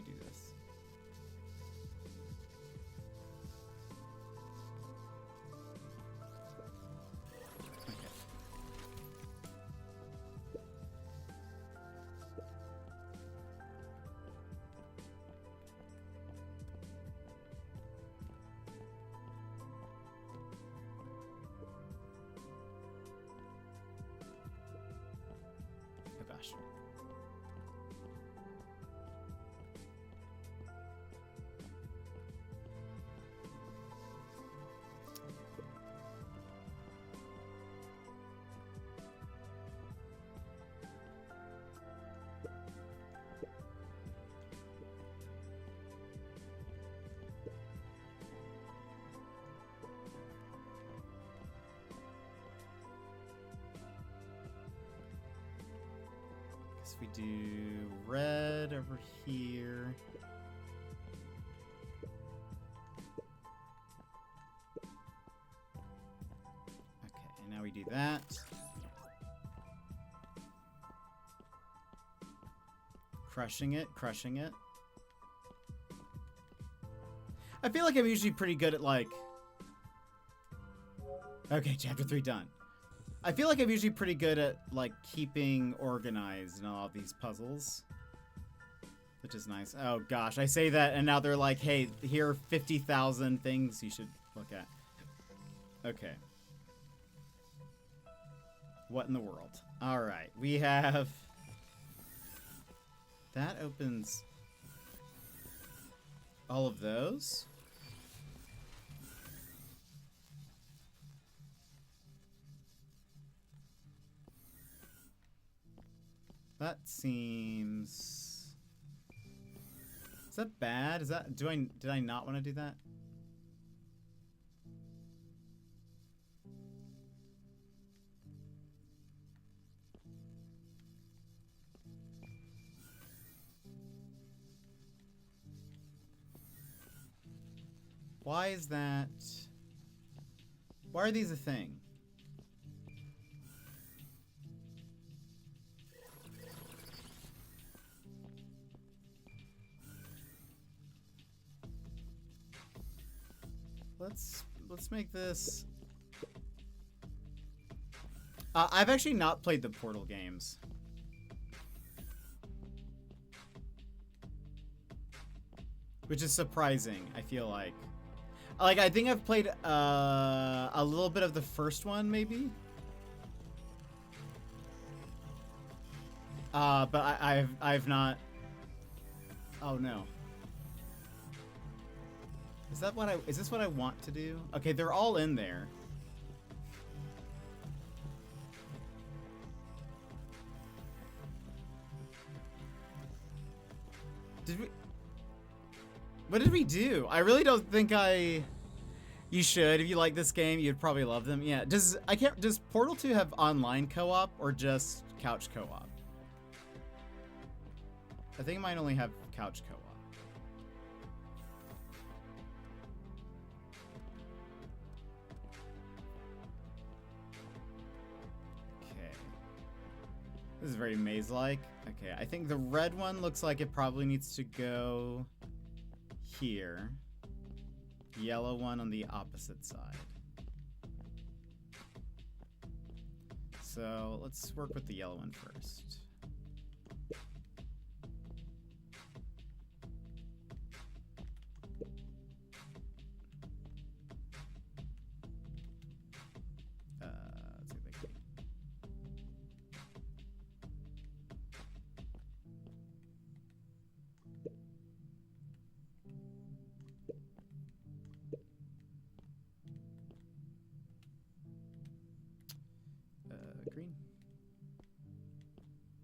do this? Okay. Oh gosh. Guess we do red over here. Okay, and now we do that. Crushing it, crushing it. I feel like I'm usually pretty good at like... Okay, chapter 3 done. I feel like I'm usually pretty good at like keeping organized in all of these puzzles. Which is nice. Oh gosh, I say that and now they're like, hey, here are 50,000 things you should look at. Okay. What in the world? Alright, we have... That opens all of those. That seems... Is that bad? Is that... Did I not want to do that? Why is that... Why are these a thing? Let's make this... I've actually not played the Portal games. Which is surprising, I feel like. Like, I think I've played a little bit of the first one, maybe? But I've not... Oh, no. Is this what I want to do? Okay, they're all in there. What did we do? I really don't think you should. If you like this game, you'd probably love them. Yeah, does Portal 2 have online co-op or just couch co-op? I think it might only have couch co-op. This is very maze-like. Okay, I think the red one looks like it probably needs to go here. Yellow one on the opposite side. So let's work with the yellow one first. Let's see if they can... Green.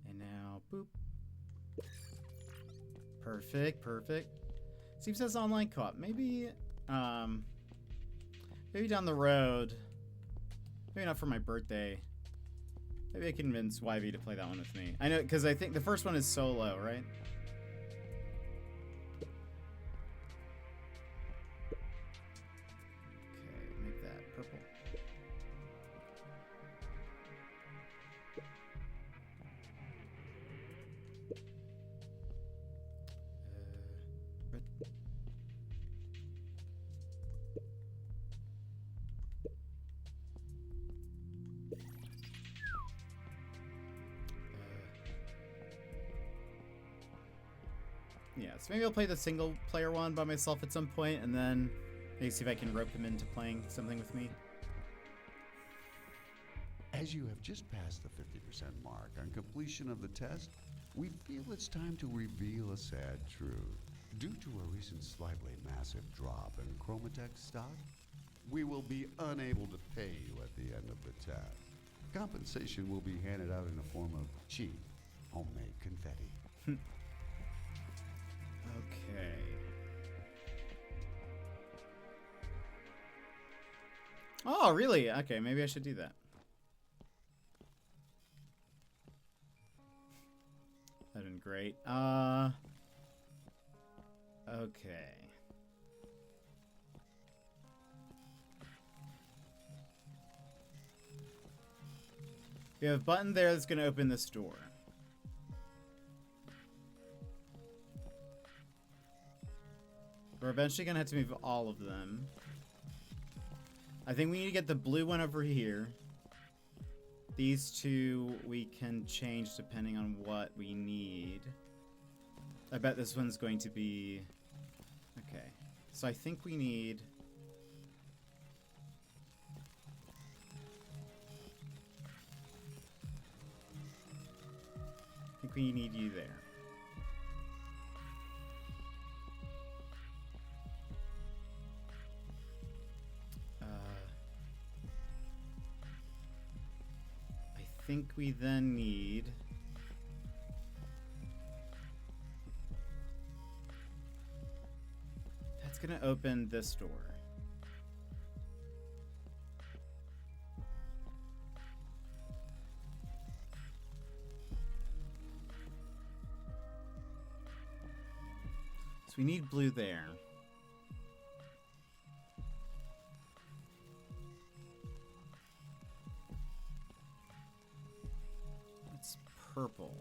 And now, boop. Perfect, perfect. Seems that's online co-op. Maybe down the road. Maybe not for my birthday. Maybe I can convince YV to play that one with me. I know, because I think the first one is solo, right? Okay, make that purple. Yeah, so maybe I'll play the single player one by myself at some point, and then maybe see if I can rope him into playing something with me. As you have just passed the 50% mark on completion of the test, we feel it's time to reveal a sad truth. Due to a recent slightly massive drop in Chromatech stock, we will be unable to pay you at the end of the test. Compensation will be handed out in the form of cheap, homemade confetti. Okay. Oh, really? Okay, maybe I should do that. That'd been great. Okay. We have a button there that's going to open this door. We're eventually going to have to move all of them. I think we need to get the blue one over here. These two we can change depending on what we need. I bet this one's going to be... Okay. So I think we need... I think we need you there. I think we then need... That's gonna open this door. So we need blue there. It's purple.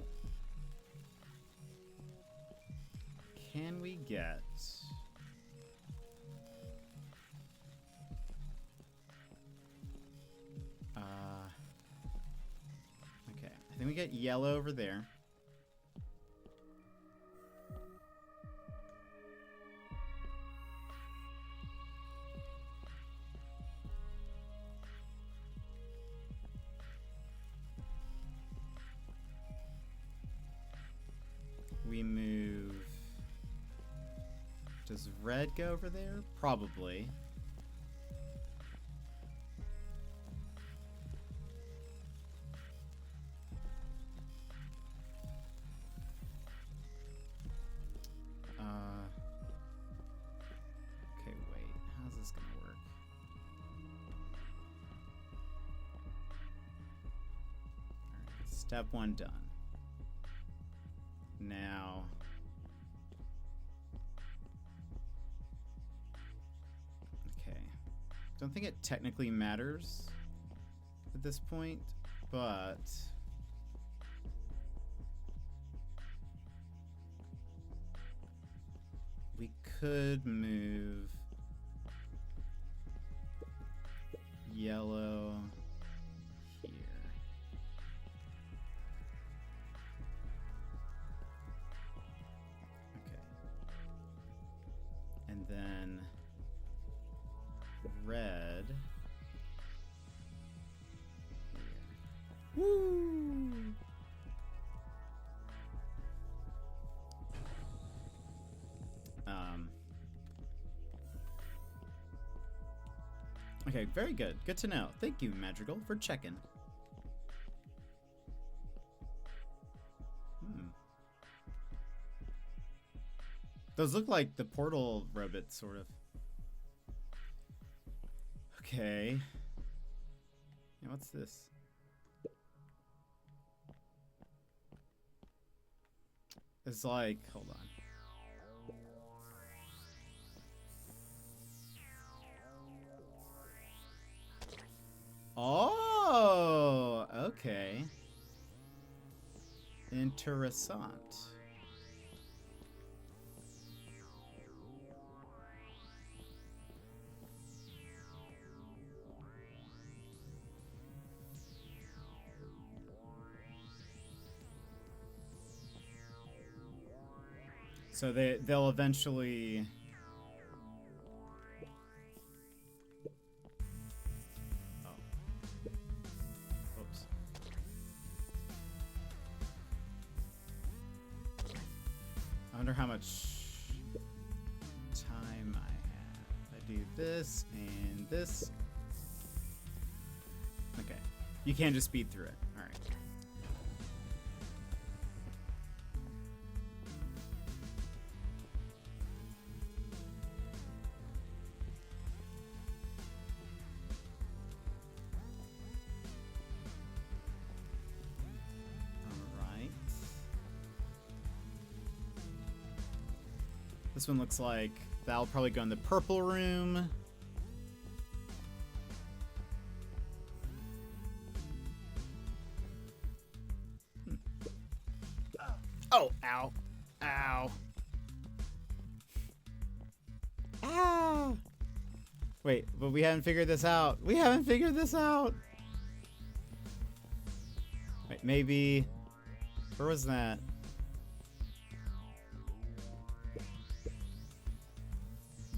Can we get... Okay, I think we get yellow over there. We move... Does red go over there? Probably. Okay, wait. How's this gonna work? Alright, step one done. Now... Okay. Don't think it technically matters at this point, but... We could move yellow here. Okay. And then red here. Woo! Okay, very good. Good to know. Thank you, Madrigal, for checking. Those look like the portal robots, sort of. Okay. Yeah, what's this? It's like, hold on. Oh, okay. Interessant. So they'll eventually. Oh. Oops. I wonder how much time I have. I do this and this. Okay. You can't just speed through it. All right. This one looks like that'll probably go in the purple room. Oh, ow. Ow. Ah. Wait, but we haven't figured this out. We haven't figured this out. Wait, maybe. Where was that?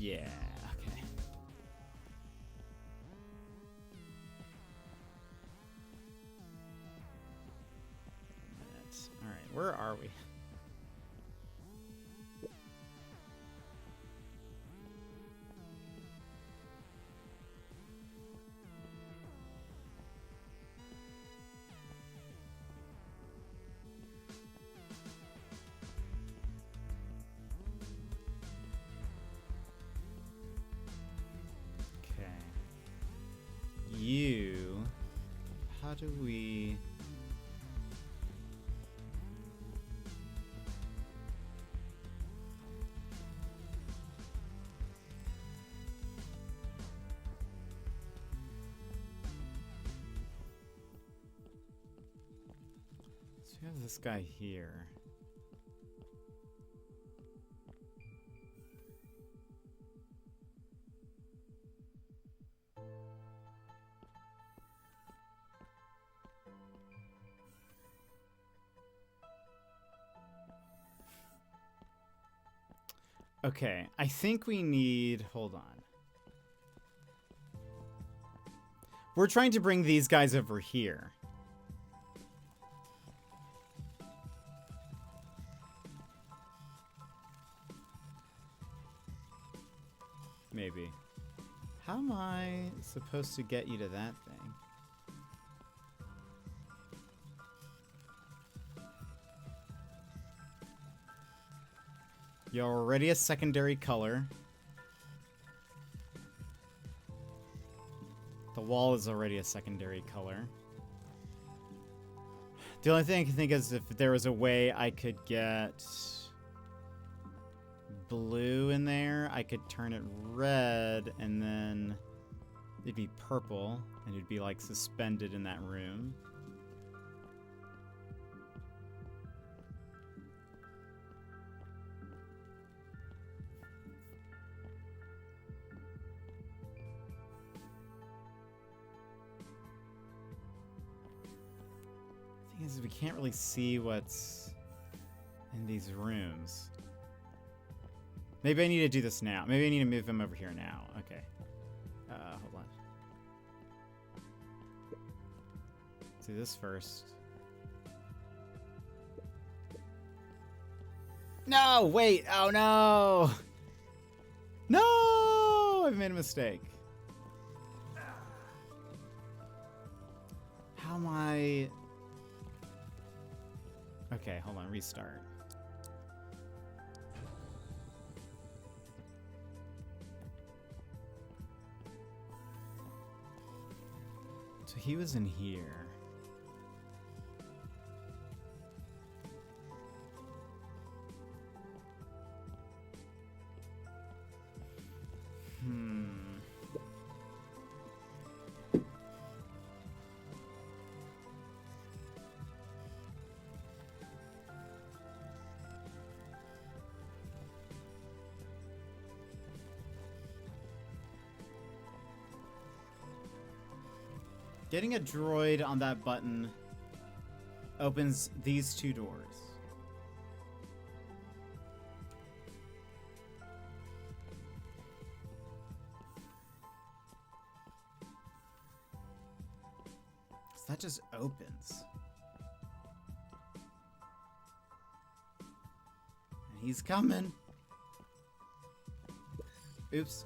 Yeah, okay. Alright, where are we? How do we... So we have this guy here. Okay, I think we need... Hold on. We're trying to bring these guys over here. Maybe. How am I supposed to get you to that thing? You're already a secondary color. The wall is already a secondary color. The only thing I can think is if there was a way I could get blue in there, I could turn it red and then it'd be purple and it'd be like suspended in that room. Is we can't really see what's in these rooms. Maybe I need to do this now. Maybe I need to move him over here now. Okay. Hold on. Let's do this first. No! Wait! Oh no! No! I've made a mistake. How am I... Okay, hold on, restart. So he was in here. Getting a droid on that button opens these two doors. that just opens. And he's coming. Oops.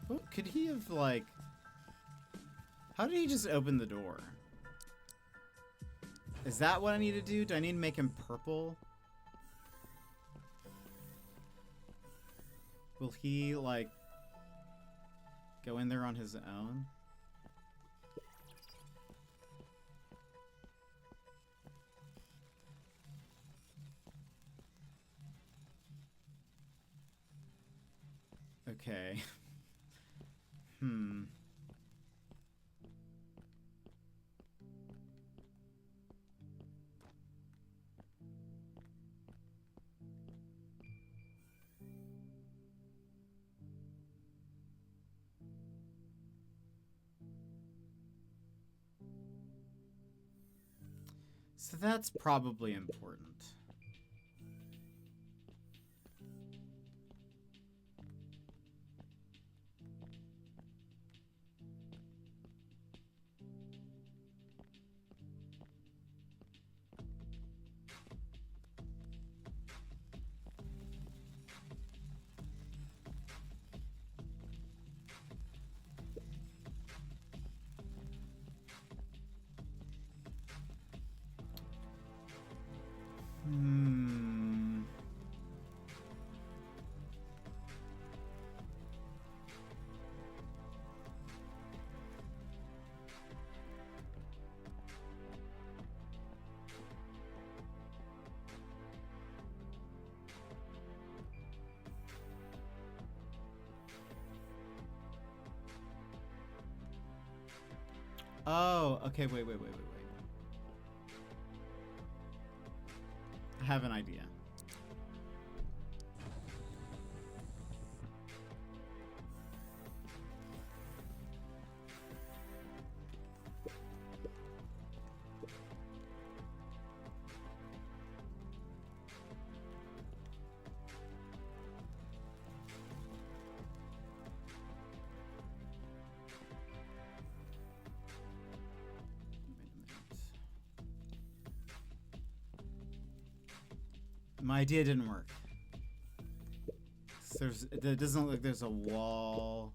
Oh, could he have, like... How did he just open the door? Is that what I need to do? Do I need to make him purple? Will he, like, go in there on his own? Okay. So that's probably important. Oh, okay, wait. I have an idea. My idea didn't work. It doesn't look like there's a wall.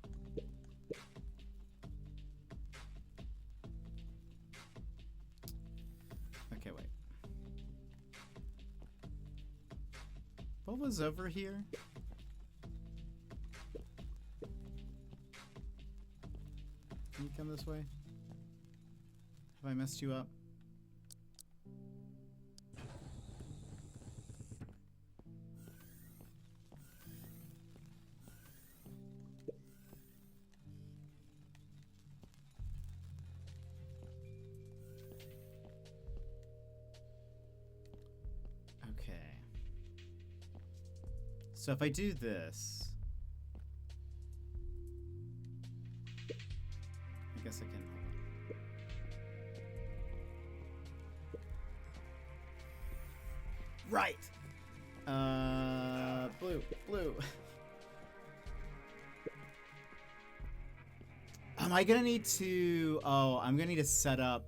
Okay, wait. What was over here? Can you come this way? Have I messed you up? So if I do this, I guess I can. Right. Blue. Am I gonna need to? Oh, I'm gonna need to set up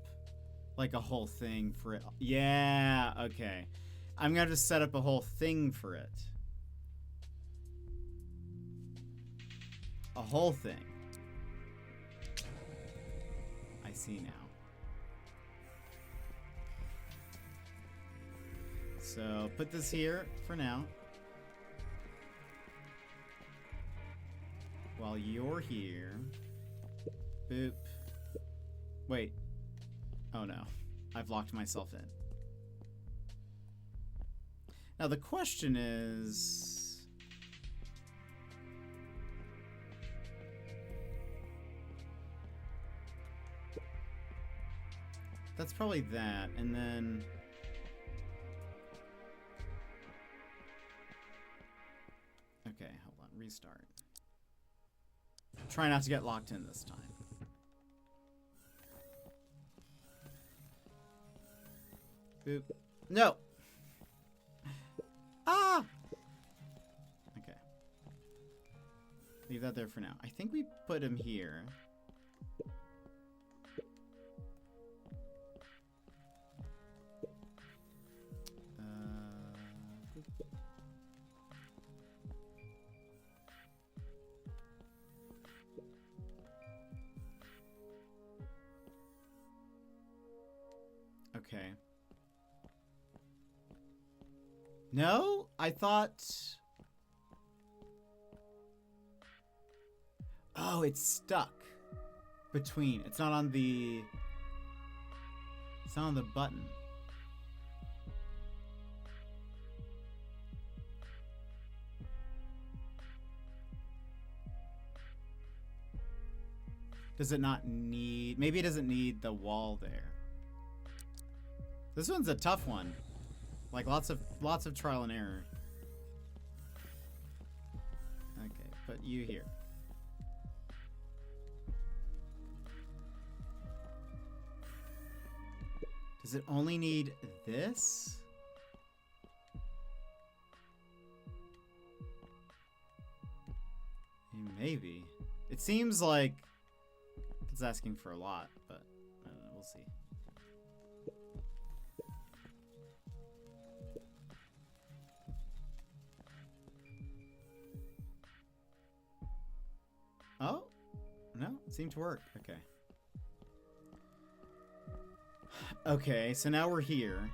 like a whole thing for it. Yeah. Okay. I'm gonna have to set up a whole thing for it. A whole thing. I see now. So put this here for now. While you're here. Boop. Wait. Oh no. I've locked myself in. Now the question is... That's probably that, and then... Okay, hold on, restart. Try not to get locked in this time. Boop. No! Ah! Okay. that there for now. I think we put him here. Okay. No, I thought... Oh, it's stuck between. It's not on the... It's not on the button. Does it not need... Maybe it doesn't need the wall there. This one's a tough one. Like lots of trial and error. Okay, put you here. Does it only need this? Maybe. It seems like it's asking for a lot, but I don't know, we'll see. Oh, no, it seemed to work. Okay. Okay, so now we're here.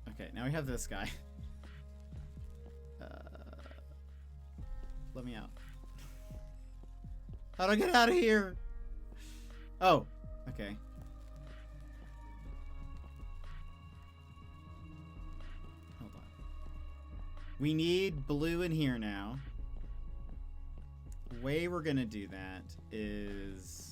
Okay, now we have this guy. Let me out. How do I get out of here? Oh, okay. Hold on. We need blue in here now. The way we're gonna do that is...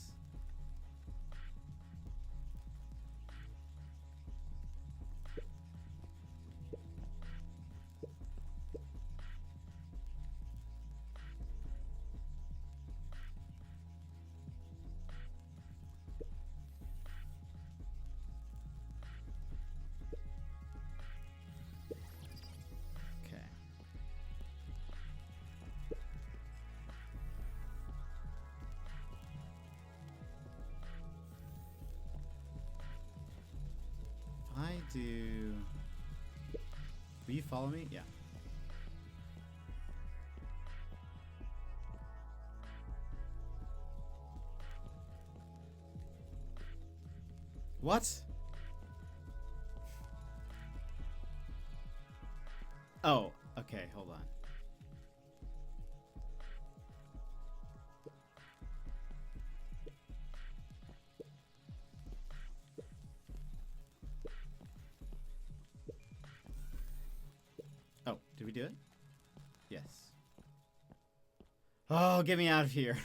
do... Will you follow me? Yeah. What? Oh, okay, hold on. Oh, did we do it? Yes. Oh, get me out of here.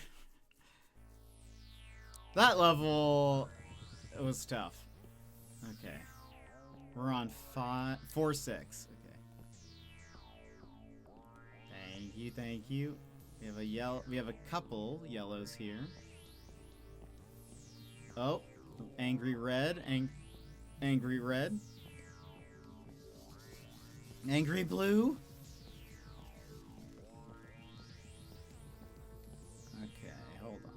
That level... It was tough. Okay. We're on 4-6. Okay. Thank you, thank you. We have a yellow. We have a couple yellows here. Oh, angry red, angry red, angry blue. Okay, hold on.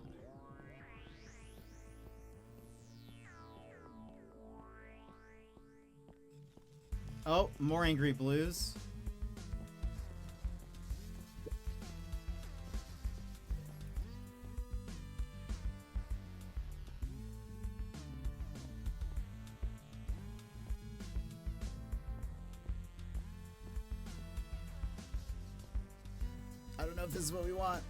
Oh, more angry blues. I don't know if this is what we want.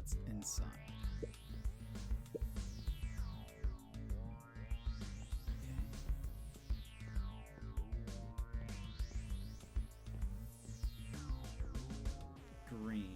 what's inside. Green.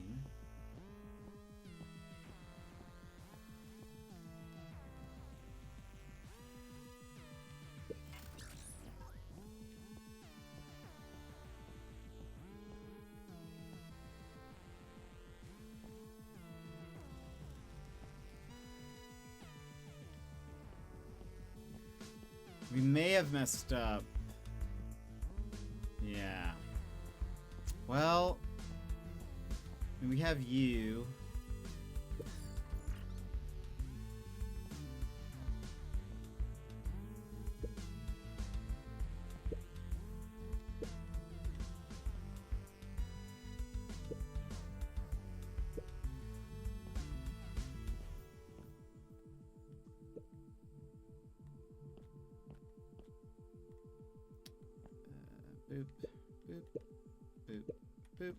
We may have messed up. Yeah. Well, we have you. Boop, boop, boop, boop.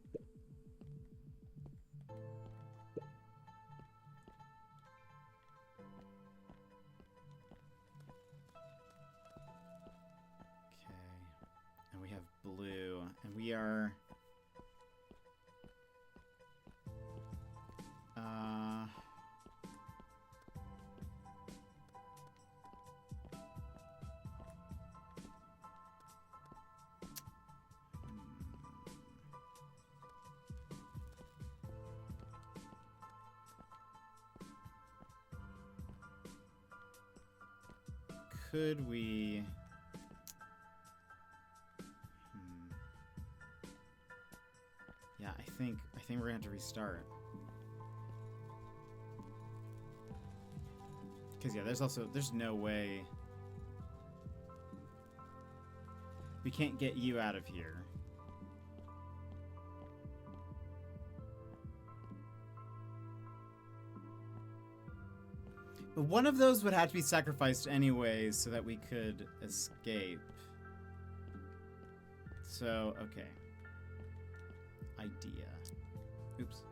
Okay. And we have blue. And we are... Could we... Yeah, I think we're gonna have to restart. Cause yeah, there's no way we can't get you out of here. But one of those would have to be sacrificed anyways so that we could escape. So, okay. Idea. Oops.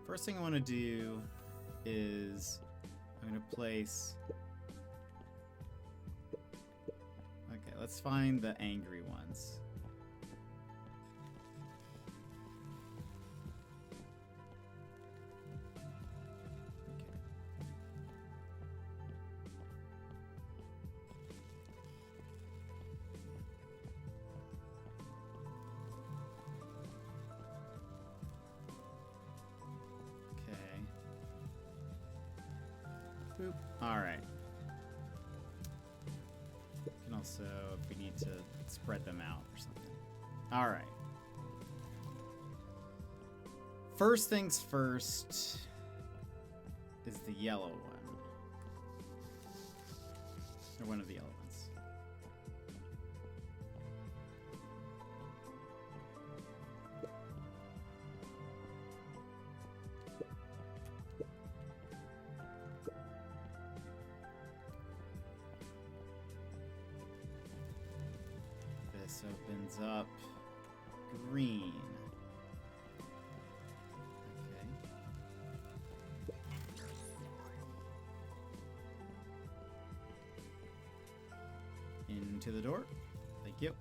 First thing I want to do is I'm going to place... Okay, let's find the angry ones. Boop. Alright. We can also, if we need to spread them out or something. Alright. First things first is the yellow one. Or one of the yellow ones. This opens up green. Okay. Into the door. Thank you.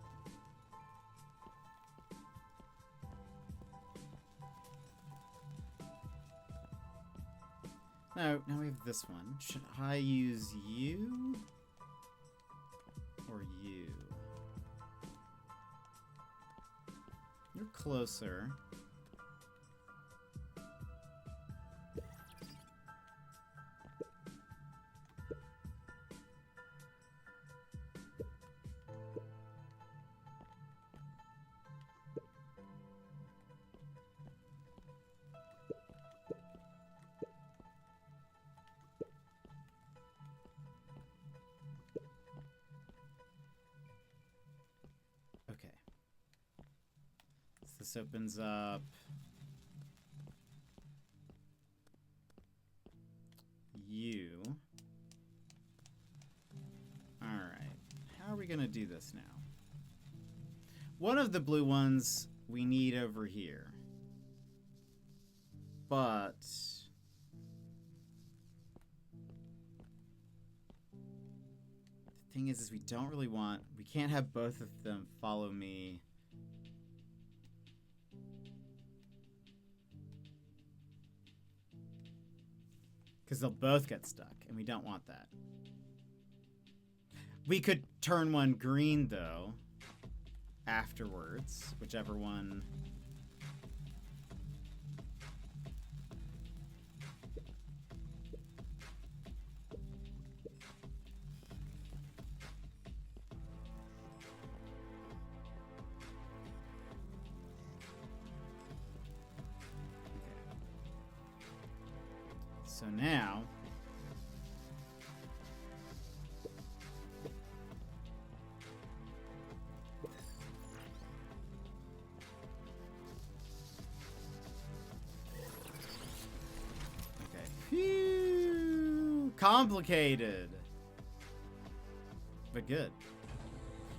Now we have this one. Should I use you? Or you? You're closer. Okay. So this opens up you. All right. How are we going to do this now? One of the blue ones we need over here. But the thing is we don't really want, we can't have both of them follow me. Because they'll both get stuck, and we don't want that. We could turn one green, though, afterwards, whichever one. So now, okay, phew, complicated, but good.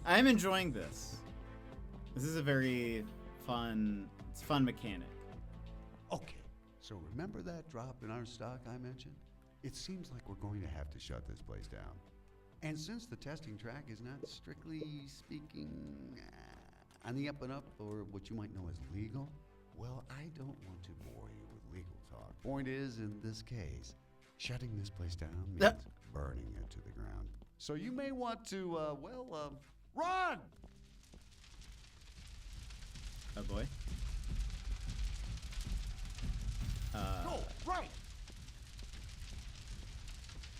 I'm enjoying this. This is a very fun, it's a fun mechanic. Okay, so remember that drop in our stock I mentioned? It seems like we're going to have to shut this place down. And since the testing track is not strictly speaking on the up and up, or what you might know as legal, well, I don't want to bore you with legal talk. Point is, in this case, shutting this place down means burning it to the ground. So you may want to, run! Oh boy. Go, right!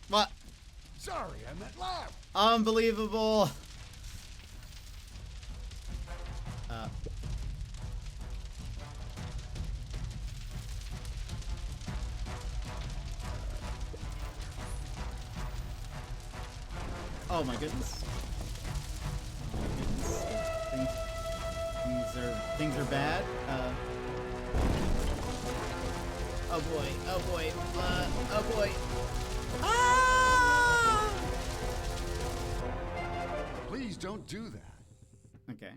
What? Sorry, I meant left! Unbelievable. Oh my goodness. Oh my goodness. Things are bad. Oh boy. Oh boy. Oh boy. Ah! Please don't do that. Okay.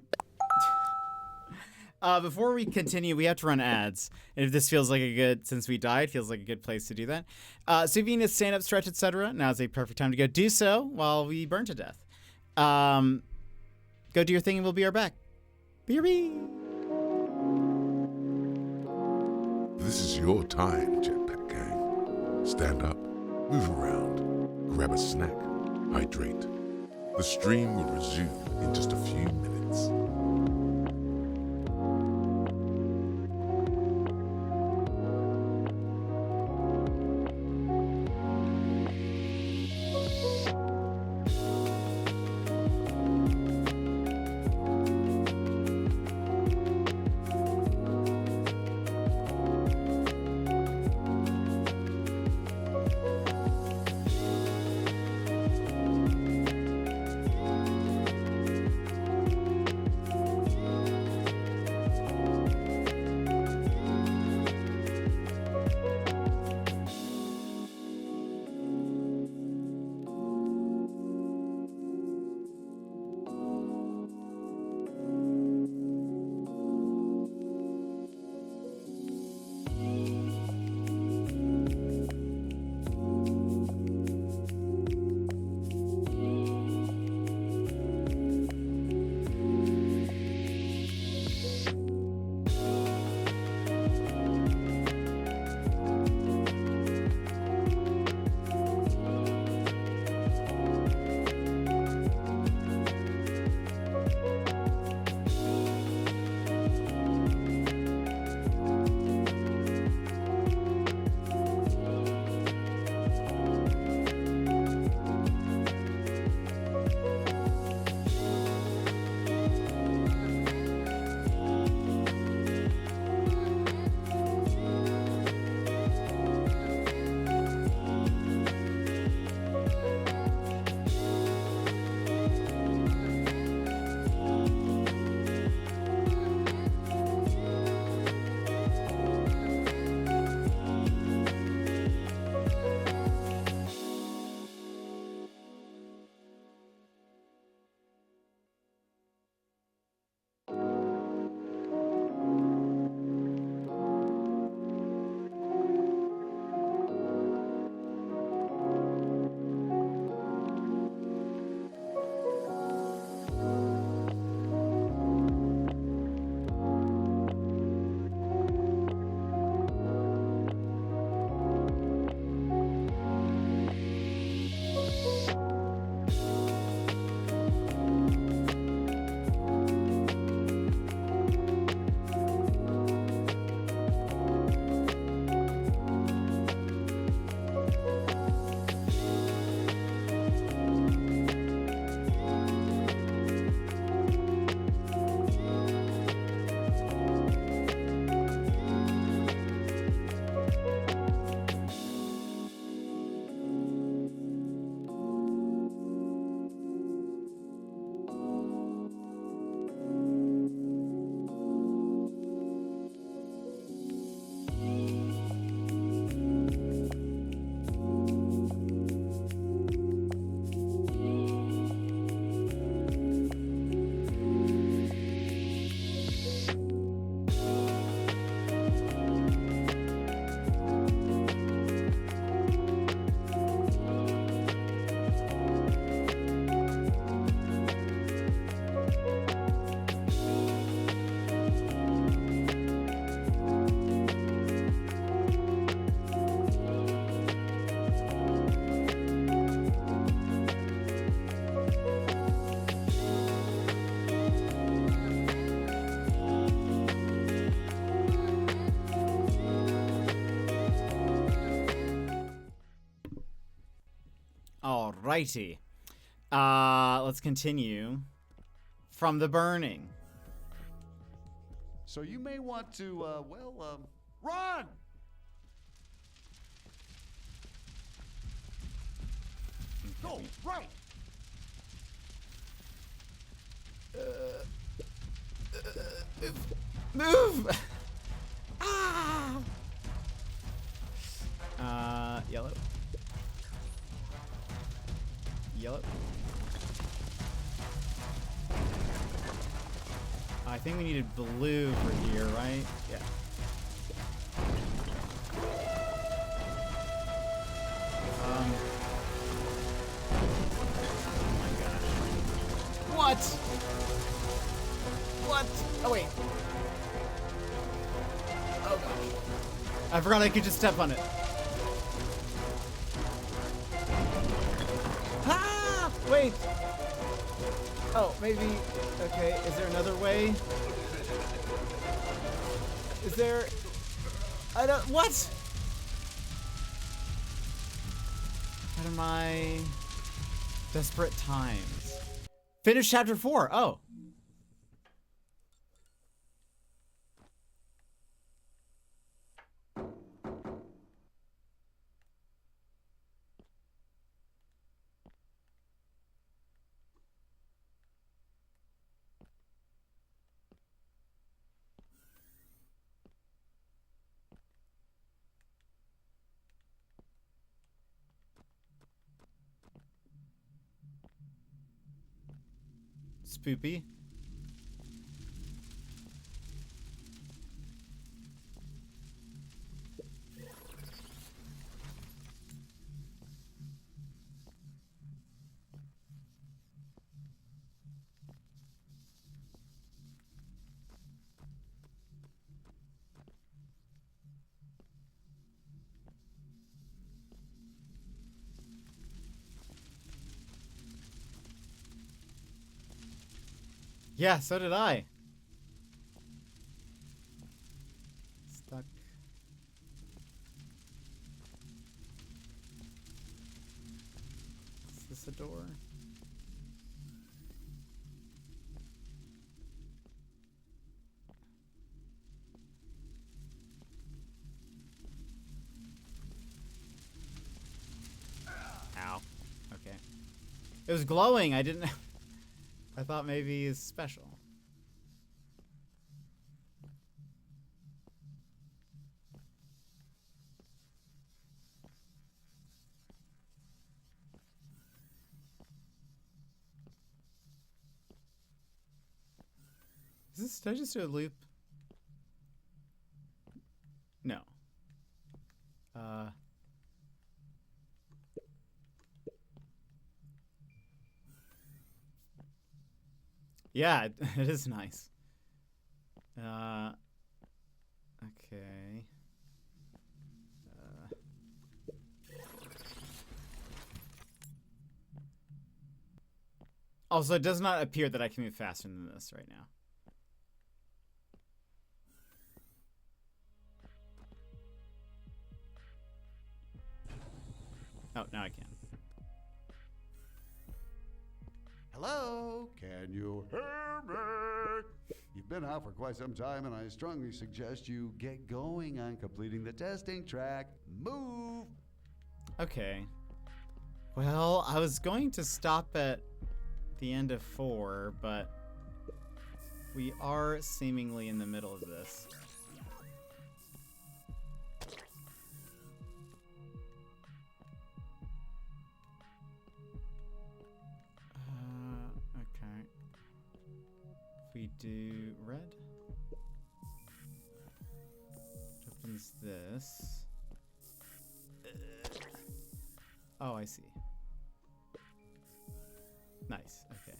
Before we continue, we have to run ads. And if this feels like a good, since we died, feels like a good place to do that. So if you need to stand up, stretch, etc., now's a perfect time to go do so while we burn to death. Go do your thing and we'll be right back. BRB! This is your time, Jetpack Gang. Stand up, move around, grab a snack, hydrate. The stream will resume in just a few minutes. Alrighty. Let's continue. From the burning. So you may want to, run! Go, right! Move! Yellow. Yellow. I think we needed blue for here, right? Yeah. Oh my gosh. What? What? Oh wait. Oh gosh. I forgot I could just step on it. Ah! Wait. Oh, maybe. Okay, is there another way? Is there. I don't. What? What am I. Desperate times. Finish chapter 4. Oh. Spoopy. Yeah, so did I. Stuck. Is this a door? Ow. Okay. It was glowing. I didn't. I thought maybe it's special. Is this, did I just do a loop? No. Yeah, it is nice. Okay. Also, it does not appear that I can move faster than this right now. Oh, now I can. Hello? Can you hear me? You've been out for quite some time, and I strongly suggest you get going on completing the testing track. Move! Okay. Well, I was going to stop at the end of 4, but we are seemingly in the middle of this. Okay. If we do red, it opens this. Oh, I see. Nice. Okay.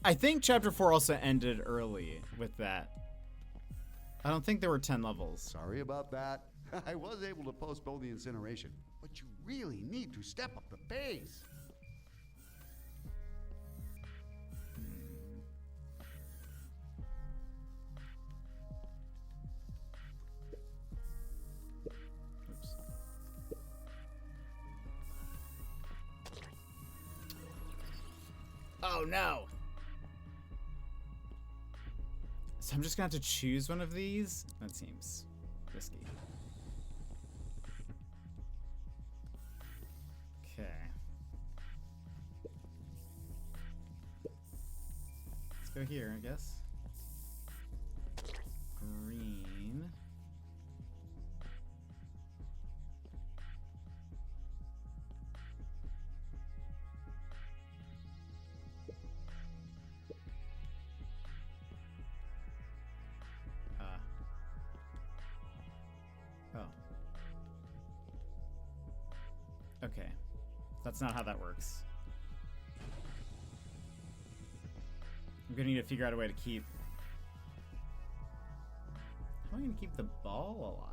I think chapter 4 also ended early with that. I don't think there were 10 levels. Sorry about that. I was able to postpone the incineration, but you really need to step up the pace. Oh, no. So I'm just gonna have to choose one of these? That seems risky. Okay. Let's go here, I guess. Green. Oh. Okay. That's not how that works. I'm gonna need to figure out a way to keep... How am I gonna keep the ball alive?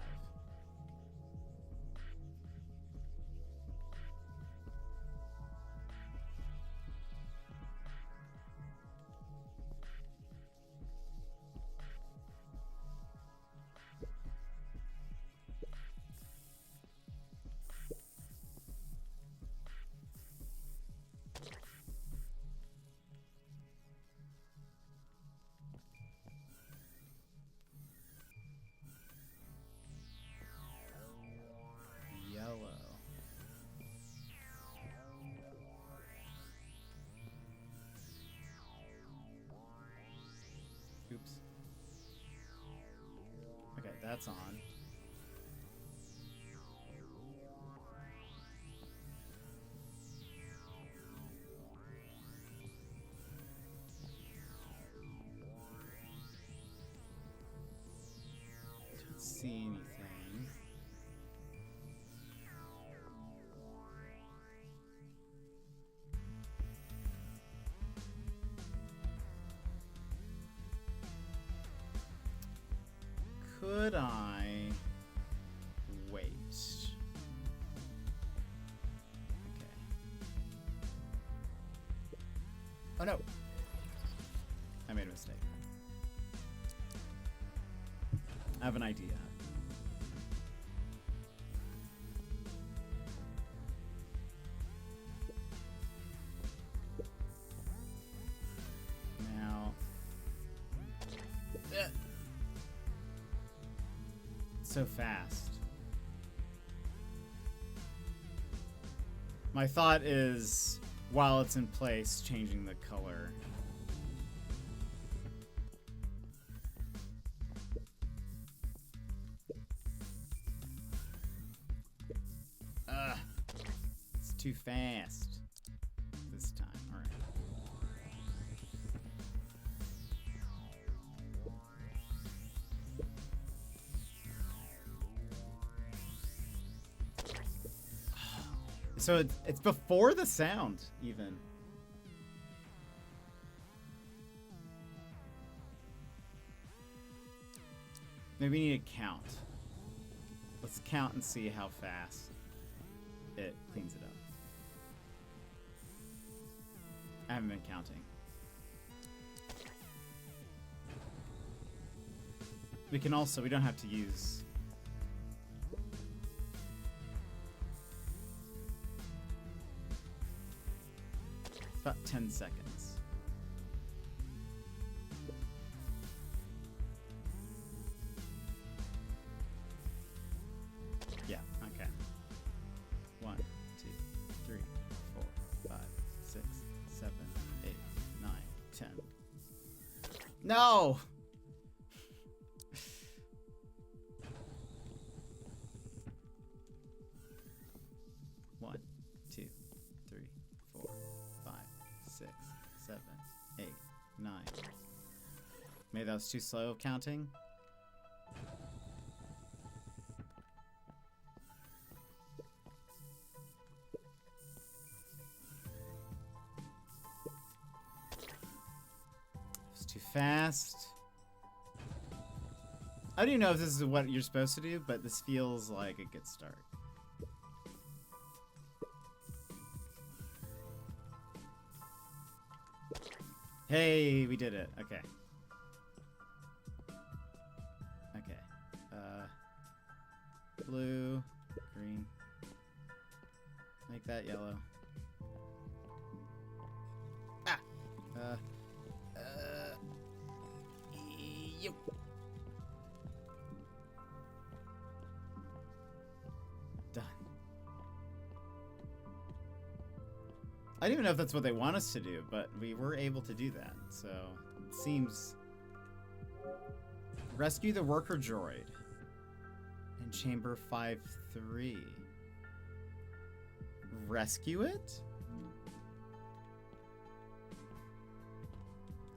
Yellow. Oops. Okay, that's on. Don't see anything. Could I wait? Okay. Oh no! I made a mistake. I have an idea. Now... So fast. My thought is, while it's in place, changing the color. It's too fast this time. All right. So it's before the sound, even. Maybe we need to count. Let's count and see how fast it cleans it up. I haven't been counting. We can also, we don't have to use... About 10 seconds. Yeah, okay. 1, 2, 3, 4, 5, 6, 7, 8, 9, 10. No! One, 2, 3, 4, 5, 6, 7, 8, 9. Maybe that was too slow counting. It's too fast. I don't even know if this is what you're supposed to do, but this feels like a good start. Hey, we did it. Okay. Okay. Blue, green. Make that yellow. Ah! Yep. Done. I don't even know if that's what they want us to do, but we were able to do that, so it seems... Rescue the worker droid in chamber 5-3. Rescue it?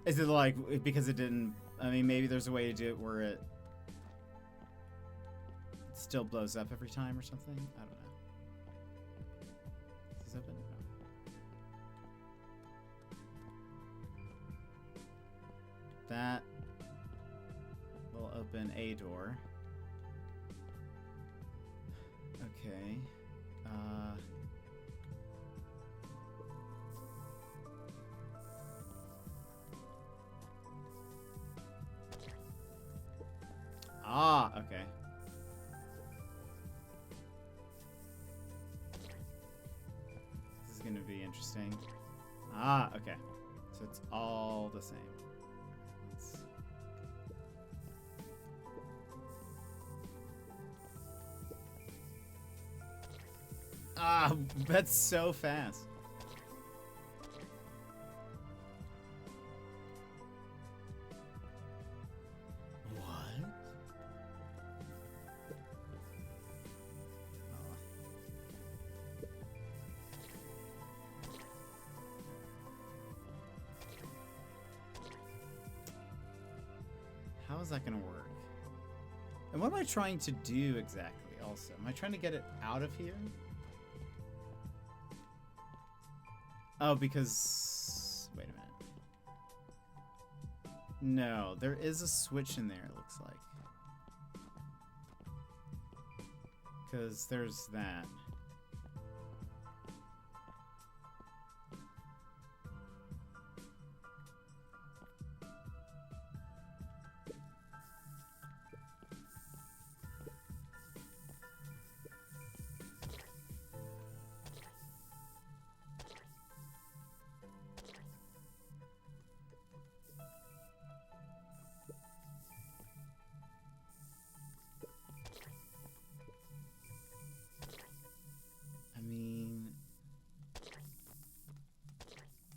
Is it like, because it didn't... I mean, maybe there's a way to do it where it still blows up every time or something? I don't know. Is this open? No. That will open a door. Okay. Okay. This is gonna be interesting. Okay. So it's all the same. That's so fast. What? How is that gonna work? And what am I trying to do exactly also? Am I trying to get it out of here? Oh, because... Wait a minute. No, there is a switch in there, it looks like. Because there's that.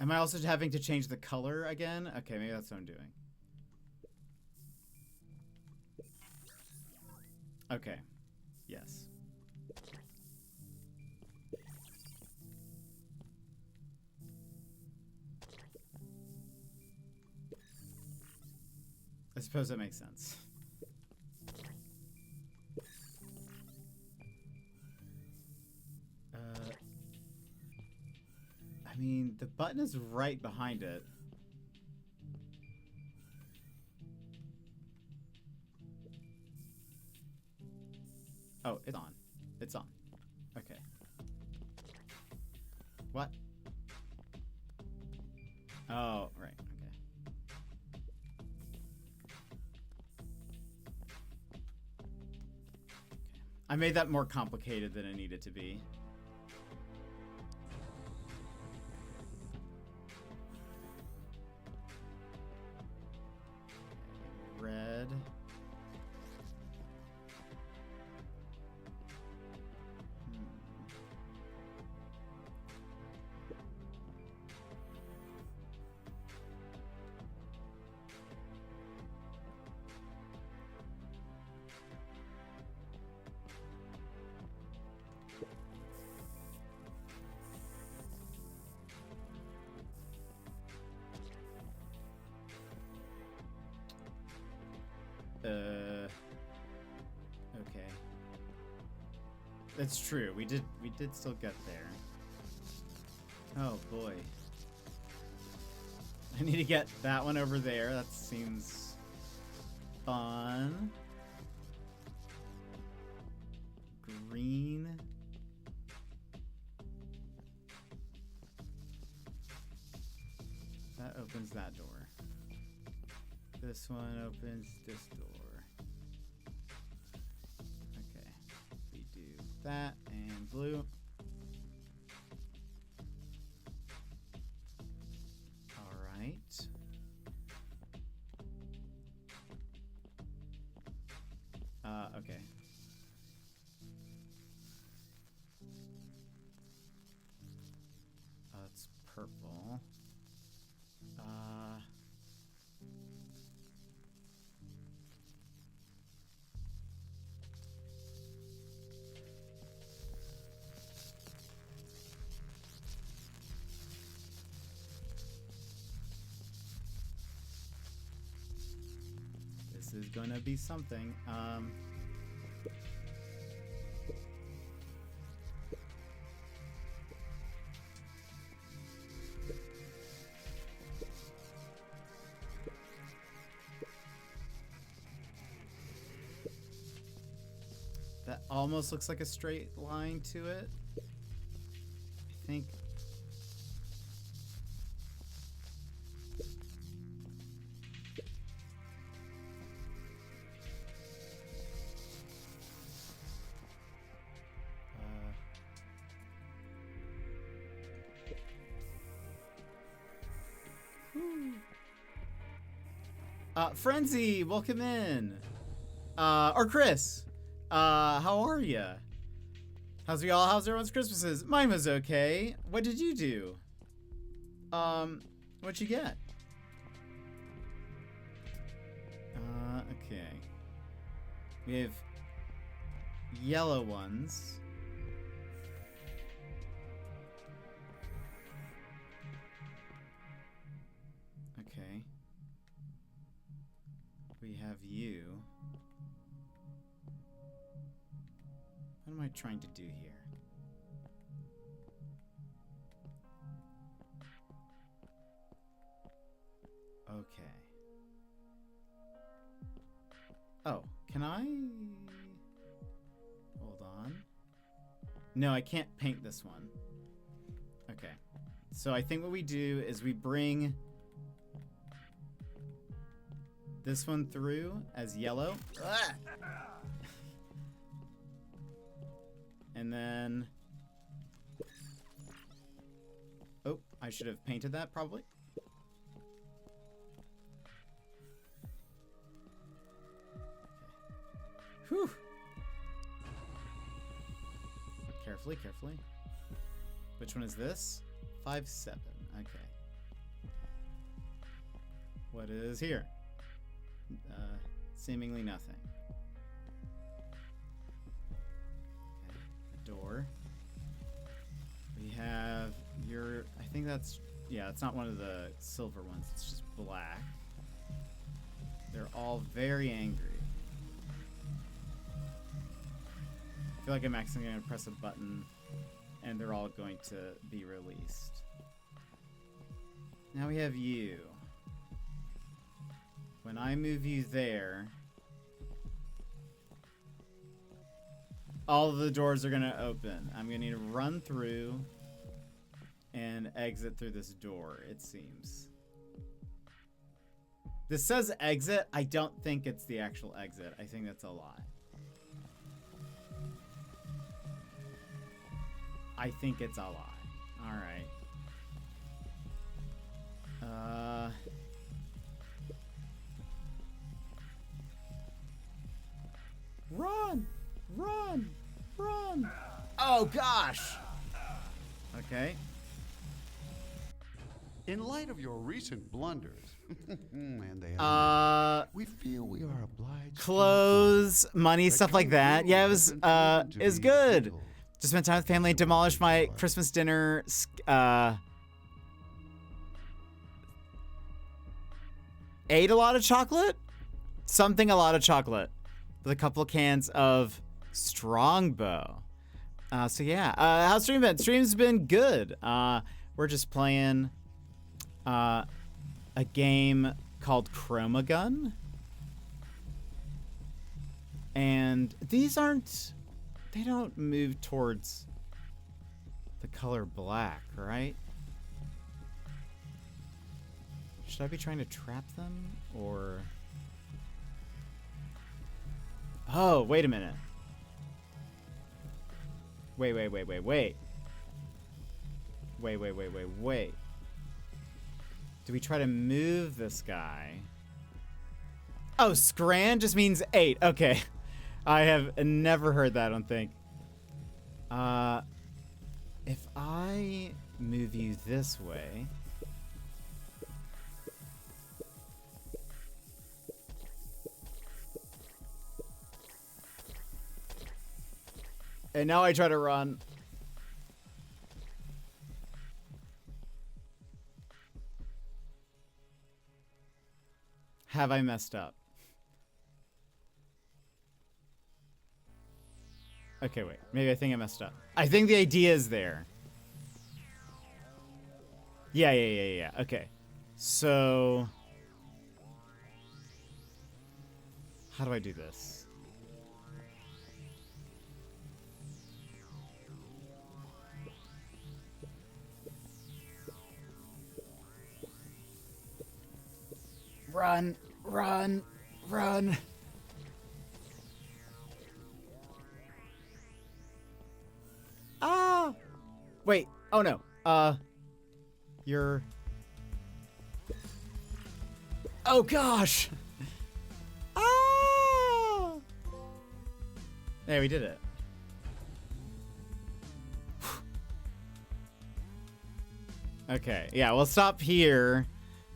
Am I also having to change the color again? Okay, maybe that's what I'm doing. Okay. Yes. I suppose that makes sense. I mean, the button is right behind it. Oh, it's on. It's on. Okay. What? Oh, right. Okay. I made that more complicated than it needed to be. Red. Okay. That's true. We did still get there. Oh boy. I need to get that one over there. That seems fun. Green. That opens that door. This one opens this door. Okay. We do that and blue. Alright. is gonna be something. That almost looks like a straight line to it. I think. Frenzy, welcome in. Or Chris, how are ya? How's everyone's Christmases? Mine was okay. What did you do? What'd you get? Okay. We have yellow ones. Okay. We have you. What am I trying to do here? Okay. Oh, can I? Hold on. No, I can't paint this one. Okay. So I think what we do is we bring this one through as yellow. And then... Oh, I should have painted that probably. Whew. Carefully, carefully. Which one is this? 5-7. Okay. What is here? Seemingly nothing. Okay. A door. We have your... I think that's... Yeah, it's not one of the silver ones. It's just black. They're all very angry. I feel like I'm actually going to press a button and they're all going to be released. Now we have you. When I move you there, all of the doors are going to open. I'm going to need to run through and exit through this door, it seems. This says exit. I don't think it's the actual exit. I think that's a lie. I think it's a lie. All right. Run! Run! Run! Oh, gosh! Okay. In light of your recent blunders, and they are, we feel we are obliged clothes, money, stuff like that. Yeah, it was good. Just spent time with family, demolished my Christmas dinner. Ate a lot of chocolate? A lot of chocolate. With a couple cans of Strongbow. So yeah, how's stream been? Stream's been good. We're just playing a game called ChromaGun. And these aren't... They don't move towards the color black, right? Should I be trying to trap them, or... Oh, wait a minute. Wait. Wait. Do we try to move this guy? Oh, scran just means 8. Okay. I have never heard that, I don't think. If I move you this way... And now I try to run. Have I messed up? Okay, wait. Maybe I think I messed up. I think the idea is there. Yeah. Okay. So... how do I do this? Run, run, run. Ah! Wait. Oh no. You're... oh gosh! Ah! Hey, we did it. Okay, yeah, we'll stop here.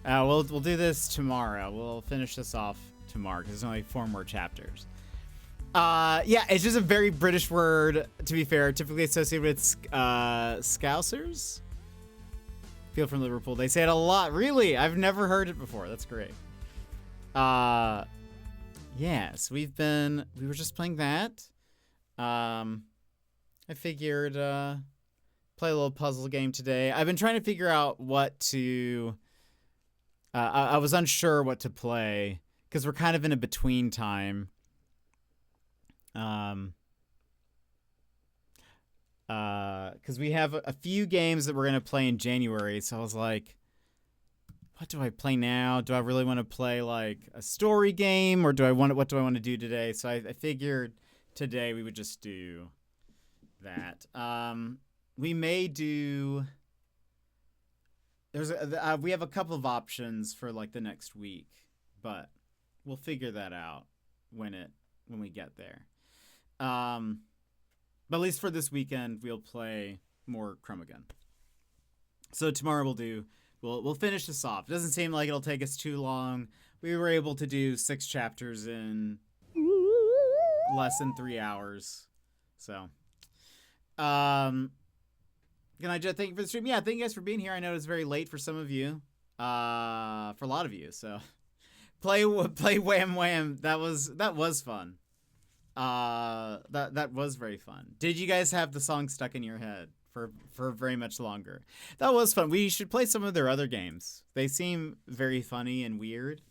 We'll do this tomorrow. We'll finish this off tomorrow because there's only 4 more chapters. Yeah, it's just a very British word, to be fair, typically associated with Scousers. People from Liverpool, they say it a lot. Really? I've never heard it before. That's great. Yes, we were just playing that. I figured play a little puzzle game today. I've been trying to figure out what to... I was unsure what to play because we're kind of in a between time. Because we have a few games that we're going to play in January. So I was like, what do I play now? Do I really want to play like a story game or what do I want to do today? So I figured today we would just do that. We may do... we have a couple of options for like the next week, but we'll figure that out when we get there. But at least for this weekend, we'll play more ChromaGun. So tomorrow we'll finish this off. It doesn't seem like it'll take us too long. We were able to do 6 chapters in less than 3 hours. So, can I just thank you for the stream? Yeah, thank you guys for being here. I know it's very late for some of you, for a lot of you. So, play Wham Wham. That was fun. That was very fun. Did you guys have the song stuck in your head for very much longer? That was fun. We should play some of their other games. They seem very funny and weird,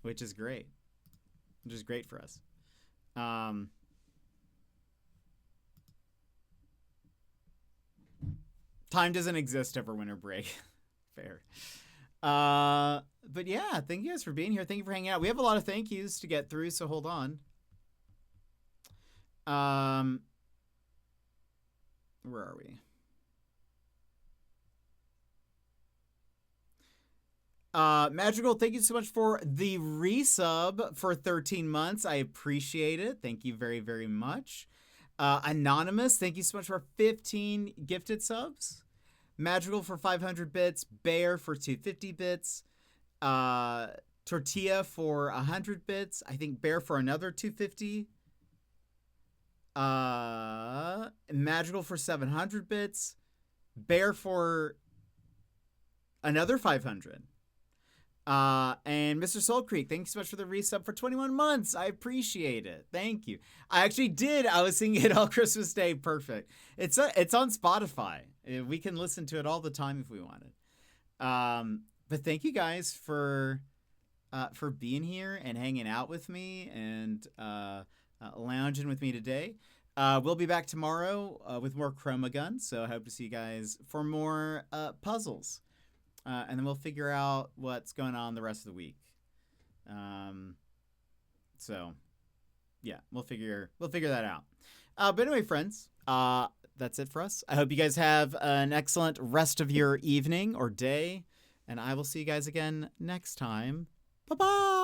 which is great. Which is great for us. Time doesn't exist over winter break. Fair. But yeah, thank you guys for being here. Thank you for hanging out. We have a lot of thank yous to get through, so hold on. Where are we? Magical, thank you so much for the resub for 13 months. I appreciate it. Thank you very, very much. Anonymous, thank you so much for 15 gifted subs. Magical for 500 bits. Bear for 250 bits. Tortilla for 100 bits. I think Bear for another 250. Magical for 700 bits. Bear for another 500. And Mr. Soul Creek, thank you so much for the resub for 21 months. I appreciate it. Thank you. I actually did. I was singing it all Christmas Day. Perfect. It's on Spotify. We can listen to it all the time if we wanted. But thank you guys for being here and hanging out with me and lounging with me today. We'll be back tomorrow with more ChromaGun. So I hope to see you guys for more puzzles. And then we'll figure out what's going on the rest of the week. So yeah, we'll figure that out. But anyway, friends, that's it for us. I hope you guys have an excellent rest of your evening or day, and I will see you guys again next time. Bye-bye.